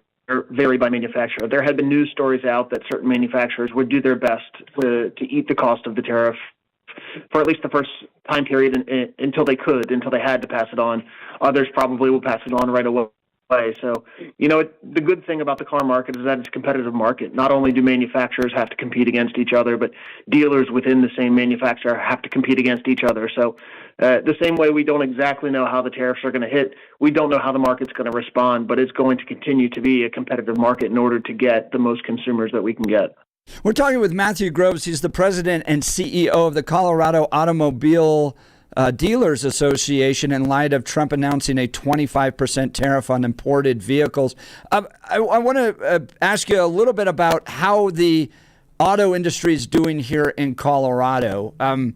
vary by manufacturer. There had been news stories out that certain manufacturers would do their best to eat the cost of the tariff for at least the first time period until they had to pass it on. Others probably will pass it on right away. So, the good thing about the car market is that it's a competitive market. Not only do manufacturers have to compete against each other, but dealers within the same manufacturer have to compete against each other. So the same way we don't exactly know how the tariffs are going to hit, we don't know how the market's going to respond, but it's going to continue to be a competitive market in order to get the most consumers that we can get. We're talking with Matthew Groves. He's the president and CEO of the Colorado Automobile Dealers Association in light of Trump announcing a 25% tariff on imported vehicles. I want to ask you a little bit about how the auto industry is doing here in Colorado. A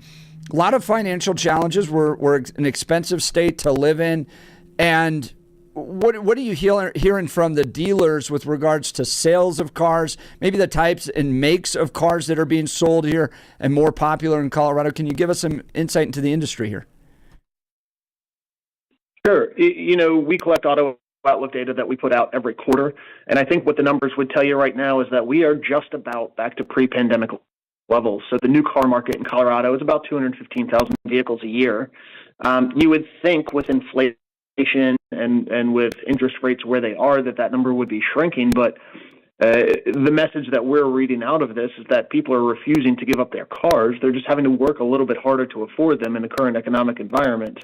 lot of financial challenges. We're an expensive state to live in. And what are you hearing from the dealers with regards to sales of cars, maybe the types and makes of cars that are being sold here and more popular in Colorado? Can you give us some insight into the industry here? Sure. We collect auto outlook data that we put out every quarter, and I think what the numbers would tell you right now is that we are just about back to pre-pandemic levels. So the new car market in Colorado is about 215,000 vehicles a year. You would think with inflation and with interest rates where they are that number would be shrinking, but the message that we're reading out of this is that people are refusing to give up their cars. They're just having to work a little bit harder to afford them in the current economic environment.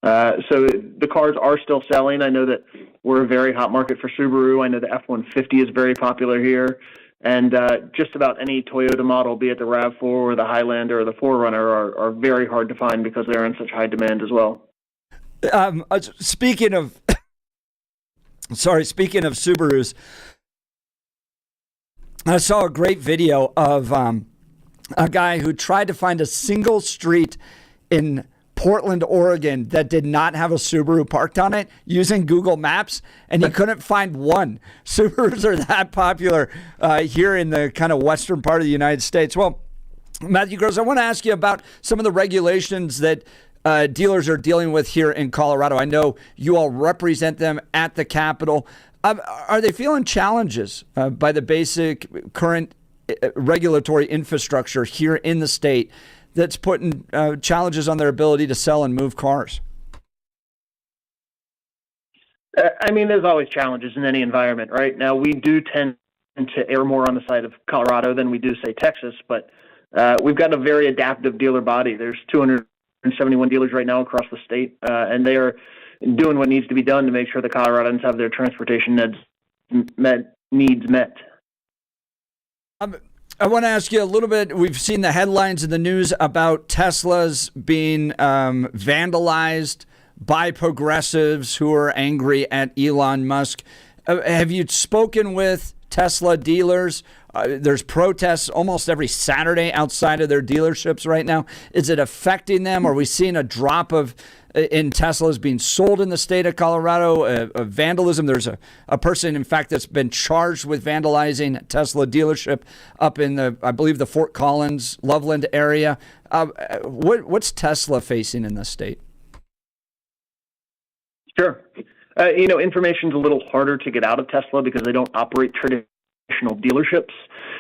So the cars are still selling. I know that we're a very hot market for Subaru. I know the F-150 is very popular here. And just about any Toyota model, be it the RAV4 or the Highlander or the 4Runner, are very hard to find because they're in such high demand as well. Speaking of Subarus, I saw a great video of a guy who tried to find a single street in Portland, Oregon that did not have a Subaru parked on it using Google Maps, and he couldn't find one. Subarus are that popular here in the kind of western part of the United States. Well, Matthew Groves, I want to ask you about some of the regulations that dealers are dealing with here in Colorado. I know you all represent them at the Capitol. Are they feeling challenges by the basic current regulatory infrastructure here in the state that's putting challenges on their ability to sell and move cars? There's always challenges in any environment, right? Now, we do tend to err more on the side of Colorado than we do, say, Texas, but we've got a very adaptive dealer body. There's 271 dealers right now across the state, and they are doing what needs to be done to make sure the Coloradans have their transportation needs met. I want to ask you a little bit. We've seen the headlines in the news about Teslas being vandalized by progressives who are angry at Elon Musk. Have you spoken with Tesla dealers? There's protests almost every Saturday outside of their dealerships right now. Is it affecting them? Are we seeing a drop in Teslas being sold in the state of Colorado? Vandalism. There's a person, in fact, that's been charged with vandalizing a Tesla dealership up in I believe the Fort Collins, Loveland area. What's Tesla facing in this state? Sure. Information's a little harder to get out of Tesla because they don't operate traditional dealerships.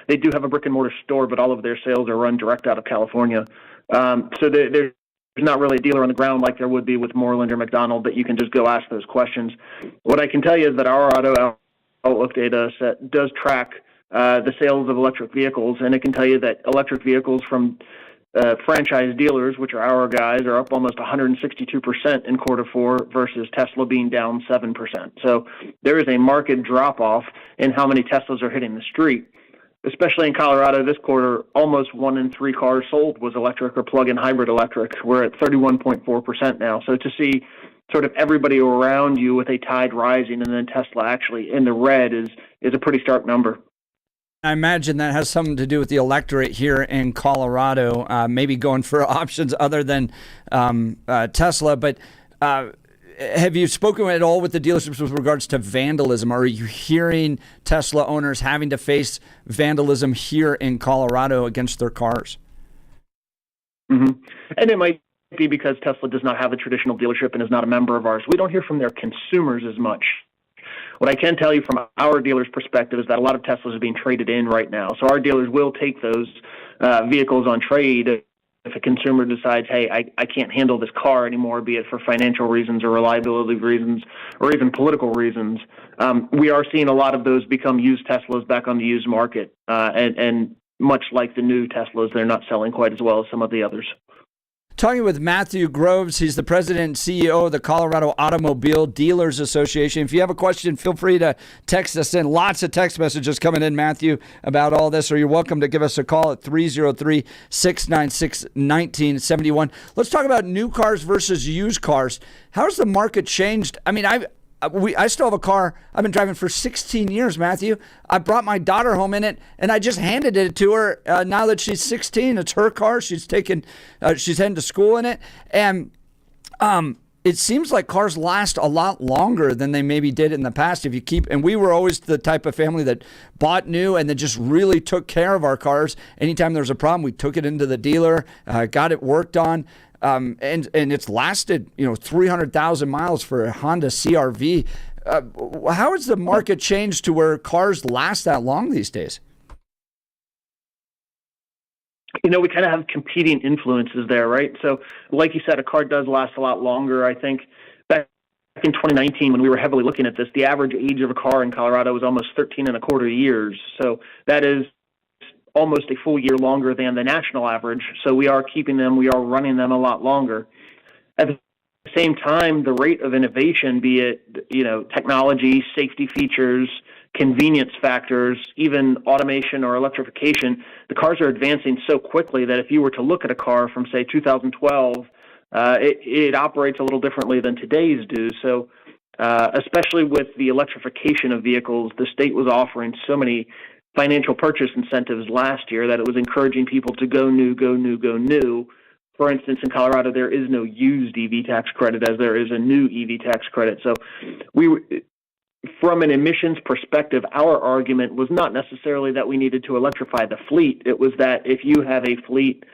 They do have a brick and mortar store, but all of their sales are run direct out of California. So there's not really a dealer on the ground like there would be with Moreland or McDonald that you can just go ask those questions. What I can tell you is that our auto outlook data set does track the sales of electric vehicles, and it can tell you that electric vehicles from franchise dealers, which are our guys, are up almost 162% in Q4 versus Tesla being down 7%. So there is a market drop-off in how many Teslas are hitting the street. Especially in Colorado this quarter, almost 1 in 3 cars sold was electric or plug-in hybrid electric. We're at 31.4% now. So to see sort of everybody around you with a tide rising and then Tesla actually in the red is a pretty stark number. I imagine that has something to do with the electorate here in Colorado, maybe going for options other than Tesla. But have you spoken at all with the dealerships with regards to vandalism? Are you hearing Tesla owners having to face vandalism here in Colorado against their cars? Mm-hmm. And it might be because Tesla does not have a traditional dealership and is not a member of ours. We don't hear from their consumers as much. What I can tell you from our dealers' perspective is that a lot of Teslas are being traded in right now. So our dealers will take those vehicles on trade if a consumer decides, hey, I can't handle this car anymore, be it for financial reasons or reliability reasons or even political reasons. We are seeing a lot of those become used Teslas back on the used market. And much like the new Teslas, they're not selling quite as well as some of the others. Talking with Matthew Groves, he's the president and CEO of the Colorado Automobile Dealers Association. If you have a question, feel free to text us in. Lots of text messages coming in, Matthew, about all this, or you're welcome to give us a call at 303-696-1971. Let's talk about new cars versus used cars. How's the market changed? I mean, I still have a car I've been driving for 16 years, Matthew. I brought my daughter home in it, and I just handed it to her now that she's 16. It's her car. She's heading to school in it. And it seems like cars last a lot longer than they maybe did in the past. And we were always the type of family that bought new and then just really took care of our cars. Anytime there was a problem, we took it into the dealer, got it worked on. And it's lasted, 300,000 miles for a Honda CR-V. How has the market changed to where cars last that long these days? We kind of have competing influences there, right? So like you said, a car does last a lot longer. I think back in 2019, when we were heavily looking at this, the average age of a car in Colorado was almost 13 and a quarter years. So that is almost a full year longer than the national average. So we are keeping them, we are running them a lot longer. At the same time, the rate of innovation, be it, technology, safety features, convenience factors, even automation or electrification, the cars are advancing so quickly that if you were to look at a car from, say, 2012, it operates a little differently than today's do. So especially with the electrification of vehicles, the state was offering so many financial purchase incentives last year that it was encouraging people to go new. For instance, in Colorado, there is no used EV tax credit as there is a new EV tax credit. So from an emissions perspective, our argument was not necessarily that we needed to electrify the fleet. It was that if you have a fleet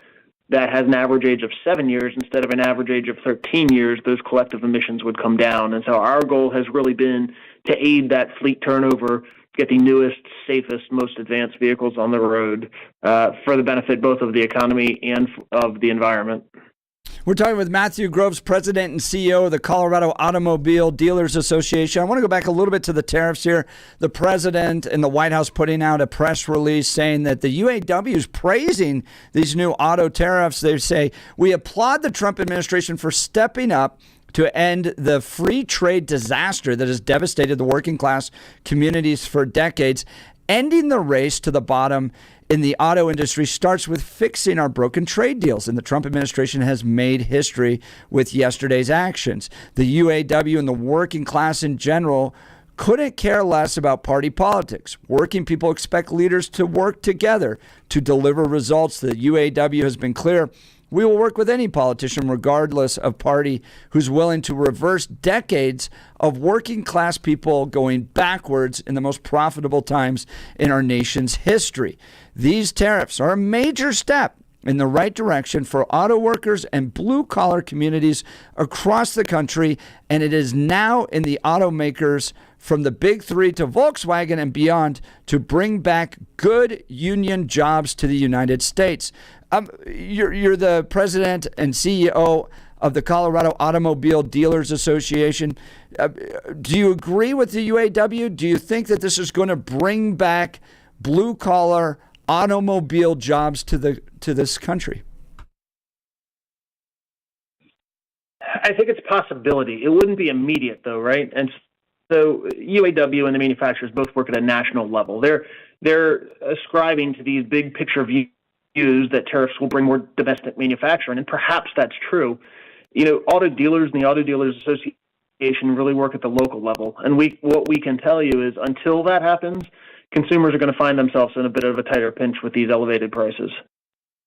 that has an average age of 7 years instead of an average age of 13 years, those collective emissions would come down. And so our goal has really been to aid that fleet turnover, get the newest, safest, most advanced vehicles on the road for the benefit both of the economy and of the environment. We're talking with Matthew Groves, president and CEO of the Colorado Automobile Dealers Association. I want to go back a little bit to the tariffs here. The president and the White House putting out a press release saying that the UAW is praising these new auto tariffs. They say, "We applaud the Trump administration for stepping up to end the free trade disaster that has devastated the working class communities for decades. Ending the race to the bottom in the auto industry starts with fixing our broken trade deals, and the Trump administration has made history with yesterday's actions. The UAW and the working class in general couldn't care less about party politics. Working people expect leaders to work together to deliver results. The UAW has been clear. We will work with any politician, regardless of party, who's willing to reverse decades of working class people going backwards in the most profitable times in our nation's history. These tariffs are a major step in the right direction for auto workers and blue-collar communities across the country, and it is now in the automakers from the big three to Volkswagen and beyond to bring back good union jobs to the United States." You're the president and CEO of the Colorado Automobile Dealers Association. Do you agree with the UAW? Do you think that this is going to bring back blue-collar automobile jobs to this country? I think it's a possibility. It wouldn't be immediate, though, right? And so UAW and the manufacturers both work at a national level. They're ascribing to these big picture views that tariffs will bring more domestic manufacturing, and perhaps that's true. Auto dealers and the Auto Dealers Association really work at the local level, and what we can tell you is until that happens, consumers are going to find themselves in a bit of a tighter pinch with these elevated prices.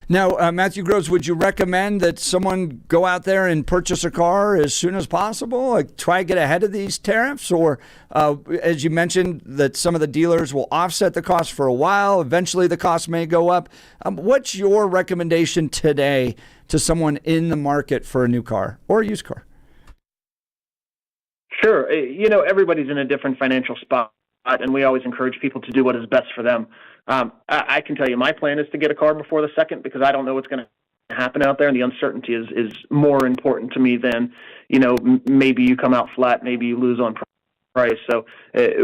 Now, Matthew Groves, would you recommend that someone go out there and purchase a car as soon as possible, like try to get ahead of these tariffs? Or, as you mentioned, that some of the dealers will offset the cost for a while. Eventually, the cost may go up. What's your recommendation today to someone in the market for a new car or a used car? Sure. Everybody's in a different financial spot, and we always encourage people to do what is best for them. I can tell you my plan is to get a car before the 2nd because I don't know what's going to happen out there, and the uncertainty is more important to me than, maybe you come out flat, maybe you lose on price. So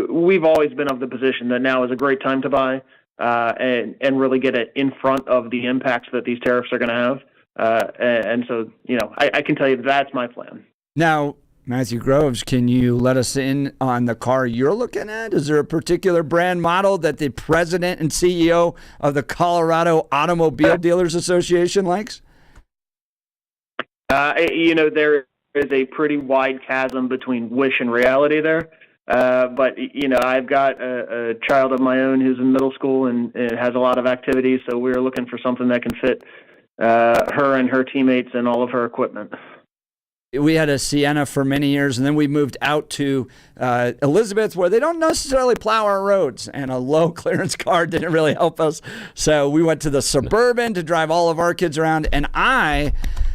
we've always been of the position that now is a great time to buy and really get it in front of the impacts that these tariffs are going to have. And so, I can tell you that's my plan. Now, Matthew Groves, can you let us in on the car you're looking at? Is there a particular brand model that the president and CEO of the Colorado Automobile Dealers Association likes? There is a pretty wide chasm between wish and reality there. But I've got a child of my own who's in middle school and has a lot of activities, so we're looking for something that can fit her and her teammates and all of her equipment. We had a Sienna for many years, and then we moved out to Elizabeth, where they don't necessarily plow our roads, and a low clearance car didn't really help us. So we went to the Suburban to drive all of our kids around, and I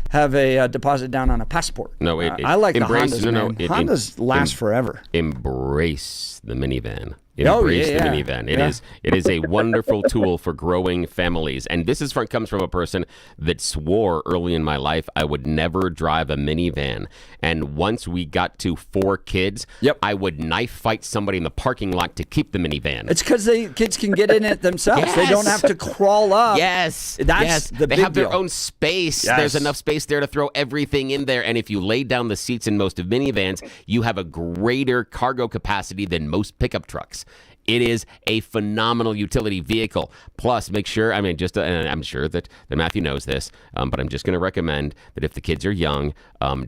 have a deposit down on a Passport. No, I like the Hondas. Hondas last forever. Embrace the minivan. The minivan. It is a wonderful tool for growing families. And this comes from a person that swore early in my life I would never drive a minivan. And once we got to 4 kids, I would knife fight somebody in the parking lot to keep the minivan. It's because the kids can get in it themselves. Yes. They don't have to crawl up. Yes. That's the big They have their deal. own space. Yes. There's enough space there to throw everything in there. And if you lay down the seats in most of minivans, you have a greater cargo capacity than most pickup trucks. It is a phenomenal utility vehicle. Plus, make sure, and I'm sure that Matthew knows this, but I'm just going to recommend that if the kids are young,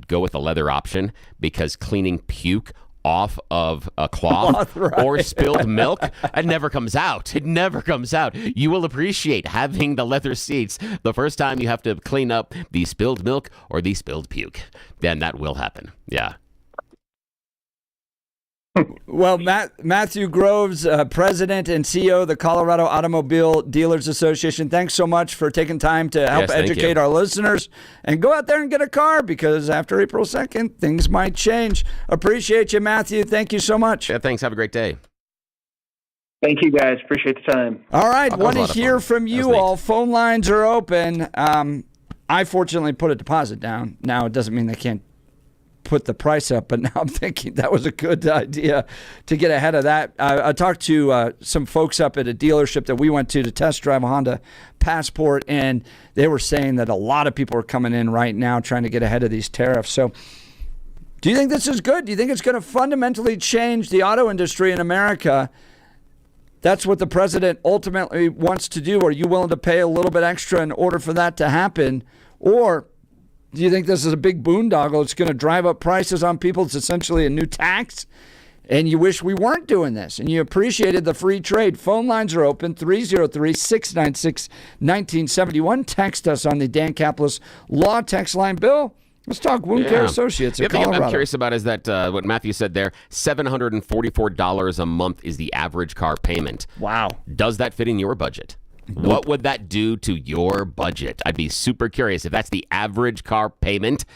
go with the leather option, because cleaning puke off of a cloth or spilled milk, it never comes out. It never comes out. You will appreciate having the leather seats the first time you have to clean up the spilled milk or the spilled puke. Then that will happen. Yeah. Well, Matthew Groves, President and CEO of the Colorado Automobile Dealers Association, thanks so much for taking time to help educate our listeners. And go out there and get a car, because after April 2nd, things might change. Appreciate you, Matthew. Thank you so much. Yeah, thanks. Have a great day. Thank you, guys. Appreciate the time. All right. Want to hear from you all. Phone lines are open. I fortunately put a deposit down. Now, it doesn't mean they can't put the price up, but now I'm thinking that was a good idea to get ahead of that. I talked to some folks up at a dealership that we went to test drive a Honda Passport, and they were saying that a lot of people are coming in right now trying to get ahead of these tariffs. So do you think this is good? Do you think it's going to fundamentally change the auto industry in America? That's what the president ultimately wants to do. Are you willing to pay a little bit extra in order for that to happen? Or do you think this is a big boondoggle? It's going to drive up prices on people. It's essentially a new tax. And you wish we weren't doing this. And you appreciated the free trade. Phone lines are open, 303-696-1971. Text us on the Dan Caplis Law text line. Bill, let's talk Wound Care Associates in Colorado. I'm curious about is that what Matthew said there, $744 a month is the average car payment. Wow. Does that fit in your budget? Nope. What would that do to your budget? I'd be super curious. If that's the average car payment,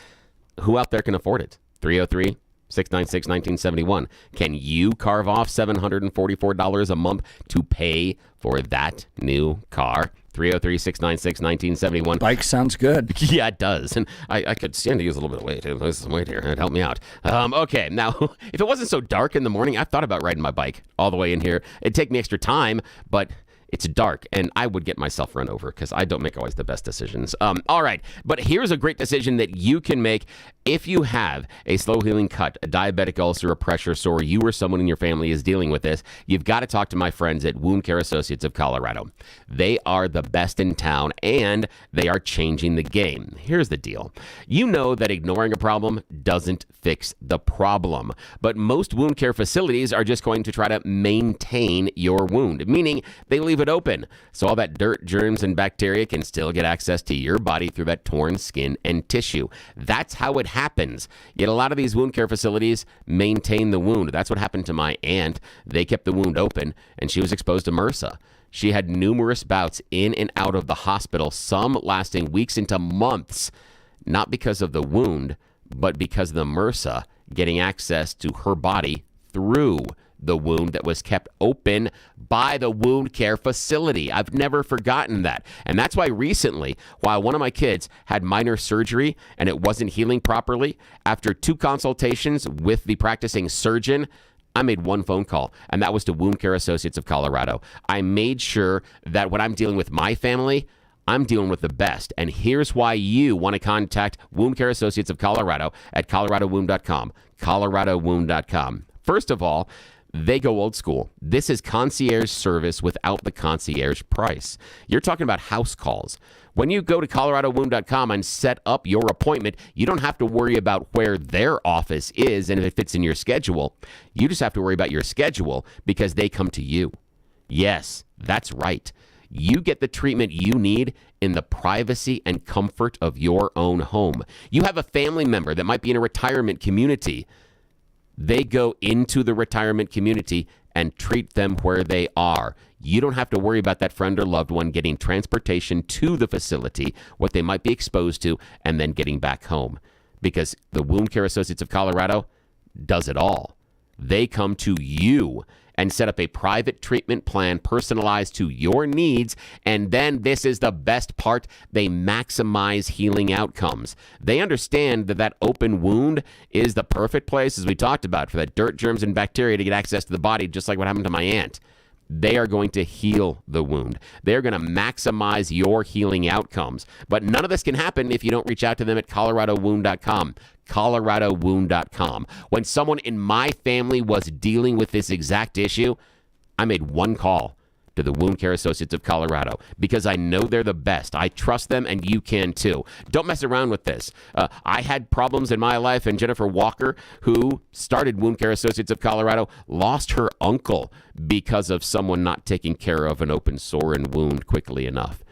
who out there can afford it? 303-696-1971. Can you carve off $744 a month to pay for that new car? 303-696-1971. Bike sounds good. Yeah, it does. And I could stand to use a little bit of weight. There's some weight here. It'd help me out. Okay, now, if it wasn't so dark in the morning, I've thought about riding my bike all the way in here. It'd take me extra time, but it's dark, and I would get myself run over because I don't make always the best decisions. All right, but here's a great decision that you can make If you have a slow-healing cut, a diabetic ulcer, a pressure sore, you or someone in your family is dealing with this, you've got to talk to my friends at Wound Care Associates of Colorado. They are the best in town, and they are changing the game. Here's the deal. You know that ignoring a problem doesn't fix the problem, but most wound care facilities are just going to try to maintain your wound, meaning they leave it open, so all that dirt, germs, and bacteria can still get access to your body through that torn skin and tissue. That's how it happens. Yet a lot of these wound care facilities maintain the wound. That's what happened to my aunt. They kept the wound open, and she was exposed to MRSA. She had numerous bouts in and out of the hospital, some lasting weeks into months, not because of the wound, but because of the MRSA getting access to her body through the wound that was kept open by the wound care facility. I've never forgotten that. And that's why recently, while one of my kids had minor surgery and it wasn't healing properly, after 2 consultations with the practicing surgeon, I made one phone call, and that was to Wound Care Associates of Colorado. I made sure that when I'm dealing with my family, I'm dealing with the best. And here's why you want to contact Wound Care Associates of Colorado at coloradowound.com, coloradowound.com. First of all, they go old school. This is concierge service without the concierge price. You're talking about house calls. When you go to coloradowound.com and set up your appointment, you don't have to worry about where their office is and if it fits in your schedule. You just have to worry about your schedule because they come to you. Yes, that's right. You get the treatment you need in the privacy and comfort of your own home. You have a family member that might be in a retirement community. They go into the retirement community and treat them where they are. You don't have to worry about that friend or loved one getting transportation to the facility, what they might be exposed to, and then getting back home. Because the Wound Care Associates of Colorado does it all. They come to you and set up a private treatment plan personalized to your needs. And then this is the best part. They maximize healing outcomes. They understand that that open wound is the perfect place, as we talked about, for that dirt, germs, and bacteria to get access to the body, just like what happened to my aunt. They are going to heal the wound. They're going to maximize your healing outcomes. But none of this can happen if you don't reach out to them at coloradowound.com. coloradowound.com. When someone in my family was dealing with this exact issue, I made one call to the Wound Care Associates of Colorado because I know they're the best. I trust them, and you can too. Don't mess around with this. I had problems in my life, and Jennifer Walker, who started Wound Care Associates of Colorado, lost her uncle because of someone not taking care of an open sore and wound quickly enough.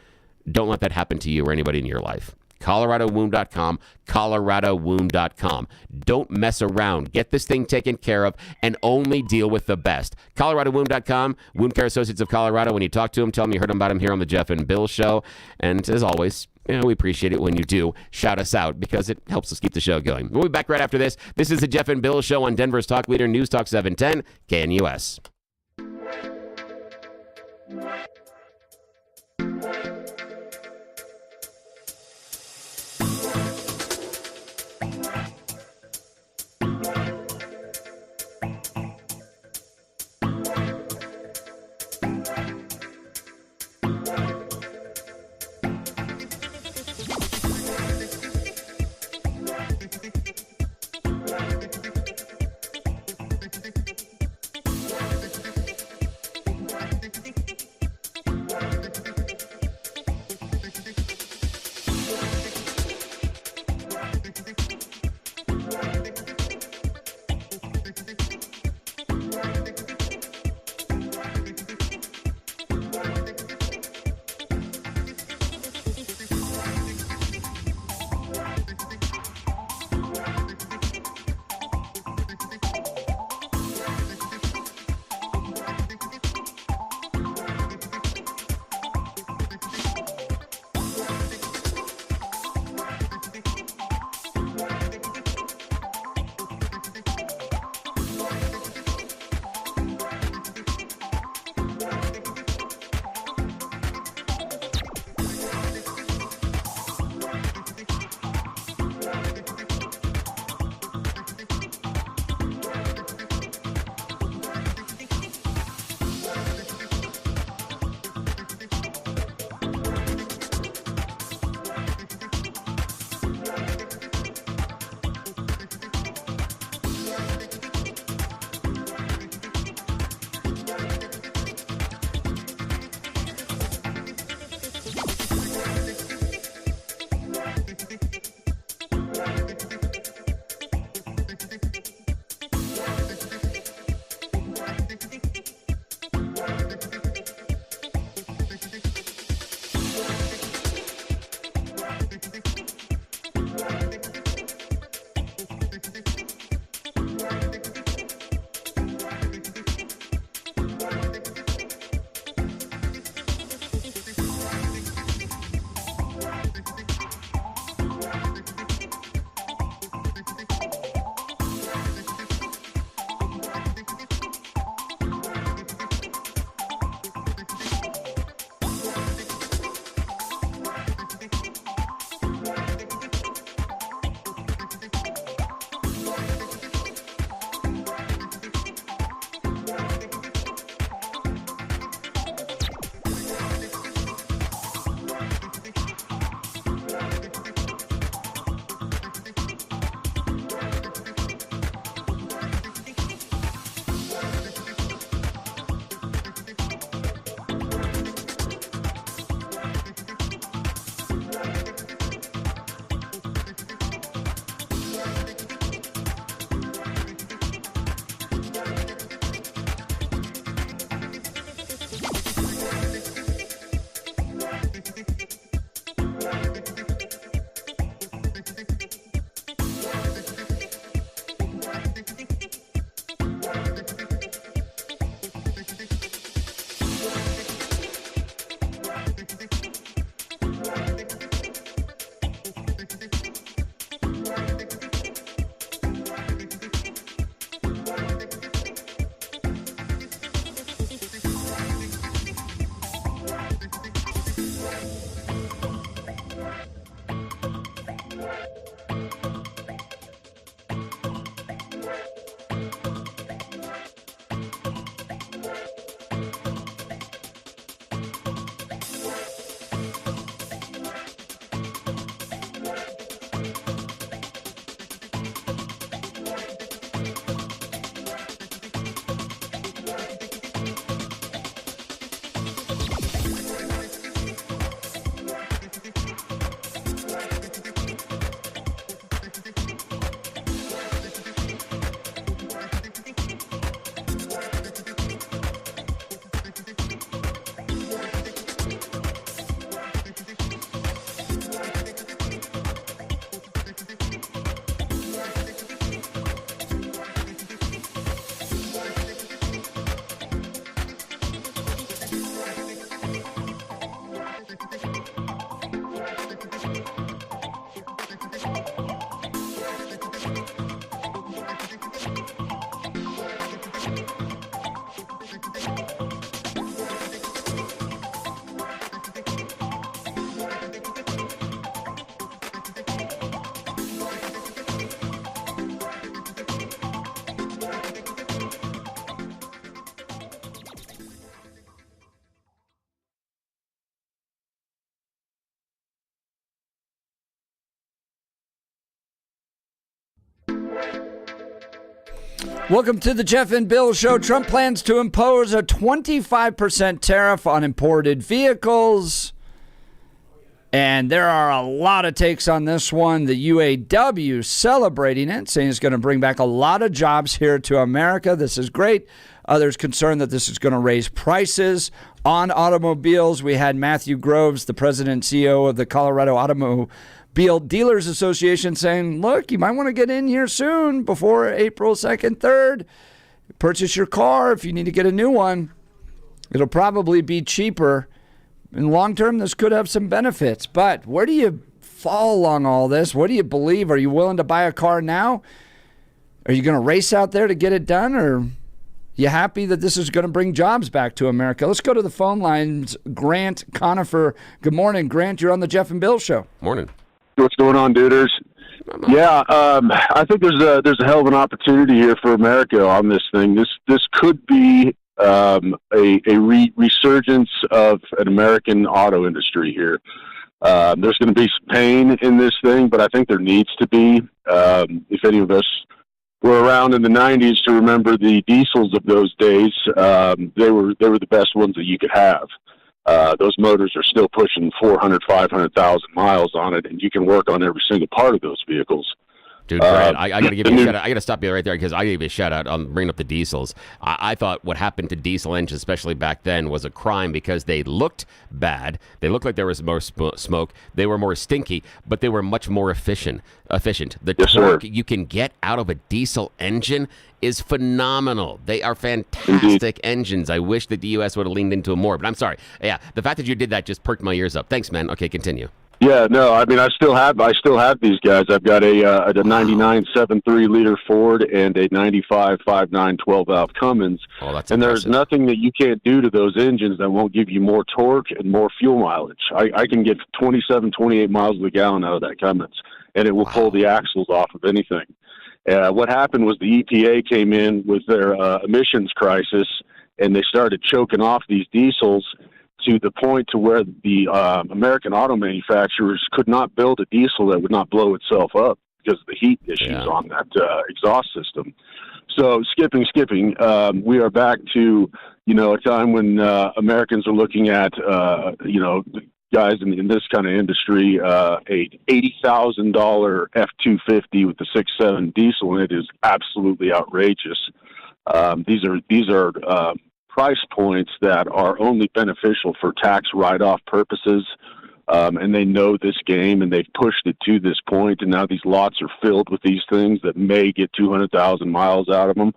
Don't let that happen to you or anybody in your life. coloradowound.com, coloradowound.com. Don't mess around. Get this thing taken care of and only deal with the best. coloradowound.com, Wound Care Associates of Colorado. When you talk to them, tell them you heard about them here on the Jeff and Bill Show. And as always, we appreciate it when you do shout us out because it helps us keep the show going. We'll be back right after this. This is the Jeff and Bill Show on Denver's Talk Leader, News Talk 710, KNUS. Welcome to the Jeff and Bill Show. Trump plans to impose a 25% tariff on imported vehicles. And there are a lot of takes on this one. The UAW celebrating it, saying it's going to bring back a lot of jobs here to America. This is great. Others concerned that this is going to raise prices on automobiles. We had Matthew Groves, the president and CEO of the Colorado Automobile Dealers Association, saying, look, you might want to get in here soon before April 2nd, 3rd. Purchase your car if you need to get a new one. It'll probably be cheaper. In the long term, this could have some benefits. But where do you fall along all this? What do you believe? Are you willing to buy a car now? Are you going to race out there to get it done? Or you happy that this is going to bring jobs back to America? Let's go to the phone lines. Grant Conifer. Good morning, Grant. You're on the Jeff and Bill Show. Morning. What's going on, duders? Yeah, I think there's a hell of an opportunity here for America on this thing. This could be a resurgence of an American auto industry here. There's going to be some pain in this thing, but I think there needs to be. If any of us were around in the 90s to remember the diesels of those days, they were the best ones that you could have. Those motors are still pushing 400, 500,000 miles on it, and you can work on every single part of those vehicles. Dude, Grant, I got to give you a shout out. I got to stop you right there because I gave you a shout out on bringing up the diesels. I thought what happened to diesel engines, especially back then, was a crime because they looked bad. They looked like there was more smoke. They were more stinky, but they were much more efficient. The torque you can get out of a diesel engine is phenomenal. They are fantastic engines. I wish that the U.S. would have leaned into them more, but I'm sorry. Yeah, the fact that you did that just perked my ears up. Thanks, man. Okay, continue. Yeah, no, I mean, I still have these guys. I've got a 99 7.3 liter Ford and a 95 5.9 12-valve Cummins. Oh, that's and impressive. There's nothing that you can't do to those engines that won't give you more torque and more fuel mileage. I can get 27, 28 miles to the gallon out of that Cummins, and it will pull the axles off of anything. What happened was the EPA came in with their emissions crisis, and they started choking off these diesels to the point to where the American auto manufacturers could not build a diesel that would not blow itself up because of the heat issues on that exhaust system. So skipping, we are back to, a time when Americans are looking at, guys in this kind of industry, a $80,000 F-250 with the 6.7 diesel in it is absolutely outrageous. These are price points that are only beneficial for tax write-off purposes, and they know this game, and they've pushed it to this point, and now these lots are filled with these things that may get 200,000 miles out of them.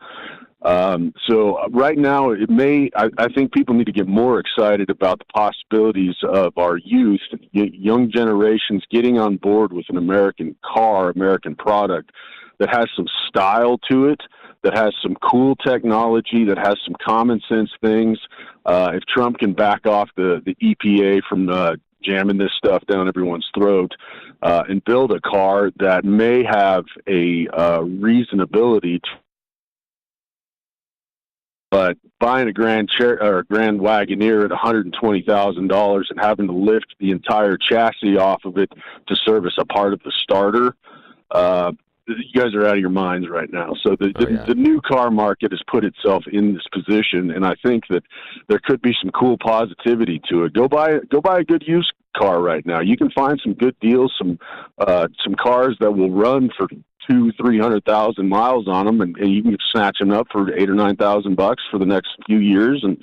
So right now, I think people need to get more excited about the possibilities of our youth, young generations getting on board with an American car, American product that has some style to it, that has some cool technology, that has some common sense things. If Trump can back off the EPA from jamming this stuff down everyone's throat and build a car that may have a reasonability but buying a Grand Wagoneer at $120,000 and having to lift the entire chassis off of it to service a part of the starter, you guys are out of your minds right now. So the new car market has put itself in this position, and I think that there could be some cool positivity to it. Go buy a good used car right now. You can find some good deals, some cars that will run for 200,000-300,000 miles on them, and you can snatch them up for $8,000 or $9,000 for the next few years, and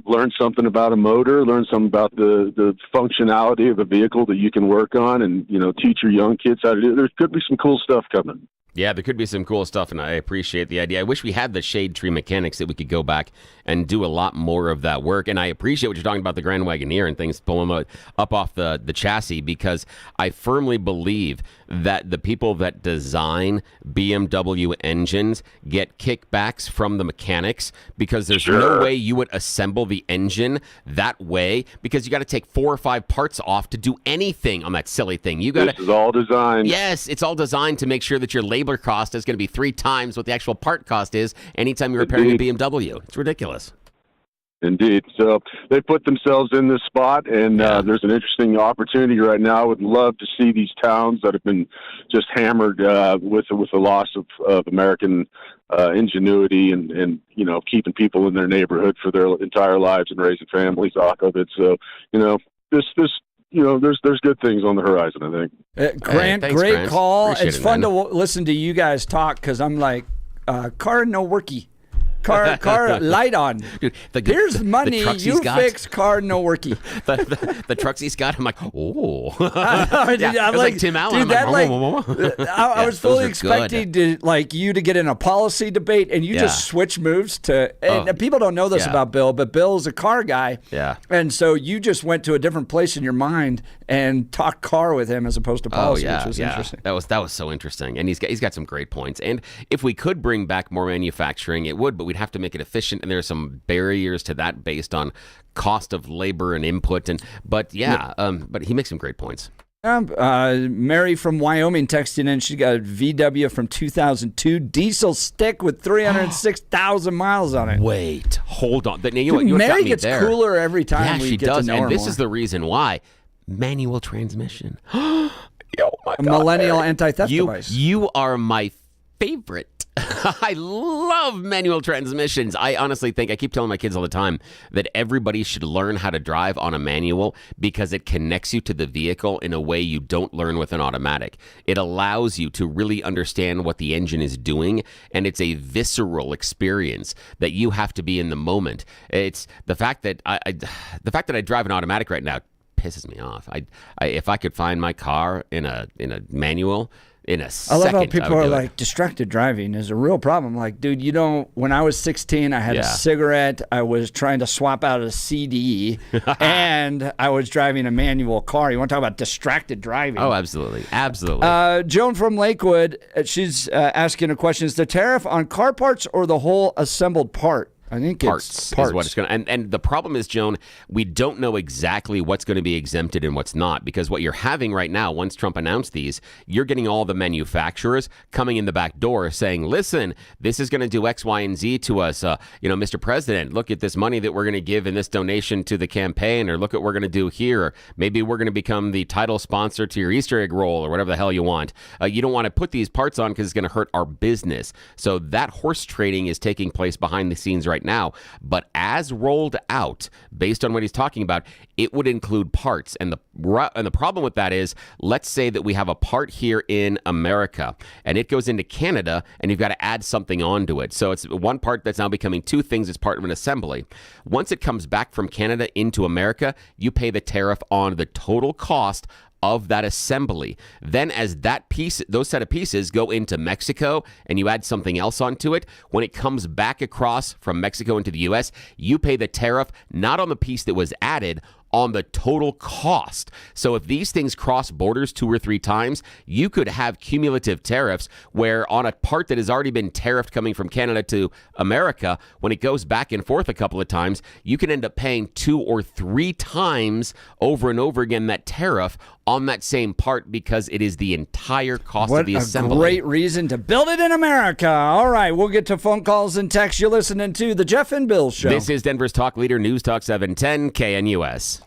learn something about a motor, learn something about the functionality of a vehicle that you can work on, and teach your young kids how to do it. There could be some cool stuff coming. Yeah, there could be some cool stuff, and I appreciate the idea. I wish we had the shade tree mechanics that we could go back and do a lot more of that work. And I appreciate what you're talking about, the Grand Wagoneer and things pulling up off the chassis, because I firmly believe that the people that design BMW engines get kickbacks from the mechanics, because there's no way you would assemble the engine that way, because you got to take 4 or 5 parts off to do anything on that silly thing. This is all designed. Yes, it's all designed to make sure that your labor cost is going to be 3 times what the actual part cost is anytime you're repairing a BMW. It's ridiculous. Indeed. So they put themselves in this spot, and there's an interesting opportunity right now. I would love to see these towns that have been just hammered with the loss of American ingenuity and keeping people in their neighborhood for their entire lives and raising families off of it. So there's good things on the horizon, I think. Grant, thanks, great Grant. call. Appreciate It's it, fun man. to listen to you guys talk because I'm like, car no worky. Car light on. Dude, Here's money. trucks You he's got. fix car no worky. the trucks he's got. I'm like, oh. I'm it was like Tim Allen. Dude, I'm that like, I was fully expecting to you to get in a policy debate, and you just switch moves to. And people don't know this about Bill, but Bill's a car guy. Yeah. And so you just went to a different place in your mind and talked car with him as opposed to policy, which was interesting. That was so interesting, and he's got some great points. And if we could bring back more manufacturing, it would, but we'd have to make it efficient, and there are some barriers to that based on cost of labor and input. But he makes some great points. Mary from Wyoming texting in. She got a VW from 2002 diesel stick with 306,000 miles on it. Wait, hold on. You know what Mary got me gets there. cooler every time we she get does, to know her and this more. is the reason why. Manual transmission. Oh my God, millennial Mary. anti-theft device. You are my favorite. I love manual transmissions. I honestly think, I keep telling my kids all the time that everybody should learn how to drive on a manual because it connects you to the vehicle in a way you don't learn with an automatic. It allows you to really understand what the engine is doing, and it's a visceral experience that you have to be in the moment. It's the fact that I drive an automatic right now pisses me off. If I could find my car in a manual in a second, I love how people would are do it. like, distracted driving is a real problem. Like, dude, when I was 16, I had a cigarette. I was trying to swap out a CD, and I was driving a manual car. You want to talk about distracted driving? Oh, absolutely. Absolutely. Joan from Lakewood, she's asking a question. Is the tariff on car parts or the whole assembled part? I think Parts it's parts. is what it's going to. And the problem is, Joan, we don't know exactly what's going to be exempted and what's not, because what you're having right now, once Trump announced these, you're getting all the manufacturers coming in the back door saying, listen, this is going to do X, Y, and Z to us. Mr. President, look at this money that we're going to give in this donation to the campaign, or look at what we're going to do here. Or maybe we're going to become the title sponsor to your Easter egg roll or whatever the hell you want. You don't want to put these parts on because it's going to hurt our business. So that horse trading is taking place behind the scenes right now, but as rolled out, based on what he's talking about, it would include parts. And the problem with that is, let's say that we have a part here in America, and it goes into Canada, and you've got to add something onto it. So it's one part that's now becoming two things as part of an assembly. Once it comes back from Canada into America, you pay the tariff on the total cost of that assembly. Then as those set of pieces go into Mexico and you add something else onto it, when it comes back across from Mexico into the US, you pay the tariff not on the piece that was added, on the total cost. So if these things cross borders 2 or 3 times, you could have cumulative tariffs where on a part that has already been tariffed coming from Canada to America, when it goes back and forth a couple of times, you can end up paying 2 or 3 times over and over again that tariff on that same part because it is the entire cost of the assembly. What a great reason to build it in America. All right, we'll get to phone calls and texts. You're listening to The Jeff and Bill Show. This is Denver's talk leader, News Talk 710 KNUS.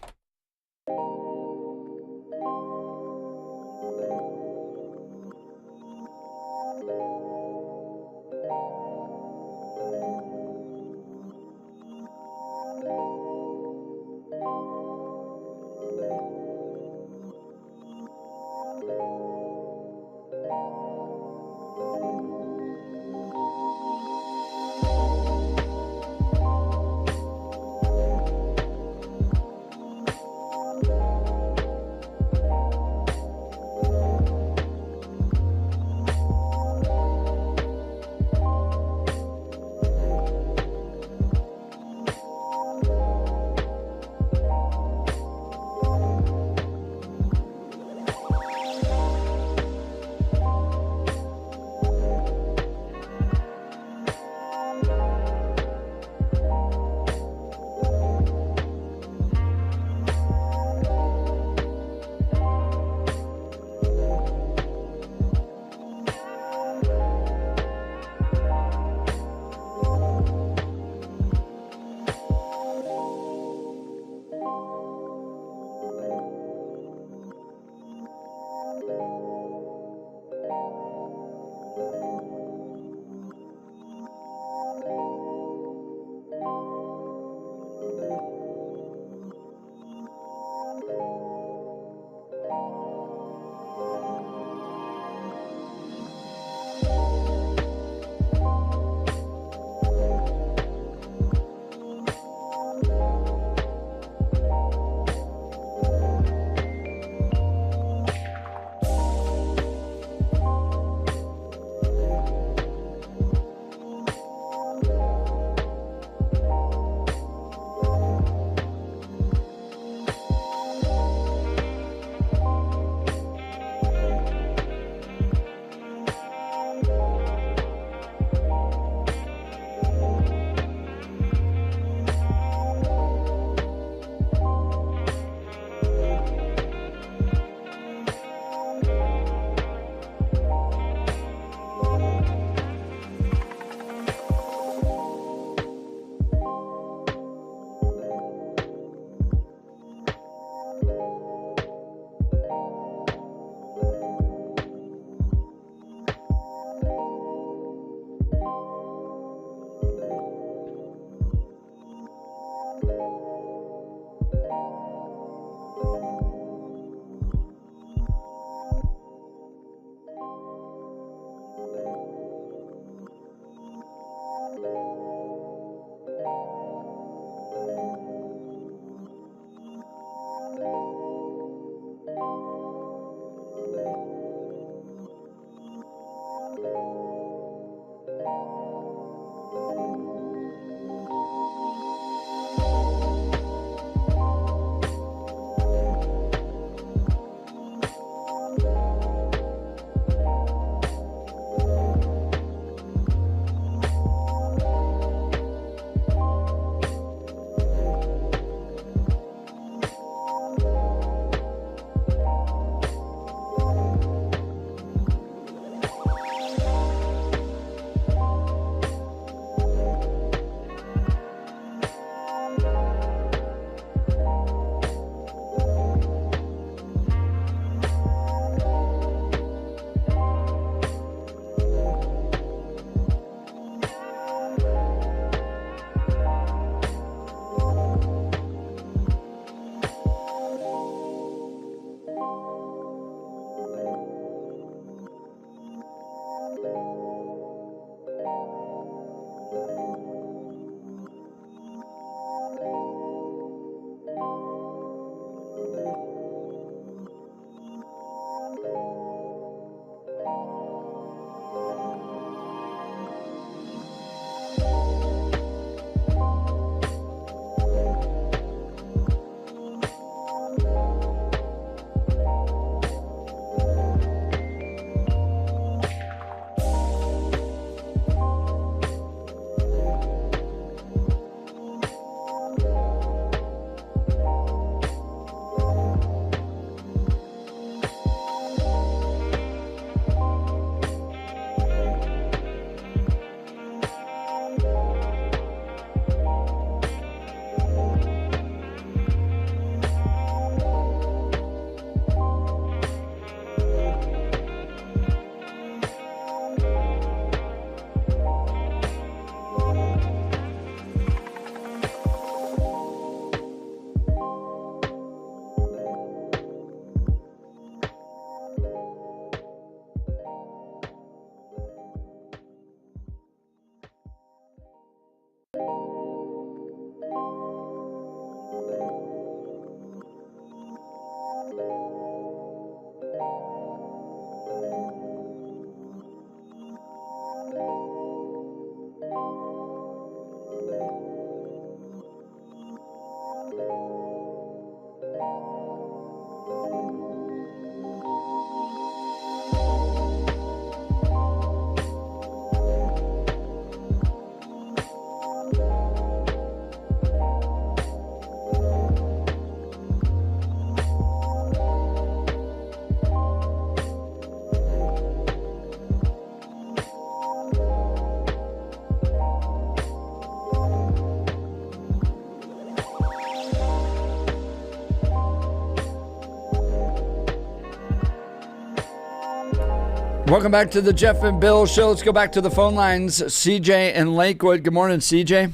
Welcome back to the Jeff and Bill Show. Let's go back to the phone lines. CJ in Lakewood. Good morning, CJ.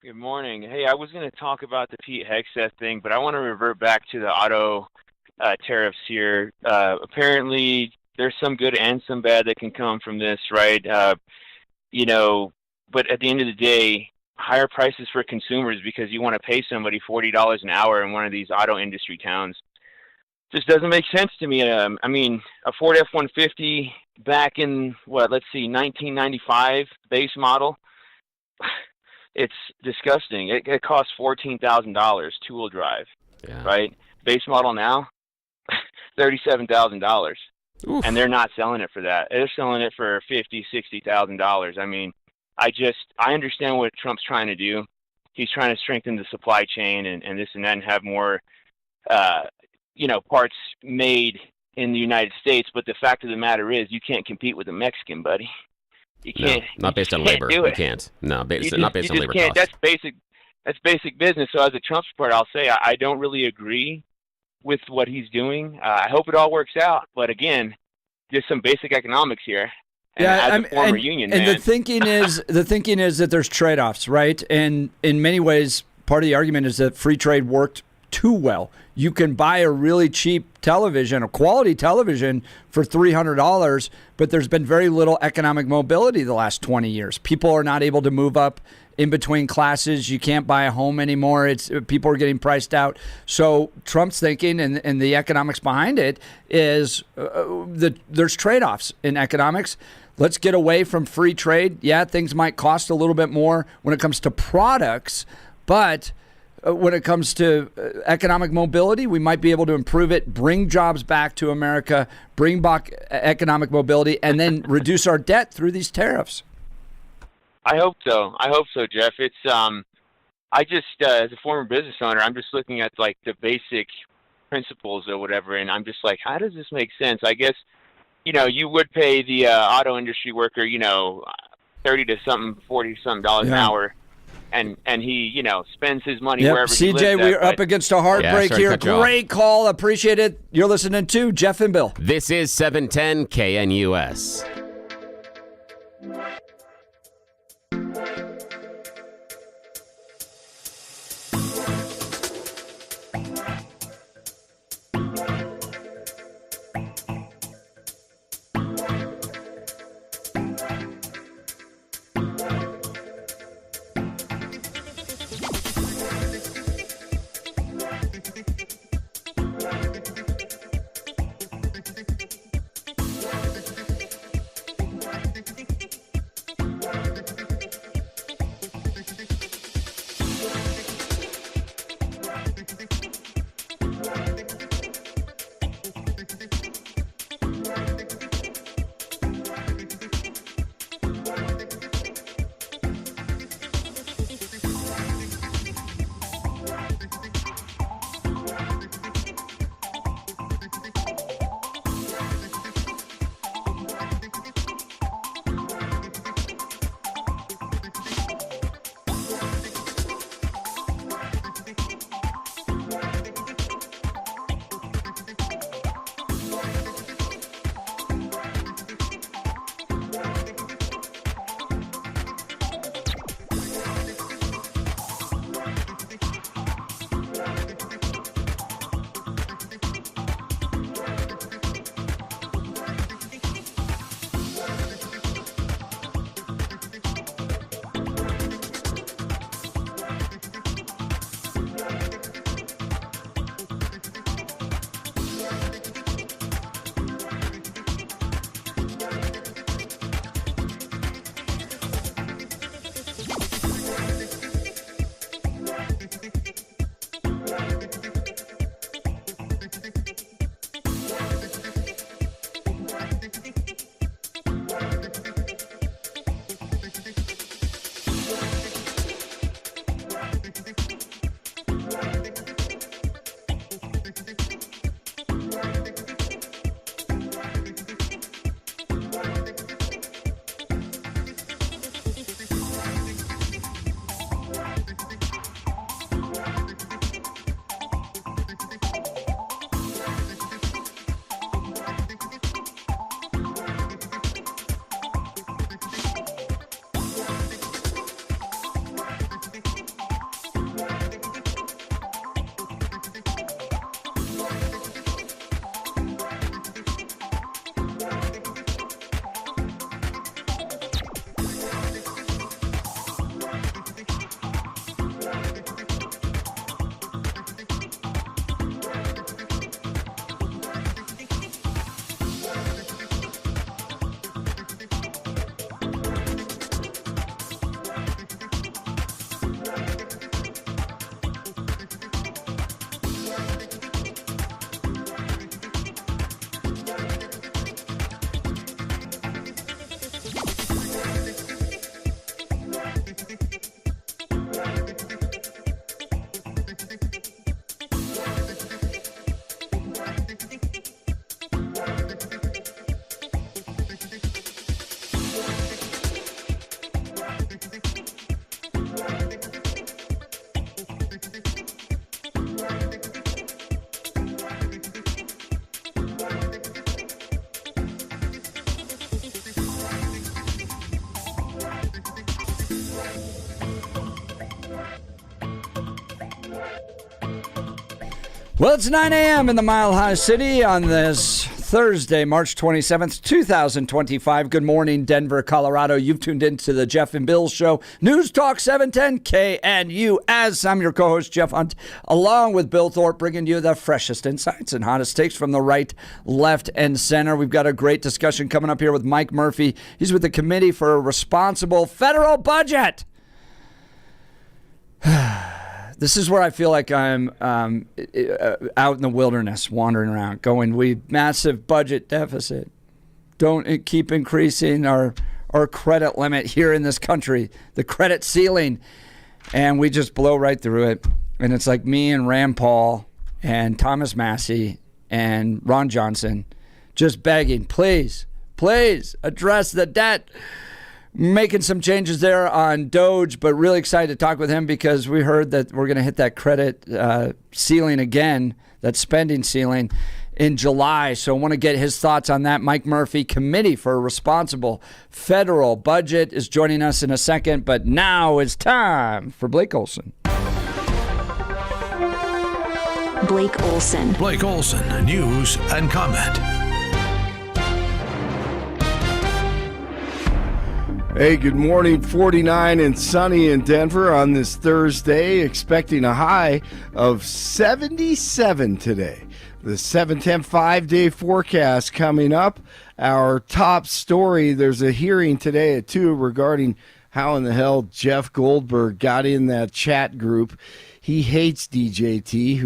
Good morning. Hey, I was going to talk about the Pete Hegseth thing, but I want to revert back to the auto tariffs here. Apparently, there's some good and some bad that can come from this, right? But at the end of the day, higher prices for consumers because you want to pay somebody $40 an hour in one of these auto industry towns just doesn't make sense to me. A Ford F-150 back in, 1995 base model, it's disgusting. It costs $14,000 two-wheel drive, right? Base model now, $37,000. And they're not selling it for that. They're selling it for $50,000, $60,000. I understand what Trump's trying to do. He's trying to strengthen the supply chain and this and that and have more, parts made in the United States. But the fact of the matter is you can't compete with a Mexican, buddy. You can't. No, not based on labor. You can't. No, not based on labor costs. That's basic business. So as a Trump supporter, I'll say I don't really agree with what he's doing. I hope it all works out. But again, just some basic economics here. And as a former union man. And the thinking is that there's trade-offs, right? And in many ways, part of the argument is that free trade worked too well. You can buy a really cheap television, a quality television, for $300, but there's been very little economic mobility the last 20 years. People are not able to move up in between classes. You can't buy a home anymore. People are getting priced out. So Trump's thinking, and the economics behind it, is there's trade-offs in economics. Let's get away from free trade. Yeah, things might cost a little bit more when it comes to products, but when it comes to economic mobility, we might be able to improve it, bring jobs back to America, bring back economic mobility, and then reduce our debt through these tariffs. I hope so, Jeff. It's I just as a former business owner, I'm just looking at like the basic principles or whatever, and I'm just like, how does this make sense? I guess you would pay the auto industry worker, $30 to something, $40 something an hour. And he, spends his money wherever he lives. CJ, we're up against a hard break here. Great call. Appreciate it. You're listening to Jeff and Bill. This is 710 KNUS. Well, it's 9 a.m. in the Mile High City on this Thursday, March 27th, 2025. Good morning, Denver, Colorado. You've tuned into the Jeff and Bill Show. News Talk 710 KNUS. I'm your co-host, Jeff Hunt, along with Bill Thorpe, bringing you the freshest insights and hottest takes from the right, left, and center. We've got a great discussion coming up here with Mike Murphy. He's with the Committee for a Responsible Federal Budget. This is where I feel like I'm out in the wilderness, wandering around, going, we massive budget deficit. Don't keep increasing our credit limit here in this country, the credit ceiling. And we just blow right through it. And it's like me and Rand Paul and Thomas Massey and Ron Johnson just begging, please, please address the debt. Making some changes there on Doge, but really excited to talk with him because we heard that we're going to hit that credit ceiling again, that spending ceiling in July. So I want to get his thoughts on that. Mike Murphy, Committee for a Responsible Federal Budget, is joining us in a second, but now it's time for Blake Olson. Blake Olson. Blake Olson, news and comment. Hey, good morning. 49 and sunny in Denver on this Thursday, expecting a high of 77 today. The 710 5-day forecast coming up. Our top story, there's a hearing today at 2 regarding how in the hell Jeff Goldberg got in that chat group. He hates DJT,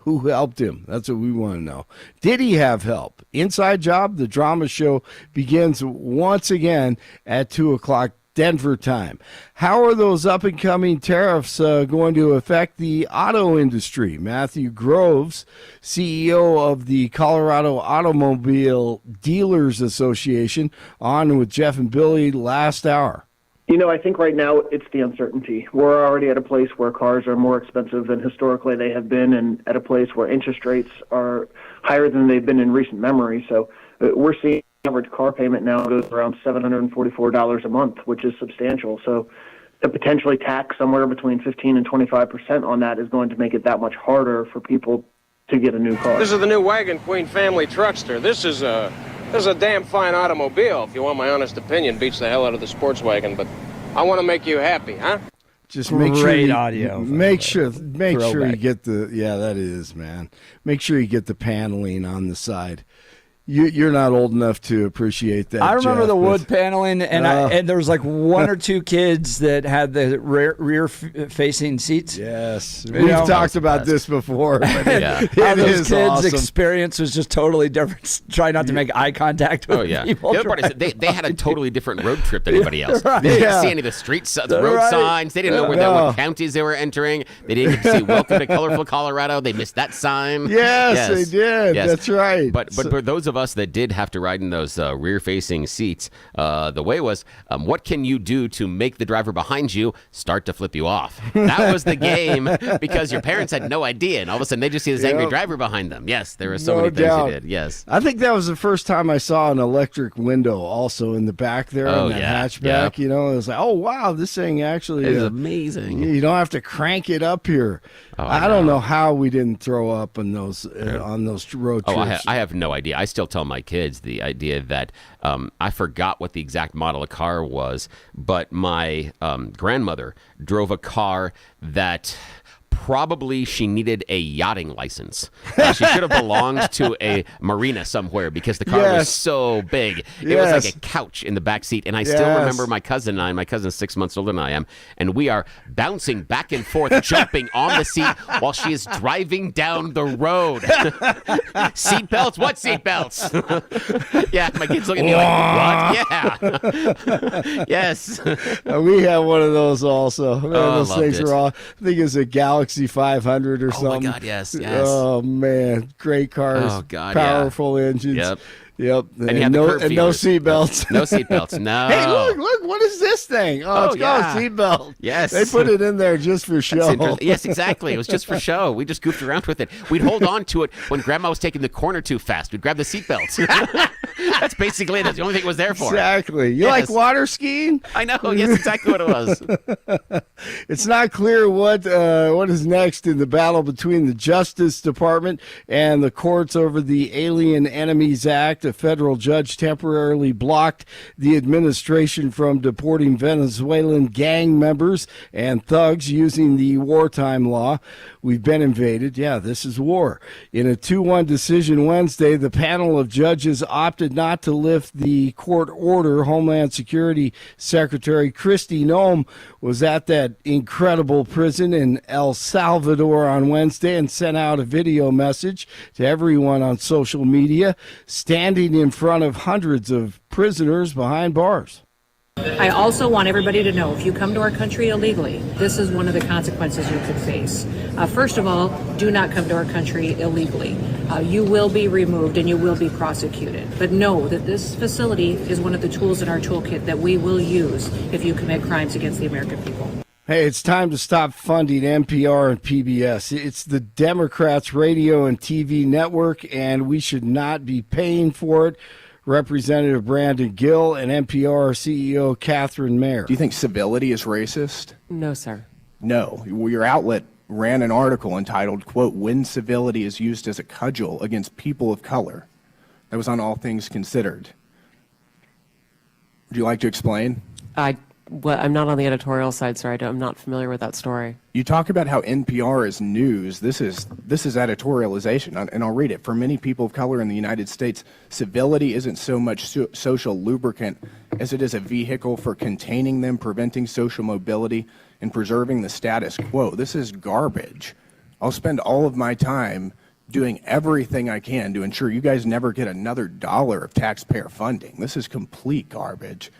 who helped him? That's what we want to know. Did he have help? Inside Job, the drama show, begins once again at 2 o'clock Denver time. How are those up-and-coming tariffs going to affect the auto industry? Matthew Groves, CEO of the Colorado Automobile Dealers Association, on with Jeff and Billy last hour. You know, I think right now it's the uncertainty. We're already at a place where cars are more expensive than historically they have been, and at a place where interest rates are higher than they've been in recent memory. So we're seeing the average car payment now goes around $744 a month, which is substantial. So to potentially tax somewhere between 15 and 25% on that is going to make it that much harder for people to get a new car. This is the new Wagon Queen family truckster. This is a damn fine automobile. If you want my honest opinion, beats the hell out of the sports wagon, but I want to make you happy, huh? Just make sure Great you, audio. Make sure you Throwback. get that is, man. Make sure you get the paneling on the side. You're not old enough to appreciate that. I remember Jeff, the but- wood paneling, and there was like one or two kids that had the rear facing seats. Yes, You we've know? talked about this before. But Yeah. How it those is kids' awesome. experience was just totally different. Try not to make eye contact with Oh, yeah. people. The other part is they had a totally different road trip than anybody else. Right. They didn't Yeah. see any of the streets, the road Right. signs. They didn't know what counties they were entering. They didn't get to see Welcome to Colorful Colorado. They missed that sign. Yes, they did. Yes. That's right. But for those of us that did have to ride in those rear-facing seats, the way was, what can you do to make the driver behind you start to flip you off? That was the game because your parents had no idea, and all of a sudden they just see this angry Yep. driver behind them. Yes, there were so No many things doubt. he did. Yes. I think that was the first time I saw an electric window also in the back there Oh, on that yeah, hatchback. yeah. You know, it was like, oh, wow, this thing actually It is amazing. You don't have to crank it up here. Oh, I don't know how we didn't throw up on those road Oh, trips. I have no idea. I still tell my kids the idea that I forgot what the exact model of car was, but my grandmother drove a car that probably she needed a yachting license. She should have belonged to a marina somewhere because the car was Yes. so big. It was Yes. like a couch in the back seat. And I still Yes. remember my cousin and I, my cousin's 6 months older than I am, and we are bouncing back and forth, jumping on the seat while she is driving down the road. Seatbelts? What seatbelts? Yeah, my kids look at me like, what? Yeah. Yes. We had one of those also. Man, Oh, I those loved things it. were all, I think it was a Galaxy 500 or Oh, something. my God, yes, yes. Oh, man. Great cars. Oh, God, yeah. Powerful engines. Yep. Yep. And you have the no, curb and no feelers. seatbelts. No seatbelts. No. Hey, look, what is this thing? Oh, it's called a seatbelt. Yes. They put it in there just for show. Yes, exactly. It was just for show. We just goofed around with it. We'd hold on to it when Grandma was taking the corner too fast. We'd grab the seatbelts. That's basically it. That's the only thing it was there for. Exactly. You like water skiing? I know. Yes, exactly what it was. It's not clear what is next in the battle between the Justice Department and the courts over the Alien Enemies Act. A federal judge temporarily blocked the administration from deporting Venezuelan gang members and thugs using the wartime law. We've been invaded. Yeah, this is war. In a 2-1 decision Wednesday, the panel of judges opted not to lift the court order. Homeland Security Secretary Kristi Noem was at that incredible prison in El Salvador on Wednesday and sent out a video message to everyone on social media, standing in front of hundreds of prisoners behind bars. I also want everybody to know, if you come to our country illegally, this is one of the consequences you could face. First of all, do not come to our country illegally. You will be removed and you will be prosecuted. But know that this facility is one of the tools in our toolkit that we will use if you commit crimes against the American people. Hey, it's time to stop funding NPR and PBS. It's the Democrats' radio and TV network, and we should not be paying for it. Representative Brandon Gill and NPR CEO Catherine Mayer. Do you think civility is racist? No, sir. No. Your outlet ran an article entitled, quote, "When Civility is Used as a Cudgel Against People of Color." That was on All Things Considered. Would you like to explain? I'm not on the editorial side, sir. I'm not familiar with that story. You talk about how NPR is news. This is editorialization, and I'll read it. For many people of color in the United States, civility isn't so much social lubricant as it is a vehicle for containing them, preventing social mobility, and preserving the status quo. This is garbage. I'll spend all of my time doing everything I can to ensure you guys never get another dollar of taxpayer funding. This is complete garbage.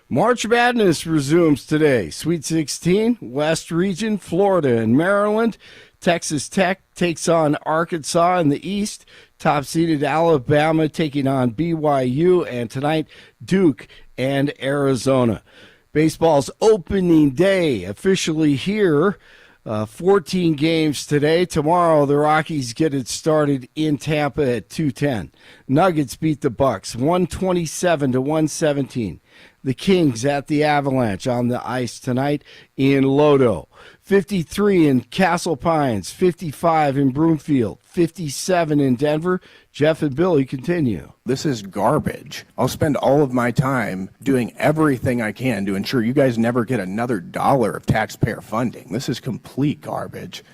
March Madness resumes today. Sweet 16, West Region, Florida and Maryland. Texas Tech takes on Arkansas in the East. Top-seeded Alabama taking on BYU. And tonight, Duke and Arizona. Baseball's opening day officially here. 14 games today. Tomorrow, the Rockies get it started in Tampa at 2:10. Nuggets beat the Bucks 127-117. The Kings at the Avalanche on the ice tonight in Lodo. 53 in Castle Pines, 55 in Broomfield, 57 in Denver. Jeff and Billy continue. This is garbage. I'll spend all of my time doing everything I can to ensure you guys never get another dollar of taxpayer funding. This is complete garbage.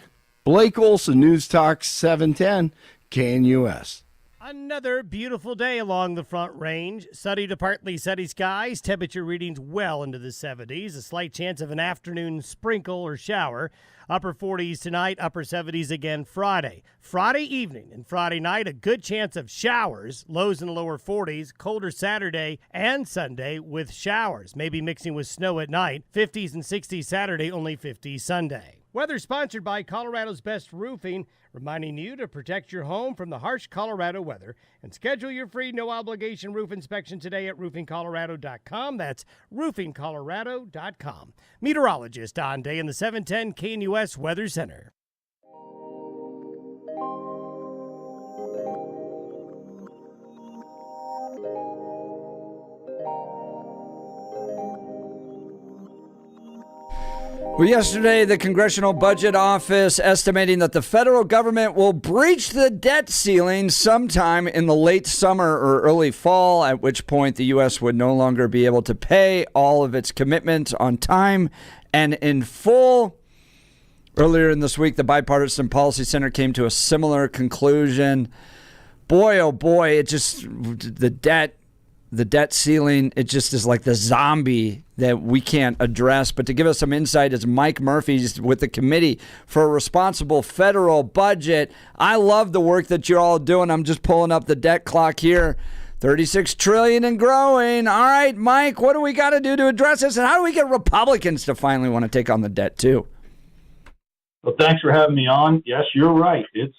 Blake Olson, News Talk 710, KNUS. Another beautiful day along the Front Range. Sunny to partly sunny skies. Temperature readings well into the 70s. A slight chance of an afternoon sprinkle or shower. Upper 40s tonight, upper 70s again Friday. Friday evening and Friday night, a good chance of showers. Lows in the lower 40s. Colder Saturday and Sunday with showers. Maybe mixing with snow at night. 50s and 60s Saturday, only 50s Sunday. Weather sponsored by Colorado's Best Roofing, reminding you to protect your home from the harsh Colorado weather and schedule your free no-obligation roof inspection today at roofingcolorado.com. That's roofingcolorado.com. Meteorologist Don Day in the 710 KNUS Weather Center. Well, yesterday, the Congressional Budget Office estimating that the federal government will breach the debt ceiling sometime in the late summer or early fall, at which point the U.S. would no longer be able to pay all of its commitments on time and in full. Earlier in this week, the Bipartisan Policy Center came to a similar conclusion. Boy, oh boy, it just, the debt ceiling, it just is like the zombie that we can't address. But to give us some insight is Mike Murphy with the Committee for a Responsible Federal Budget. I love the work that you're all doing. I'm just pulling up the debt clock here. $36 trillion and growing. All right, Mike, what do we got to do to address this? And how do we get Republicans to finally want to take on the debt too? Well, thanks for having me on. Yes, you're right. It's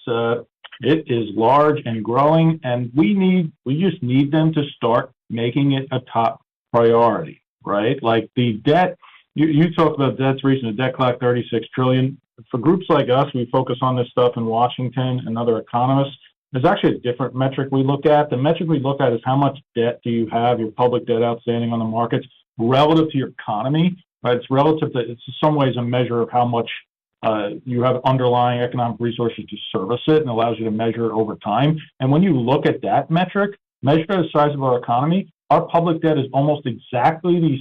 It is large and growing, and we just need them to start making it a top priority, right? Like the debt, you talked about debts reaching a debt clock, 36 trillion. For groups like us, we focus on this stuff in Washington and other economists. There's actually a different metric we look at. The metric we look at is how much debt do you have, your public debt outstanding on the markets, relative to your economy, right? It's relative to, it's in some ways a measure of how much you have underlying economic resources to service it, and allows you to measure it over time. And when you look at that metric, measured at the size of our economy, our public debt is almost exactly the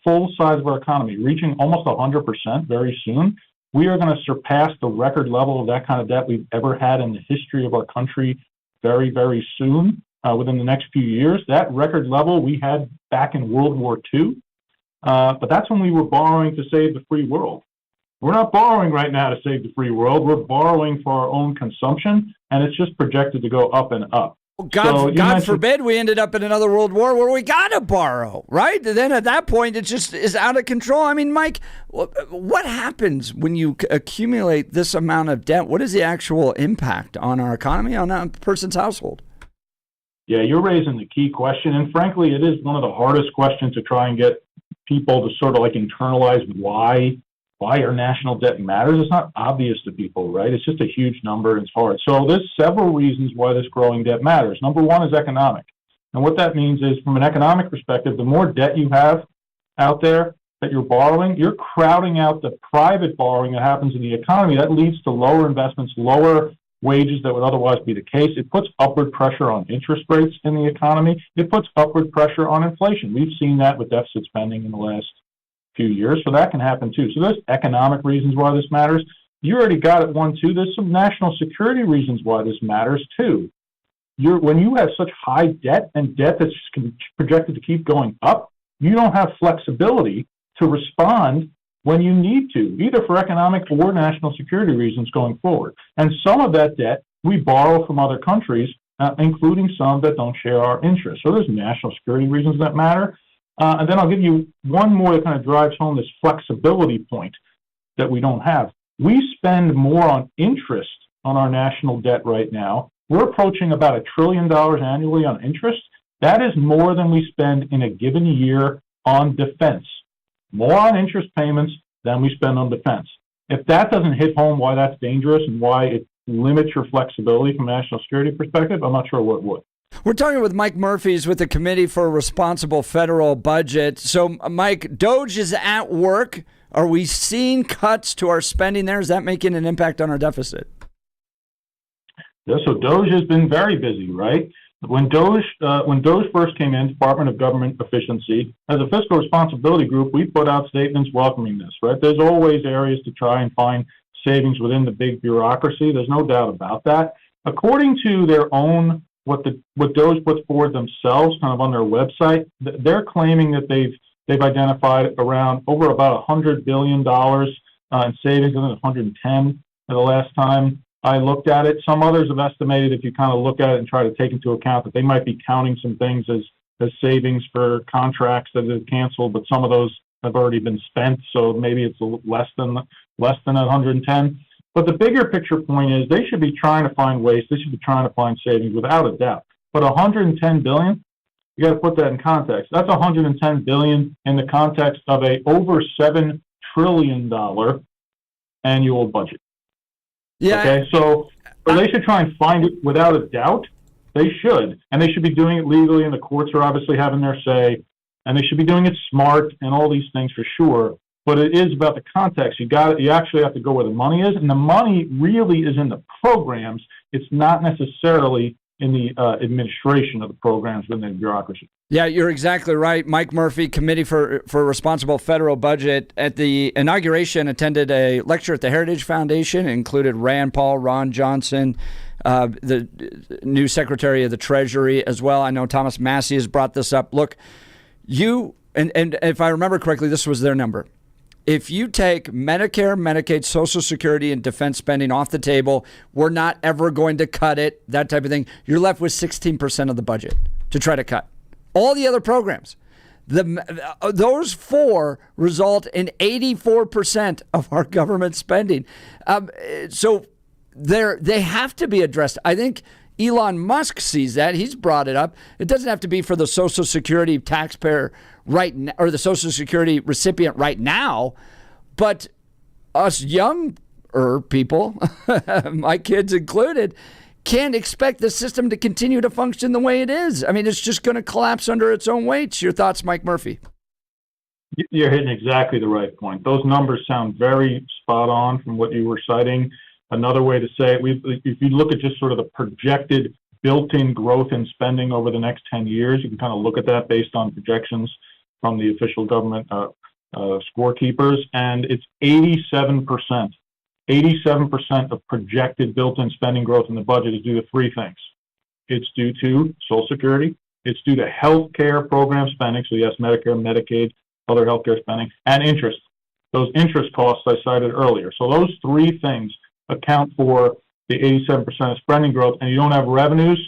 full size of our economy, reaching almost 100% very soon. We are going to surpass the record level of that kind of debt we've ever had in the history of our country very, very soon, within the next few years. That record level we had back in World War II, but that's when we were borrowing to save the free world. We're not borrowing right now to save the free world. We're borrowing for our own consumption, and it's just projected to go up and up. God forbid we ended up in another world war where we got to borrow, right? Then at that point, it just is out of control. I mean, Mike, what happens when you accumulate this amount of debt? What is the actual impact on our economy, on a person's household? Yeah, you're raising the key question. And frankly, it is one of the hardest questions to try and get people to sort of like internalize why our national debt matters. It's not obvious to people, right? It's just a huge number. It's hard. So there's several reasons why this growing debt matters. Number one is economic. And what that means is, from an economic perspective, the more debt you have out there that you're borrowing, you're crowding out the private borrowing that happens in the economy. That leads to lower investments, lower wages that would otherwise be the case. It puts upward pressure on interest rates in the economy. It puts upward pressure on inflation. We've seen that with deficit spending in the last few years, so that can happen too. So there's economic reasons why this matters. You already got it, one, two. There's some national security reasons why this matters too. When you have such high debt, and debt that's projected to keep going up, you don't have flexibility to respond when you need to, either for economic or national security reasons going forward. And some of that debt we borrow from other countries, including some that don't share our interests. So there's national security reasons that matter. And then I'll give you one more that kind of drives home this flexibility point that we don't have. We spend more on interest on our national debt right now. We're approaching about $1 trillion annually on interest. That is more than we spend in a given year on defense. More on interest payments than we spend on defense. If that doesn't hit home why that's dangerous and why it limits your flexibility from a national security perspective, I'm not sure what would. We're talking with Mike Murphy with the Committee for a Responsible Federal Budget. So, Mike, DOGE is at work. Are we seeing cuts to our spending there? Is that making an impact on our deficit? Yeah, so DOGE has been very busy, right? When DOGE first came in, Department of Government Efficiency, as a fiscal responsibility group, we put out statements welcoming this, right? There's always areas to try and find savings within the big bureaucracy. There's no doubt about that. According to their own what DOGE puts forward themselves, kind of on their website, they're claiming that they've identified around over about $100 billion in savings, and 110 the last time I looked at it. Some others have estimated, if you kind of look at it and try to take into account, that they might be counting some things as savings for contracts that have canceled, but some of those have already been spent, so maybe it's less than 110. But the bigger picture point is they should be trying to find ways. They should be trying to find savings without a doubt. But 110 billion, you got to put that in context. That's 110 billion in the context of a over $7 trillion annual budget. Yeah. Okay. So they should try and find it without a doubt. They should, and they should be doing it legally. And the courts are obviously having their say, and they should be doing it smart and all these things for sure. But it is about the context. You actually have to go where the money is, and the money really is in the programs. It's not necessarily in the administration of the programs within the bureaucracy. Yeah, you're exactly right. Mike Murphy, Committee for a Responsible Federal Budget. At the inauguration, attended a lecture at the Heritage Foundation. It included Rand Paul, Ron Johnson, the new Secretary of the Treasury as well. I know Thomas Massey has brought this up. Look, and if I remember correctly, this was their number. If you take Medicare, Medicaid, Social Security, and defense spending off the table, we're not ever going to cut it, that type of thing. You're left with 16% of the budget to try to cut. All the other programs, those four result in 84% of our government spending. So they have to be addressed. I think Elon Musk sees that. He's brought it up. It doesn't have to be for the Social Security taxpayer or the Social Security recipient right now, but us younger people, my kids included, can't expect the system to continue to function the way it is. I mean, it's just going to collapse under its own weight. Your thoughts, Mike Murphy? You're hitting exactly the right point. Those numbers sound very spot on from what you were citing. Another way to say it, if you look at just sort of the projected built-in growth in spending over the next 10 years, you can kind of look at that based on projections from the official government scorekeepers, and it's 87%. 87% of projected built-in spending growth in the budget is due to three things. It's due to Social Security, it's due to health care program spending, so yes, Medicare, Medicaid, other healthcare spending, and interest. Those interest costs I cited earlier. So those three things account for the 87% of spending growth, and you don't have revenues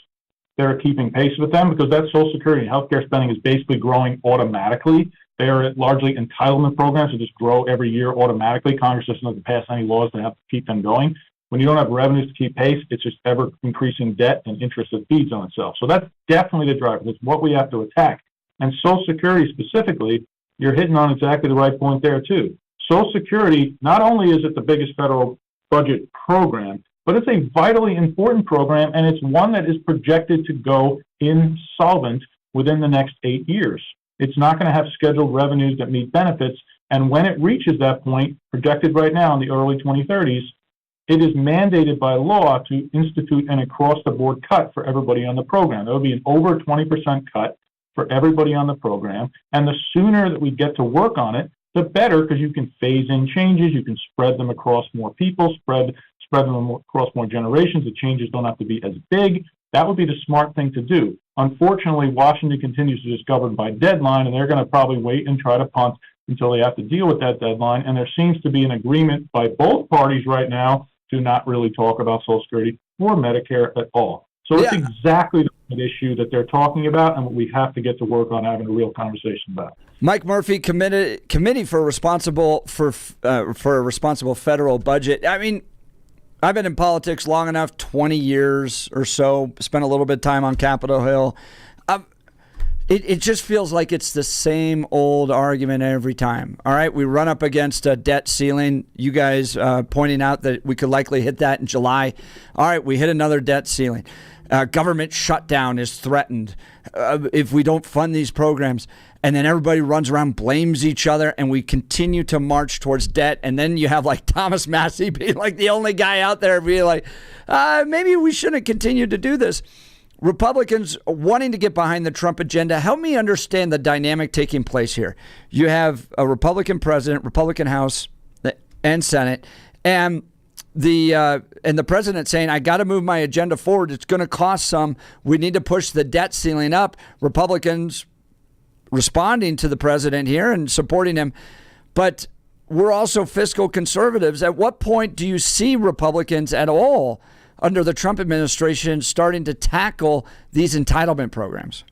that are keeping pace with them because that Social Security and healthcare spending is basically growing automatically. They are largely entitlement programs that just grow every year automatically. Congress doesn't have to pass any laws that have to keep them going. When you don't have revenues to keep pace, it's just ever increasing debt and interest that feeds on itself. So that's definitely the driver. That's what we have to attack. And Social Security specifically, you're hitting on exactly the right point there too. Social Security, not only is it the biggest federal budget program, but it's a vitally important program, and it's one that is projected to go insolvent within the next 8 years. It's not going to have scheduled revenues that meet benefits, and when it reaches that point, projected right now in the early 2030s, it is mandated by law to institute an across-the-board cut for everybody on the program. There will be an over 20% cut for everybody on the program, and the sooner that we get to work on it, the better, because you can phase in changes, you can spread them across more people, spread them across more generations. The changes don't have to be as big. That would be the smart thing to do. Unfortunately, Washington continues to just govern by deadline, and they're going to probably wait and try to punt until they have to deal with that deadline. And there seems to be an agreement by both parties right now to not really talk about Social Security or Medicare at all. So it's exactly the issue that they're talking about and what we have to get to work on having a real conversation about. Mike Murphy, Committee for a Responsible Federal Budget. I mean, I've been in politics long enough, 20 years or so, spent a little bit of time on Capitol Hill. It just feels like it's the same old argument every time. All right, we run up against a debt ceiling. You guys pointing out that we could likely hit that in July. All right, we hit another debt ceiling. Government shutdown is threatened if we don't fund these programs. And then everybody runs around, blames each other, and we continue to march towards debt. And then you have like Thomas Massey being like the only guy out there being like, maybe we shouldn't continue to do this. Republicans wanting to get behind the Trump agenda. Help me understand the dynamic taking place here. You have a Republican president, Republican House and Senate, and the president saying, I got to move my agenda forward. It's going to cost some. We need to push the debt ceiling up. Republicans responding to the president here and supporting him. But we're also fiscal conservatives. At what point do you see Republicans at all under the Trump administration starting to tackle these entitlement programs?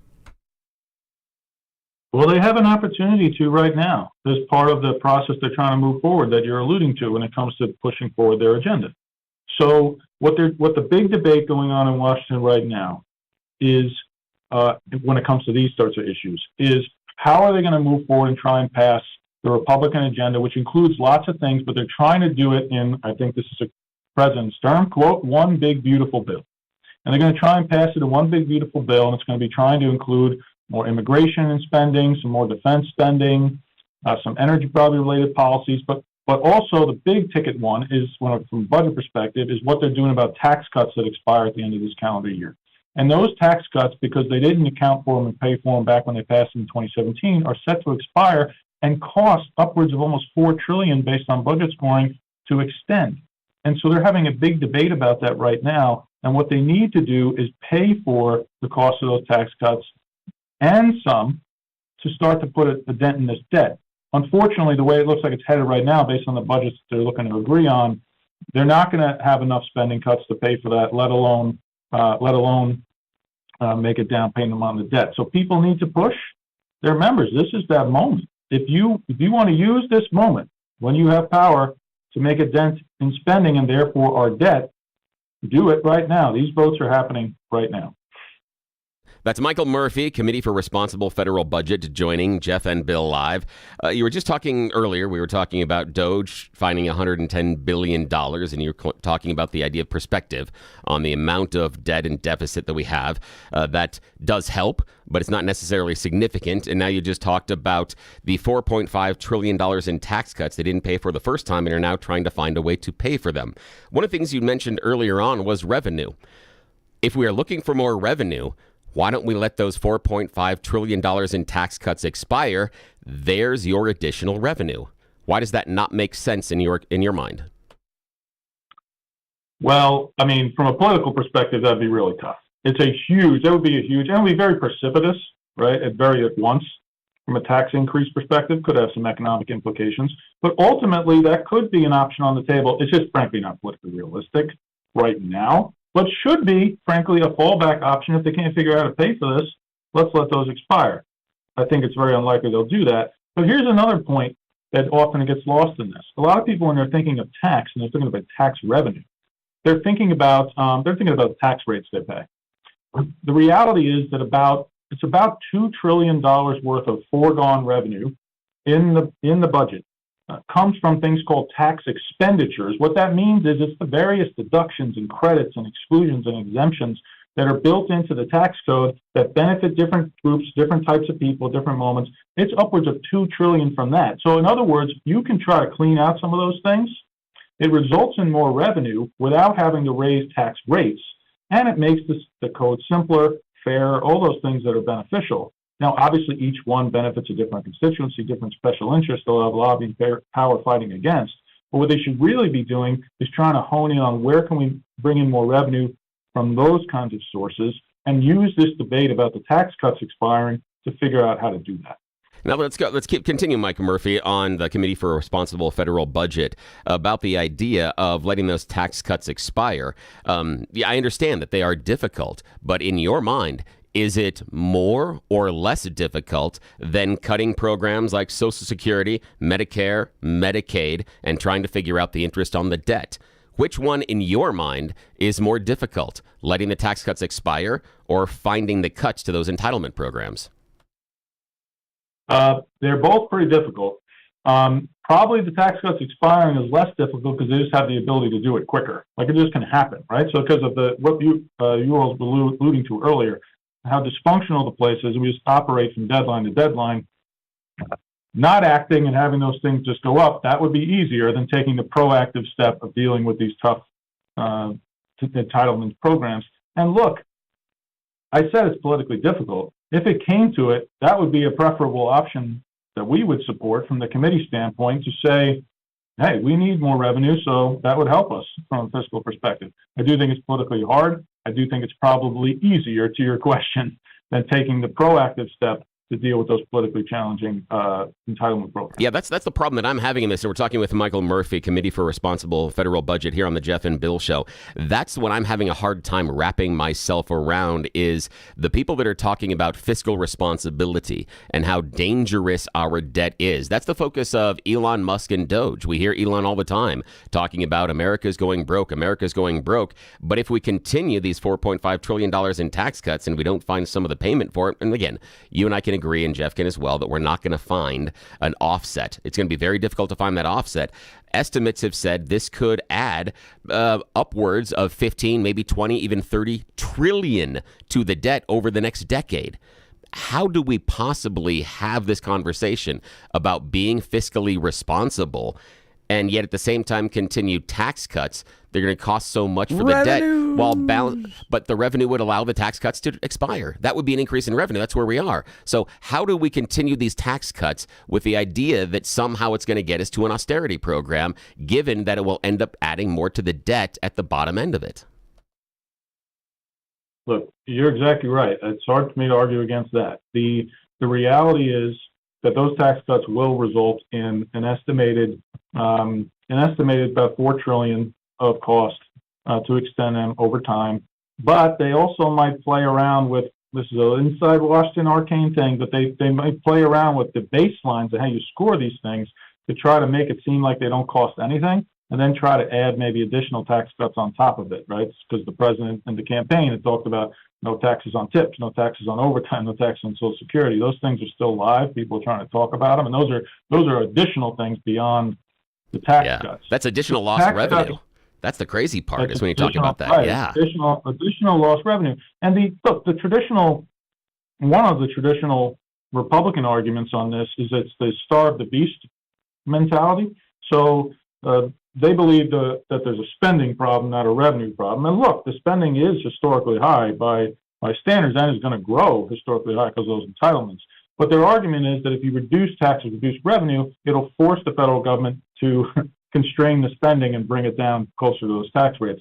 Well, they have an opportunity to right now as part of the process they're trying to move forward that you're alluding to when it comes to pushing forward their agenda. So what the big debate going on in Washington right now is, when it comes to these sorts of issues, is how are they going to move forward and try and pass the Republican agenda, which includes lots of things, but they're trying to do it in, I think this is a president's term, quote, one big beautiful bill. And they're going to try and pass it in one big beautiful bill, and it's going to be trying to include more immigration and spending, some more defense spending, some energy probably related policies, but also the big ticket one is, from a budget perspective, is what they're doing about tax cuts that expire at the end of this calendar year. And those tax cuts, because they didn't account for them and pay for them back when they passed in 2017, are set to expire and cost upwards of almost $4 trillion based on budget scoring to extend. And so they're having a big debate about that right now. And what they need to do is pay for the cost of those tax cuts and some to start to put a dent in this debt. Unfortunately, the way it looks like it's headed right now, based on the budgets they're looking to agree on, they're not going to have enough spending cuts to pay for that, let alone make a down payment on the debt. So people need to push their members. This is that moment. If you want to use this moment when you have power to make a dent in spending and therefore our debt, do it right now. These votes are happening right now. That's Michael Murphy, Committee for Responsible Federal Budget, joining Jeff and Bill live. You were just talking earlier, we were talking about Doge finding $110 billion, and you were talking about the idea of perspective on the amount of debt and deficit that we have. That does help, but it's not necessarily significant. And now you just talked about the $4.5 trillion in tax cuts they didn't pay for the first time and are now trying to find a way to pay for them. One of the things you mentioned earlier on was revenue. If we are looking for more revenue, why don't we let those $4.5 trillion in tax cuts expire? There's your additional revenue. Why does that not make sense in your mind? Well, I mean, from a political perspective, that'd be really tough. That would be and it would be very precipitous, right? At once. From a tax increase perspective, could have some economic implications. But ultimately, that could be an option on the table. It's just frankly not politically realistic right now. But should be, frankly, a fallback option if they can't figure out how to pay for this. Let's let those expire. I think it's very unlikely they'll do that. But here's another point that often gets lost in this. A lot of people, when they're thinking of tax and they're thinking about tax revenue, they're thinking about the tax rates they pay. The reality is that it's about $2 trillion worth of foregone revenue in the budget. Comes from things called tax expenditures. What that means is it's the various deductions and credits and exclusions and exemptions that are built into the tax code that benefit different groups, different types of people, different moments. It's upwards of $2 trillion from that. So in other words, you can try to clean out some of those things. It results in more revenue without having to raise tax rates, and it makes the code simpler, fair, all those things that are beneficial. Now, obviously, each one benefits a different constituency, different special interest they'll have lobbying power fighting against. But what they should really be doing is trying to hone in on where can we bring in more revenue from those kinds of sources and use this debate about the tax cuts expiring to figure out how to do that. Now let's continue, Mike Murphy, on the Committee for a Responsible Federal Budget about the idea of letting those tax cuts expire. I understand that they are difficult, but in your mind, is it more or less difficult than cutting programs like Social Security, Medicare, Medicaid, and trying to figure out the interest on the debt? Which one, in your mind, is more difficult, letting the tax cuts expire or finding the cuts to those entitlement programs? They're both pretty difficult. Probably the tax cuts expiring is less difficult because they just have the ability to do it quicker. Like it just can happen, right? So because of what you all were alluding to earlier, how dysfunctional the place is, and we just operate from deadline to deadline. Not acting and having those things just go up, that would be easier than taking the proactive step of dealing with these tough entitlement programs. And look, I said it's politically difficult. If it came to it, that would be a preferable option that we would support from the committee standpoint to say, hey, we need more revenue, so that would help us from a fiscal perspective. I do think it's politically hard. I do think it's probably easier, to your question, than taking the proactive step to deal with those politically challenging entitlement programs. Yeah, that's the problem that I'm having in this. And we're talking with Michael Murphy, Committee for Responsible Federal Budget here on the Jeff and Bill Show. That's what I'm having a hard time wrapping myself around is the people that are talking about fiscal responsibility and how dangerous our debt is. That's the focus of Elon Musk and Doge. We hear Elon all the time talking about America's going broke, America's going broke. But if we continue these $4.5 trillion in tax cuts and we don't find some of the payment for it, and again, you and I can agree, and Jeff can as well, that we're not going to find an offset. It's going to be very difficult to find that offset. Estimates have said this could add upwards of 15, maybe 20, even 30 trillion to the debt over the next decade. How do we possibly have this conversation about being fiscally responsible and yet at the same time continue tax cuts? They're going to cost so much for the debt while but the revenue would allow the tax cuts to expire. That would be an increase in revenue. That's where we are. So how do we continue these tax cuts with the idea that somehow it's going to get us to an austerity program, given that it will end up adding more to the debt at the bottom end of it? Look, you're exactly right. It's hard for me to argue against that. The reality is that those tax cuts will result in an estimated about $4 trillion of cost to extend them over time. But they also might play around with, this is an inside Washington arcane thing, but they might play around with the baselines and how you score these things to try to make it seem like they don't cost anything. and then try to add maybe additional tax cuts on top of it, right? Because the president in the campaign had talked about no taxes on tips, no taxes on overtime, no taxes on Social Security. Those things are still live. People are trying to talk about them, and those are additional things beyond the tax cuts. That's additional lost revenue. That's the crazy part, is when you talk about that. Right, yeah. Additional lost revenue. And one of the traditional Republican arguments on this is it's the starve the beast mentality. So they believe that there's a spending problem, not a revenue problem. And look, the spending is historically high by standards, and is going to grow historically high because of those entitlements. But their argument is that if you reduce taxes, reduce revenue, it'll force the federal government to constrain the spending and bring it down closer to those tax rates.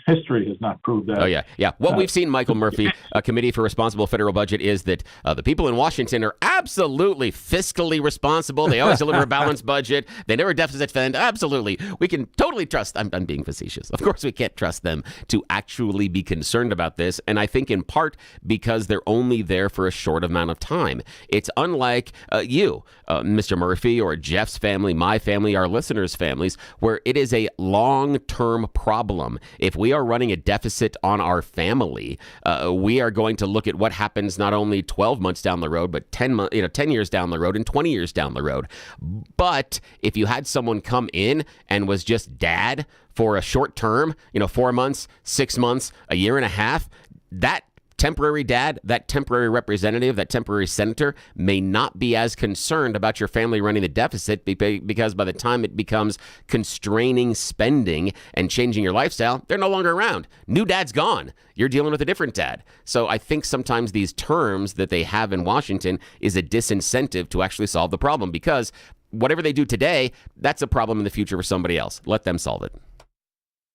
History has not proved that. Oh, yeah. Yeah. What we've seen, Michael Murphy, a Committee for Responsible Federal Budget, is that the people in Washington are absolutely fiscally responsible. They always deliver a balanced budget. They never deficit spend. Absolutely. We can totally trust. I'm being facetious. Of course, we can't trust them to actually be concerned about this. And I think in part because they're only there for a short amount of time. It's unlike you, Mr. Murphy, or Jeff's family, my family, our listeners' families, where it is a long-term problem. If we are running a deficit on our family, we are going to look at what happens not only 12 months down the road, but 10 years down the road and 20 years down the road. But if you had someone come in and was just dad for a short term, 4 months, 6 months, a year and a half, that temporary dad, that temporary representative, that temporary senator may not be as concerned about your family running the deficit because by the time it becomes constraining spending and changing your lifestyle, they're no longer around. New dad's gone. You're dealing with a different dad. So I think sometimes these terms that they have in Washington is a disincentive to actually solve the problem, because whatever they do today, that's a problem in the future for somebody else. Let them solve it.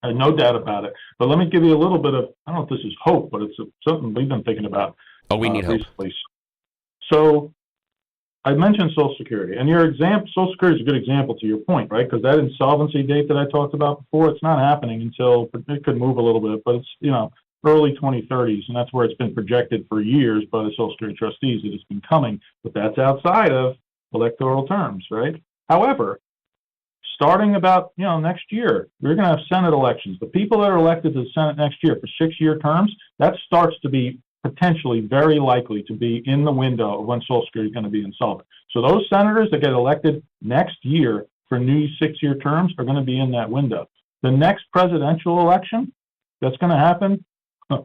No doubt about it. But let me give you a little bit of, I don't know if this is hope, but it's something we've been thinking about. Oh, we need hope. Recently. So I mentioned Social Security, and your example, Social Security is a good example to your point, right? Because that insolvency date that I talked about before, it's not happening until, it could move a little bit, but it's, early 2030s, and that's where it's been projected for years by the Social Security trustees that it's been coming, but that's outside of electoral terms, right? However, starting about next year, we're going to have Senate elections. The people that are elected to the Senate next year for 6-year terms, that starts to be potentially very likely to be in the window of when Social Security is going to be insolvent. So those senators that get elected next year for new 6-year terms are going to be in that window. The next presidential election that's going to happen,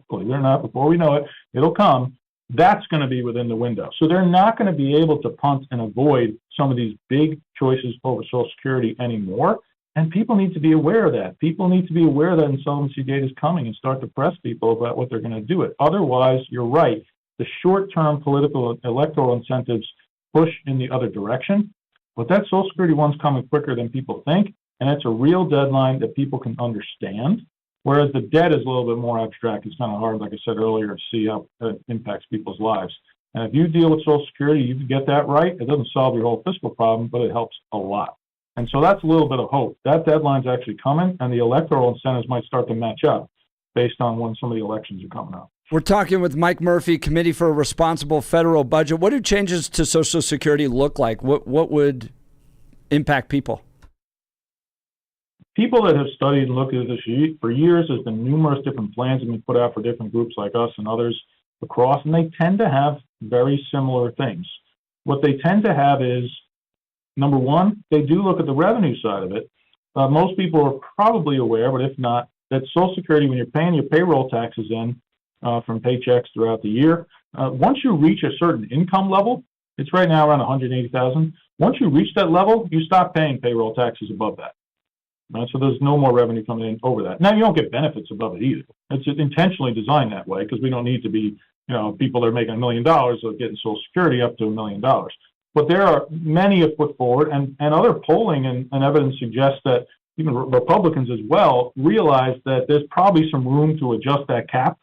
believe it or not, before we know it, it'll come. That's going to be within the window. So they're not going to be able to punt and avoid some of these big choices over Social Security anymore. And people need to be aware of that. People need to be aware that insolvency date is coming and start to press people about what they're going to do it. Otherwise, you're right. The short-term political electoral incentives push in the other direction. But that Social Security one's coming quicker than people think. And it's a real deadline that people can understand. Whereas the debt is a little bit more abstract. It's kind of hard, like I said earlier, to see how it impacts people's lives. And if you deal with Social Security, you can get that right. It doesn't solve your whole fiscal problem, but it helps a lot. And so that's a little bit of hope. That deadline's actually coming, and the electoral incentives might start to match up based on when some of the elections are coming up. We're talking with Mike Murphy, Committee for a Responsible Federal Budget. What do changes to Social Security look like? What would impact people? People that have studied and looked at this for years, there's been numerous different plans that have been put out for different groups like us and others across, and they tend to have very similar things. What they tend to have is, number one, they do look at the revenue side of it. Most people are probably aware, but if not, that Social Security, when you're paying your payroll taxes in from paychecks throughout the year, once you reach a certain income level, it's right now around $180,000. Once you reach that level, you stop paying payroll taxes above that. So there's no more revenue coming in over that. Now, you don't get benefits above it either. It's intentionally designed that way because we don't need to be, people that are making $1 million are getting Social Security up to $1 million. But there are many have put forward, and other polling and evidence suggests that even Republicans as well realize that there's probably some room to adjust that cap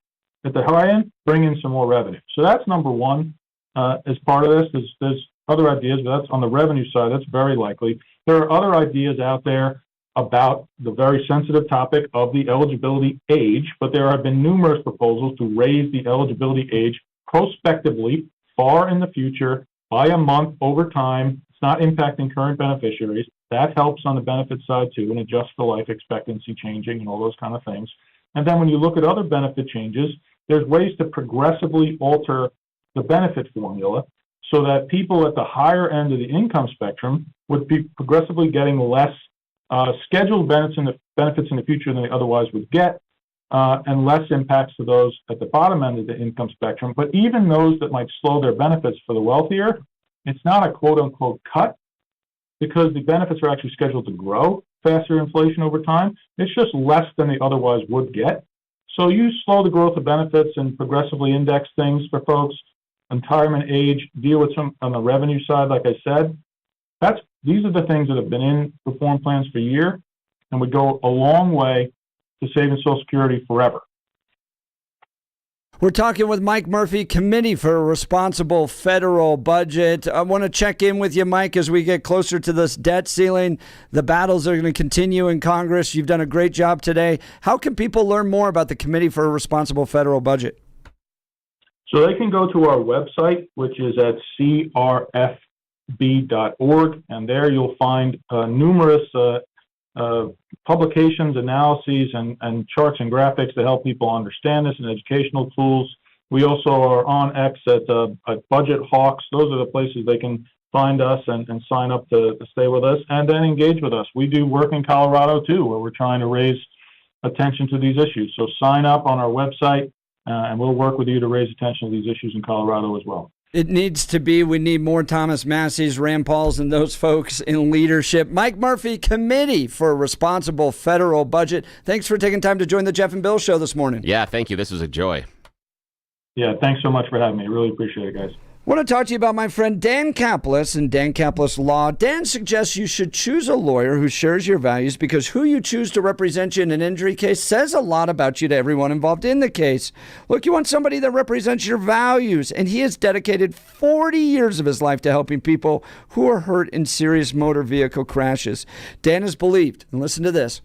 at the high end, bring in some more revenue. So that's number one as part of this. There's other ideas, but that's on the revenue side. That's very likely. There are other ideas out there about the very sensitive topic of the eligibility age, but there have been numerous proposals to raise the eligibility age prospectively far in the future by a month over time. It's not impacting current beneficiaries. That helps on the benefit side too, and adjusts for life expectancy changing and all those kind of things. And then when you look at other benefit changes, there's ways to progressively alter the benefit formula so that people at the higher end of the income spectrum would be progressively getting less scheduled benefits in the future than they otherwise would get, and less impacts to those at the bottom end of the income spectrum. But even those that might slow their benefits for the wealthier, it's not a quote-unquote cut, because the benefits are actually scheduled to grow faster than inflation over time. It's just less than they otherwise would get. So you slow the growth of benefits and progressively index things for folks, retirement age, deal with some on the revenue side, like I said. These are the things that have been in reform plans for a year and would go a long way to saving Social Security forever. We're talking with Mike Murphy, Committee for a Responsible Federal Budget. I want to check in with you, Mike, as we get closer to this debt ceiling. The battles are going to continue in Congress. You've done a great job today. How can people learn more about the Committee for a Responsible Federal Budget? So they can go to our website, which is at crfb.org, and there you'll find numerous publications, analyses, and charts and graphics to help people understand this, and educational tools. We also are on X at Budget Hawks. Those are the places they can find us and sign up to stay with us and then engage with us. We do work in Colorado too, where we're trying to raise attention to these issues. So sign up on our website, and we'll work with you to raise attention to these issues in Colorado as well. It needs to be. We need more Thomas Massey's, Rand Pauls, and those folks in leadership. Mike Murphy, Committee for a Responsible Federal Budget. Thanks for taking time to join the Jeff and Bill Show this morning. Yeah, thank you. This was a joy. Yeah, thanks so much for having me. Really appreciate it, guys. I want to talk to you about my friend Dan Caplis and Dan Caplis Law. Dan suggests you should choose a lawyer who shares your values because who you choose to represent you in an injury case says a lot about you to everyone involved in the case. Look, you want somebody that represents your values, and he has dedicated 40 years of his life to helping people who are hurt in serious motor vehicle crashes. Dan is believed, and listen to this,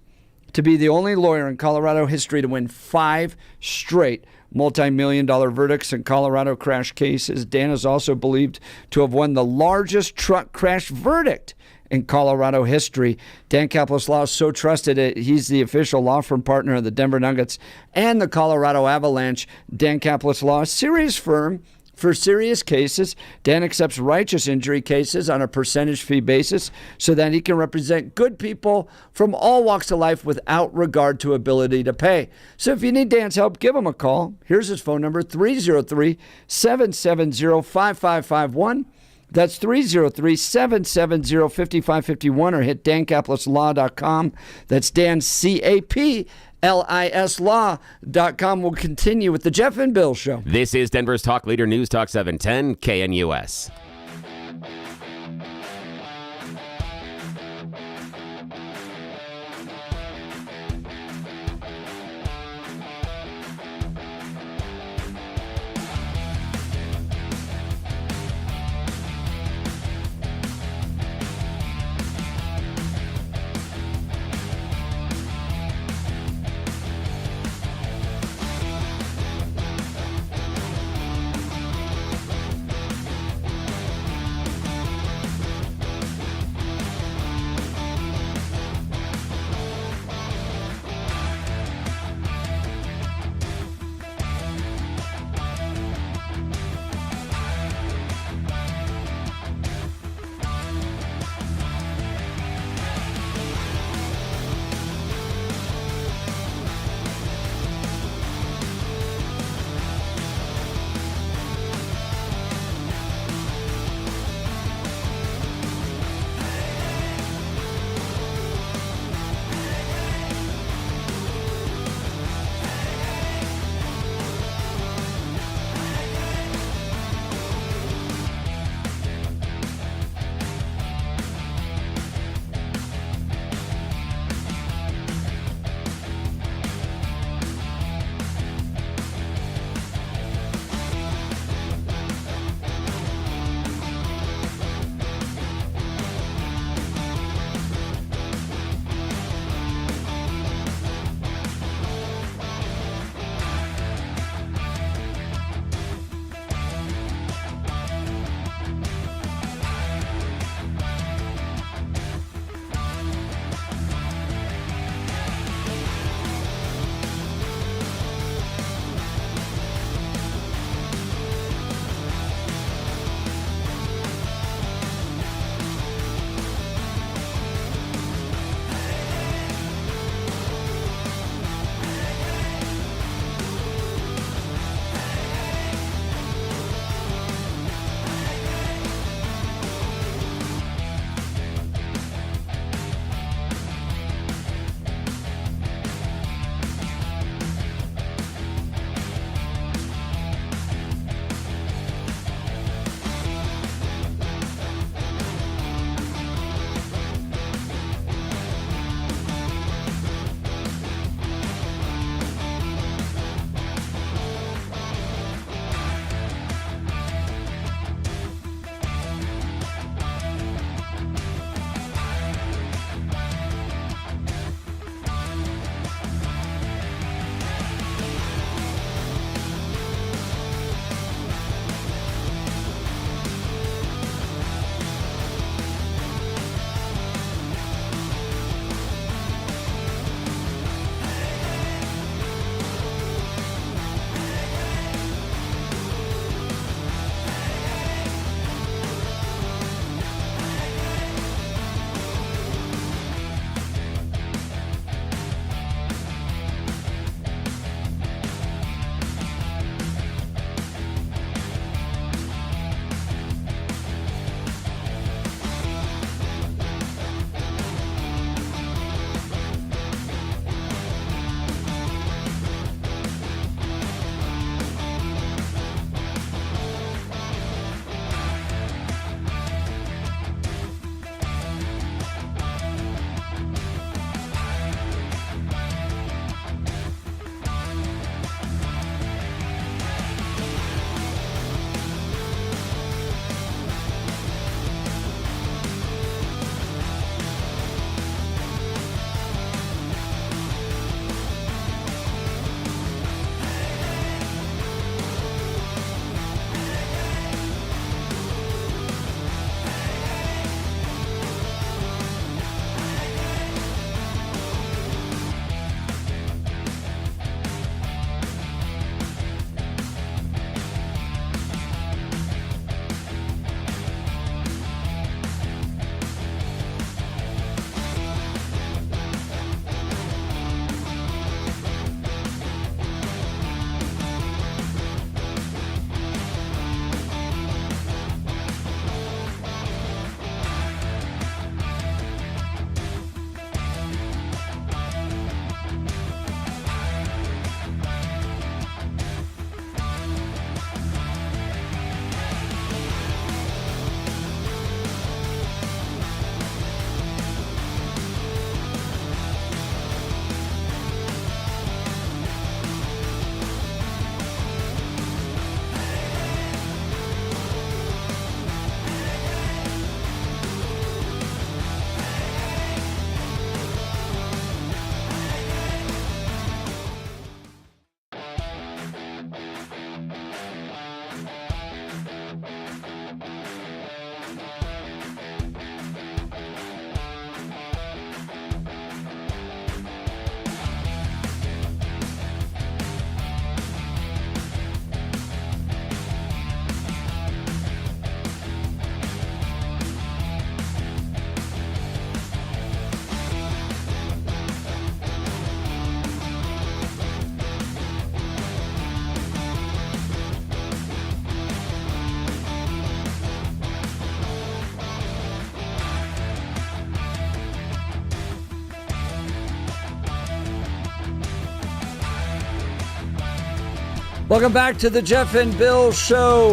to be the only lawyer in Colorado history to win 5 straight multi-million-dollar verdicts in Colorado crash cases. Dan is also believed to have won the largest truck crash verdict in Colorado history. Dan Caplis Law is so trusted, he's the official law firm partner of the Denver Nuggets and the Colorado Avalanche. Dan Caplis Law, a serious firm for serious cases. Dan accepts righteous injury cases on a percentage fee basis so that he can represent good people from all walks of life without regard to ability to pay. So if you need Dan's help, give him a call. Here's his phone number, 303-770-5551. That's 303-770-5551, or hit dancaplisLaw.com. That's Dan, CAPLISLaw.com. We'll continue with the Jeff and Bill Show. This is Denver's Talk Leader, News Talk 710 KNUS. Welcome back to the Jeff and Bill Show.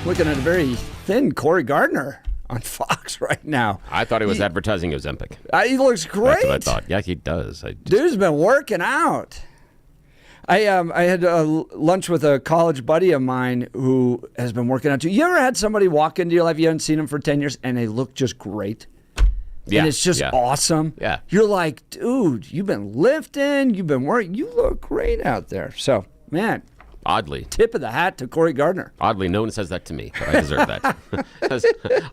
Looking at a very thin Corey Gardner on Fox right now. I thought he was advertising Ozempic. He looks great. That's what I thought. Yeah, he does. Dude's been working out. I had lunch with a college buddy of mine who has been working out too. You ever had somebody walk into your life, you haven't seen them for 10 years, and they look just great? Yeah. And it's just awesome. Yeah. You're like, dude, you've been lifting, you've been working, you look great out there. So, man. Oddly. Tip of the hat to Corey Gardner. Oddly, no one says that to me, but I deserve that.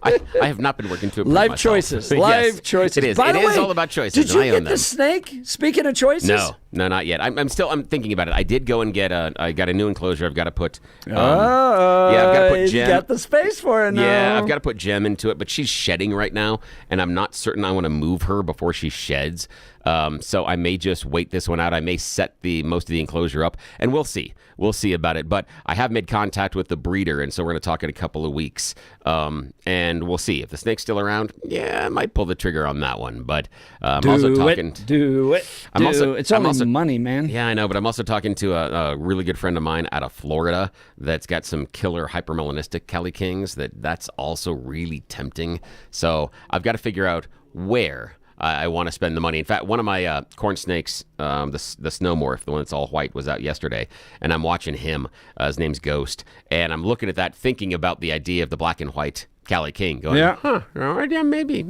I have not been working to improve Life myself. choices. Yes, Life choices. It is. By It the is way, all about choices. Did you and I get own the them. snake? Speaking of choices? No, not yet. I'm thinking about it. I did go and I got a new enclosure. I've got to put. I've got to put Gem. You got the space for it now. Yeah, I've got to put Gem into it, but she's shedding right now, and I'm not certain I want to move her before she sheds. So I may just wait this one out. I may set most of the enclosure up, and we'll see. We'll see about it. But I have made contact with the breeder, and so we're going to talk in a couple of weeks, and we'll see if the snake's still around. Yeah, I might pull the trigger on that one. But I'm also talking. It's only money, man. Yeah, I know, but I'm also talking to a really good friend of mine out of Florida that's got some killer hypermelanistic Cali Kings. That's also really tempting. So I've got to figure out where I want to spend the money. In fact, one of my corn snakes, the snowmorph, the one that's all white, was out yesterday, and I'm watching him. His name's Ghost, and I'm looking at that, thinking about the idea of the black and white Cali King, going, yeah, maybe.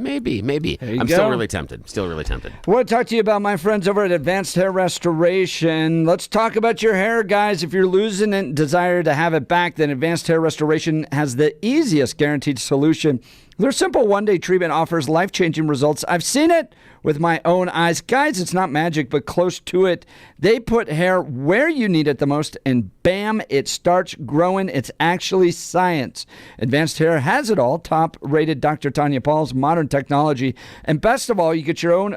I'm still really tempted. I want to talk to you about my friends over at Advanced Hair Restoration. Let's talk about your hair, guys. If you're losing it and desire to have it back, then Advanced Hair Restoration has the easiest guaranteed solution. Their simple one-day treatment offers life-changing results. I've seen it with my own eyes. Guys, it's not magic, but close to it. They put hair where you need it the most, and bam, it starts growing. It's actually science. Advanced Hair has it all. Top-rated Dr. Tanya Paul's modern technology. And best of all, you get your own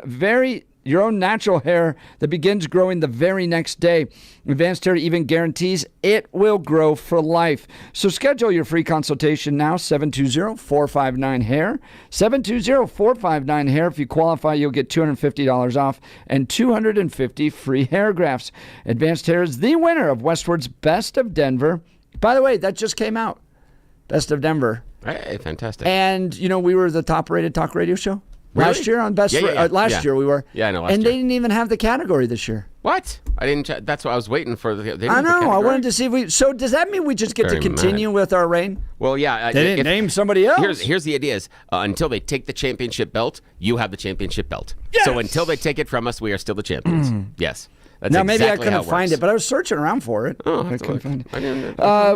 natural hair that begins growing the very next day. Advanced Hair even guarantees it will grow for life. So schedule your free consultation now, 720-459-HAIR. 720-459-HAIR. If you qualify, you'll get $250 off and 250 free hair grafts. Advanced Hair is the winner of Westward's Best of Denver. By the way, that just came out. Best of Denver. Hey, fantastic. And, we were the top-rated talk radio show. Really? Last year on Best Last year we were. Yeah, I know. And they didn't even have the category this year. What? I didn't. That's what I was waiting for. I know. I wanted to see if we. So does that mean we just get to continue with our reign? Well, yeah. They didn't name somebody else. Here's the idea: is until they take the championship belt, you have the championship belt. Yes! So until they take it from us, we are still the champions. Yes. That's now, maybe exactly I couldn't find it, but I was searching around for it. Oh, I couldn't find it. I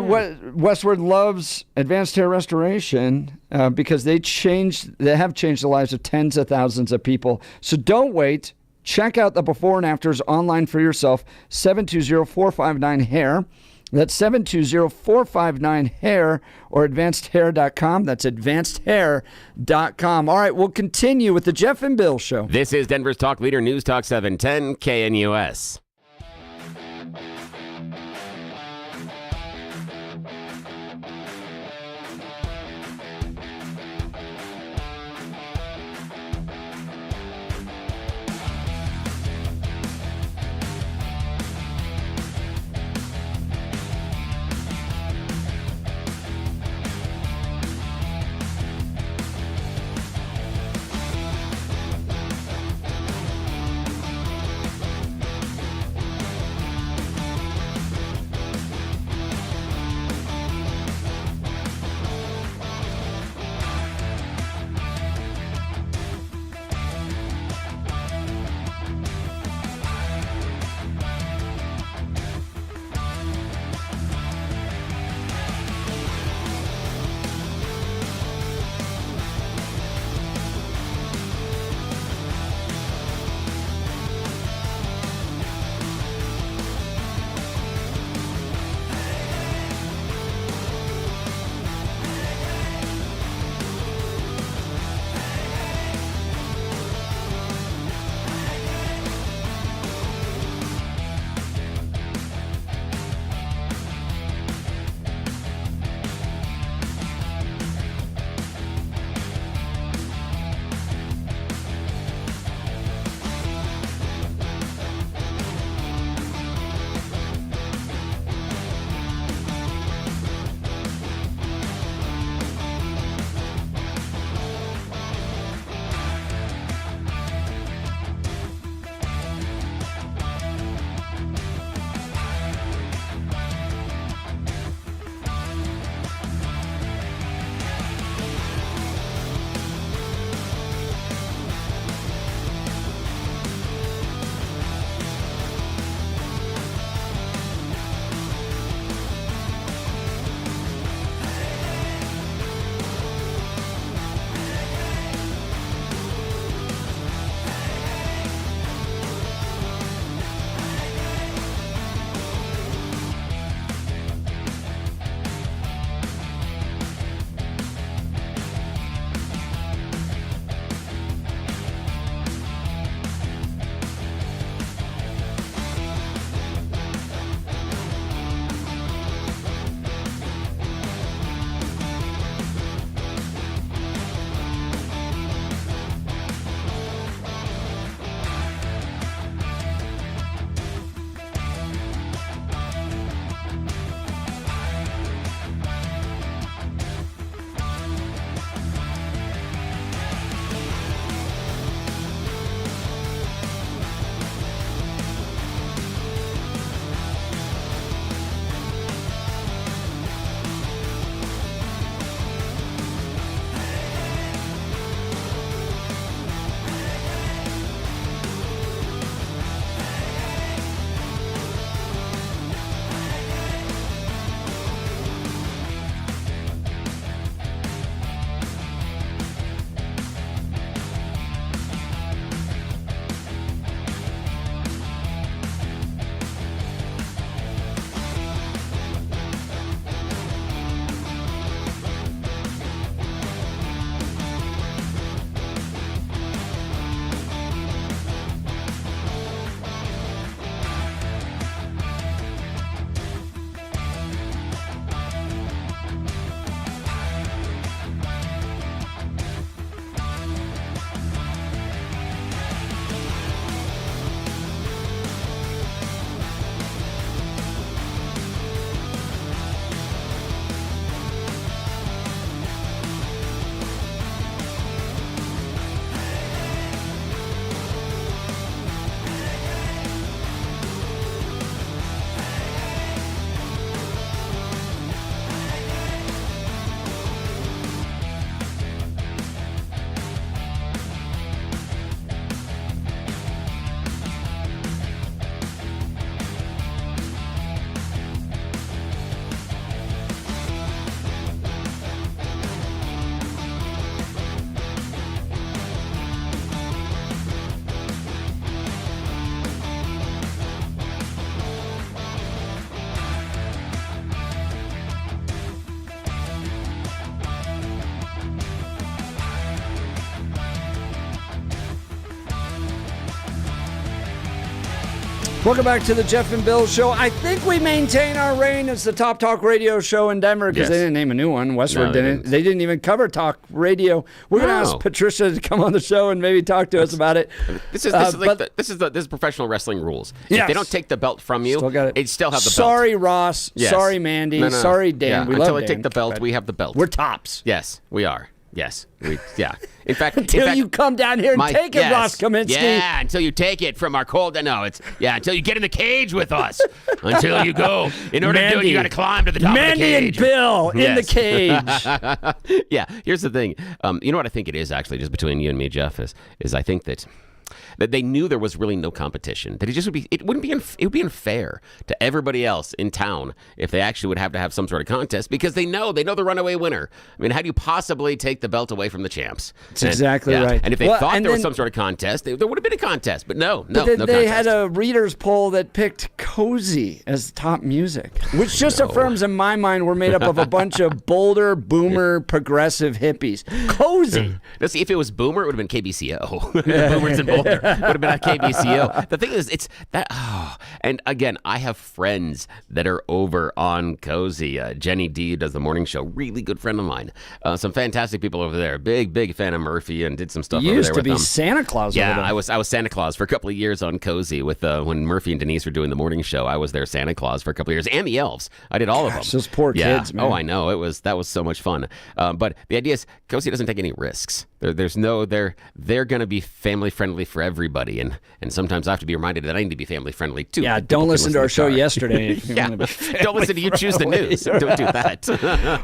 Westward loves Advanced Hair Restoration because they have changed the lives of tens of thousands of people. So don't wait. Check out the before and afters online for yourself. 720-459-HAIR. That's 720-459-HAIR or advancedhair.com. That's advancedhair.com. All right, we'll continue with the Jeff and Bill Show. This is Denver's Talk Leader, News Talk 710 KNUS. Welcome back to the Jeff and Bill Show. I think we maintain our reign as the top talk radio show in Denver because they didn't name a new one. Westward didn't. They didn't even cover talk radio. We're going to ask Patricia to come on the show and maybe talk to us about it. This is professional wrestling rules. If they don't take the belt from you, they still have the belt. Sorry, Ross. Yes. Sorry, Mandy. Sorry, Dan. We Until love they Dan, take the belt, we have the belt. We're tops. Yes, we are. Yes. In fact, until you come down here and take it, Ross Kaminsky. Yeah, until you take it from our cold. No, until you get in the cage with us. Until you go. In order to do it, you got to climb to the top of the cage. Mandy and Bill in the cage. Yeah. Here's the thing. You know what I think it is actually, just between you and me, Jeff, is I think that they knew there was really no competition. That it would be unfair to everybody else in town if they actually would have to have some sort of contest because they know the runaway winner. I mean, how do you possibly take the belt away from the champs? That's exactly right. And if they thought there was some sort of contest, there would have been a contest. But no they contest. had a readers poll that picked Cozy as top music, which just affirms in my mind we're made up of a bunch of Boulder, Boomer, progressive hippies. Cozy. Now, see, if it was Boomer, it would have been KBCO. Boomers in Boulder. Would have been at KBCO. The thing is, it's that. Oh. And again, I have friends that are over on Cozy. Jenny D does the morning show. Really good friend of mine. Some fantastic people over there. Big fan of Murphy and did some stuff over there with them. Used to be Santa Claus. Yeah, over there. I was Santa Claus for a couple of years on Cozy with when Murphy and Denise were doing the morning show. I was their Santa Claus for a couple of years, and the elves. I did all of them. Those poor kids, man. Oh, I know. That was so much fun. But the idea is, Cozy doesn't take any risks. They're going to be family friendly for everybody, and sometimes I have to be reminded that I need to be family friendly too. Yeah, don't listen to our show yesterday. Don't listen to You Choose the News. Don't do that.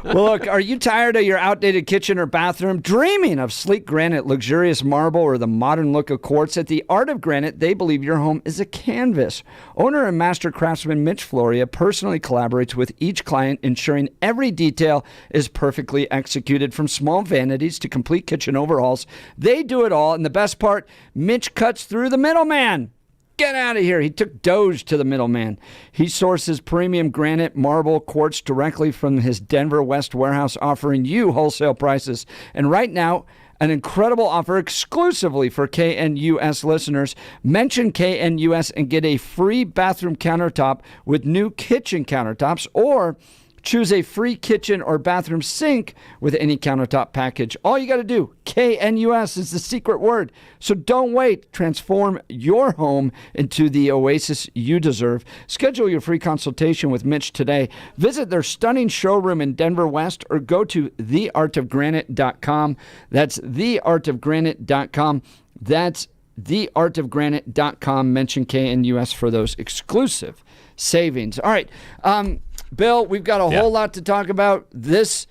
Well, look, are you tired of your outdated kitchen or bathroom? Dreaming of sleek granite, luxurious marble, or the modern look of quartz? At the Art of Granite, they believe your home is a canvas. Owner and master craftsman Mitch Floria personally collaborates with each client, ensuring every detail is perfectly executed, from small vanities to complete kitchen overhauls. They do it all, and the best part, Mitch cuts through the middleman. Get out of here. He took Doge to the middleman. He sources premium granite, marble, quartz directly from his Denver West warehouse, offering you wholesale prices. And right now, an incredible offer exclusively for KNUS listeners. Mention KNUS and get a free bathroom countertop with new kitchen countertops, or choose a free kitchen or bathroom sink with any countertop package. All you got to do, KNUS is the secret word. So don't wait. Transform your home into the oasis you deserve. Schedule your free consultation with Mitch today. Visit their stunning showroom in Denver West or go to theartofgranite.com. That's theartofgranite.com. That's theartofgranite.com. Mention KNUS for those exclusive savings. All right. Bill, we've got a whole lot to talk about. This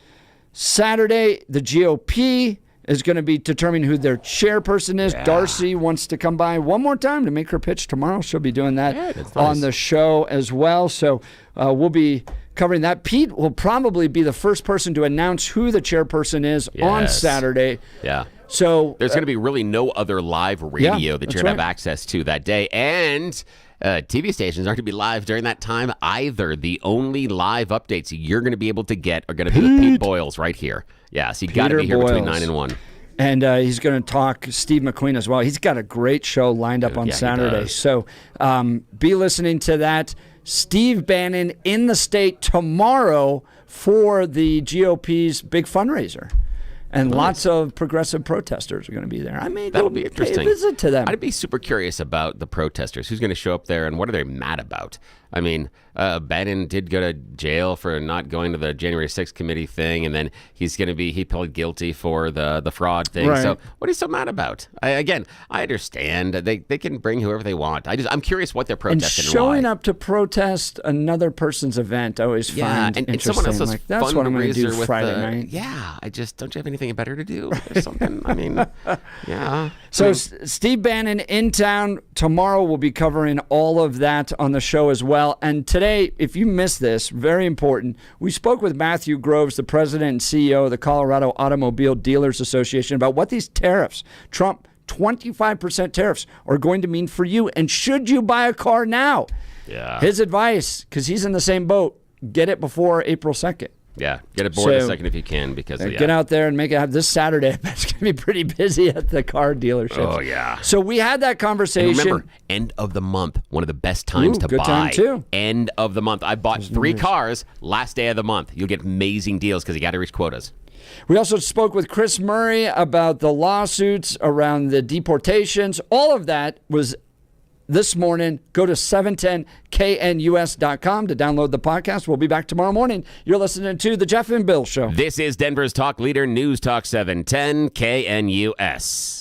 Saturday, the GOP is going to be determining who their chairperson is. Darcy wants to come by one more time to make her pitch tomorrow. She'll be doing that on the show as well. So we'll be covering that. Pete will probably be the first person to announce who the chairperson is on Saturday. Yeah. So there's going to be really no other live radio that you're going to have access to that day. And TV stations aren't going to be live during that time either. The only live updates you're going to be able to get are going to be with Pete Boyles right here. Yeah, so you got to be here between 9 and 1. And he's going to talk Steve McQueen as well. He's got a great show lined up on Saturday. So be listening to that. Steve Bannon in the state tomorrow for the GOP's big fundraiser. And lots of progressive protesters are going to be there. I may That'll be interesting. Pay a visit to them. I'd be super curious about the protesters. Who's going to show up there, and what are they mad about? I mean, Bannon did go to jail for not going to the January 6th committee thing, and then he pled guilty for the fraud thing. Right. So what are you so mad about? I understand. They can bring whoever they want. I'm curious what they're protesting and showing why. up to protest another person's event, I always find and interesting. someone else's like, that's what I'm going to do Friday night. Yeah, don't you have anything better to do or something? I mean, yeah. So Steve Bannon in town tomorrow. We'll be covering all of that on the show as well. And today, if you missed this, very important, we spoke with Matthew Groves, the president and CEO of the Colorado Automobile Dealers Association, about what these tariffs, Trump 25% tariffs, are going to mean for you. And should you buy a car now? Yeah. His advice, because he's in the same boat, get it before April 2nd. Yeah, get aboard in a So, second if you can, because Get out there and make it happen. This Saturday, I bet it's going to be pretty busy at the car dealerships. Oh, yeah. So we had that conversation. And remember, end of the month, one of the best times to good buy. time, too. End of the month. I bought 3 cars last day of the month. You'll get amazing deals because you got to reach quotas. We also spoke with Chris Murray about the lawsuits around the deportations. All of that was this morning. Go to 710knus.com to download the podcast. We'll be back tomorrow morning. You're listening to The Jeff and Bill Show. This is Denver's talk leader, News Talk 710 KNUS.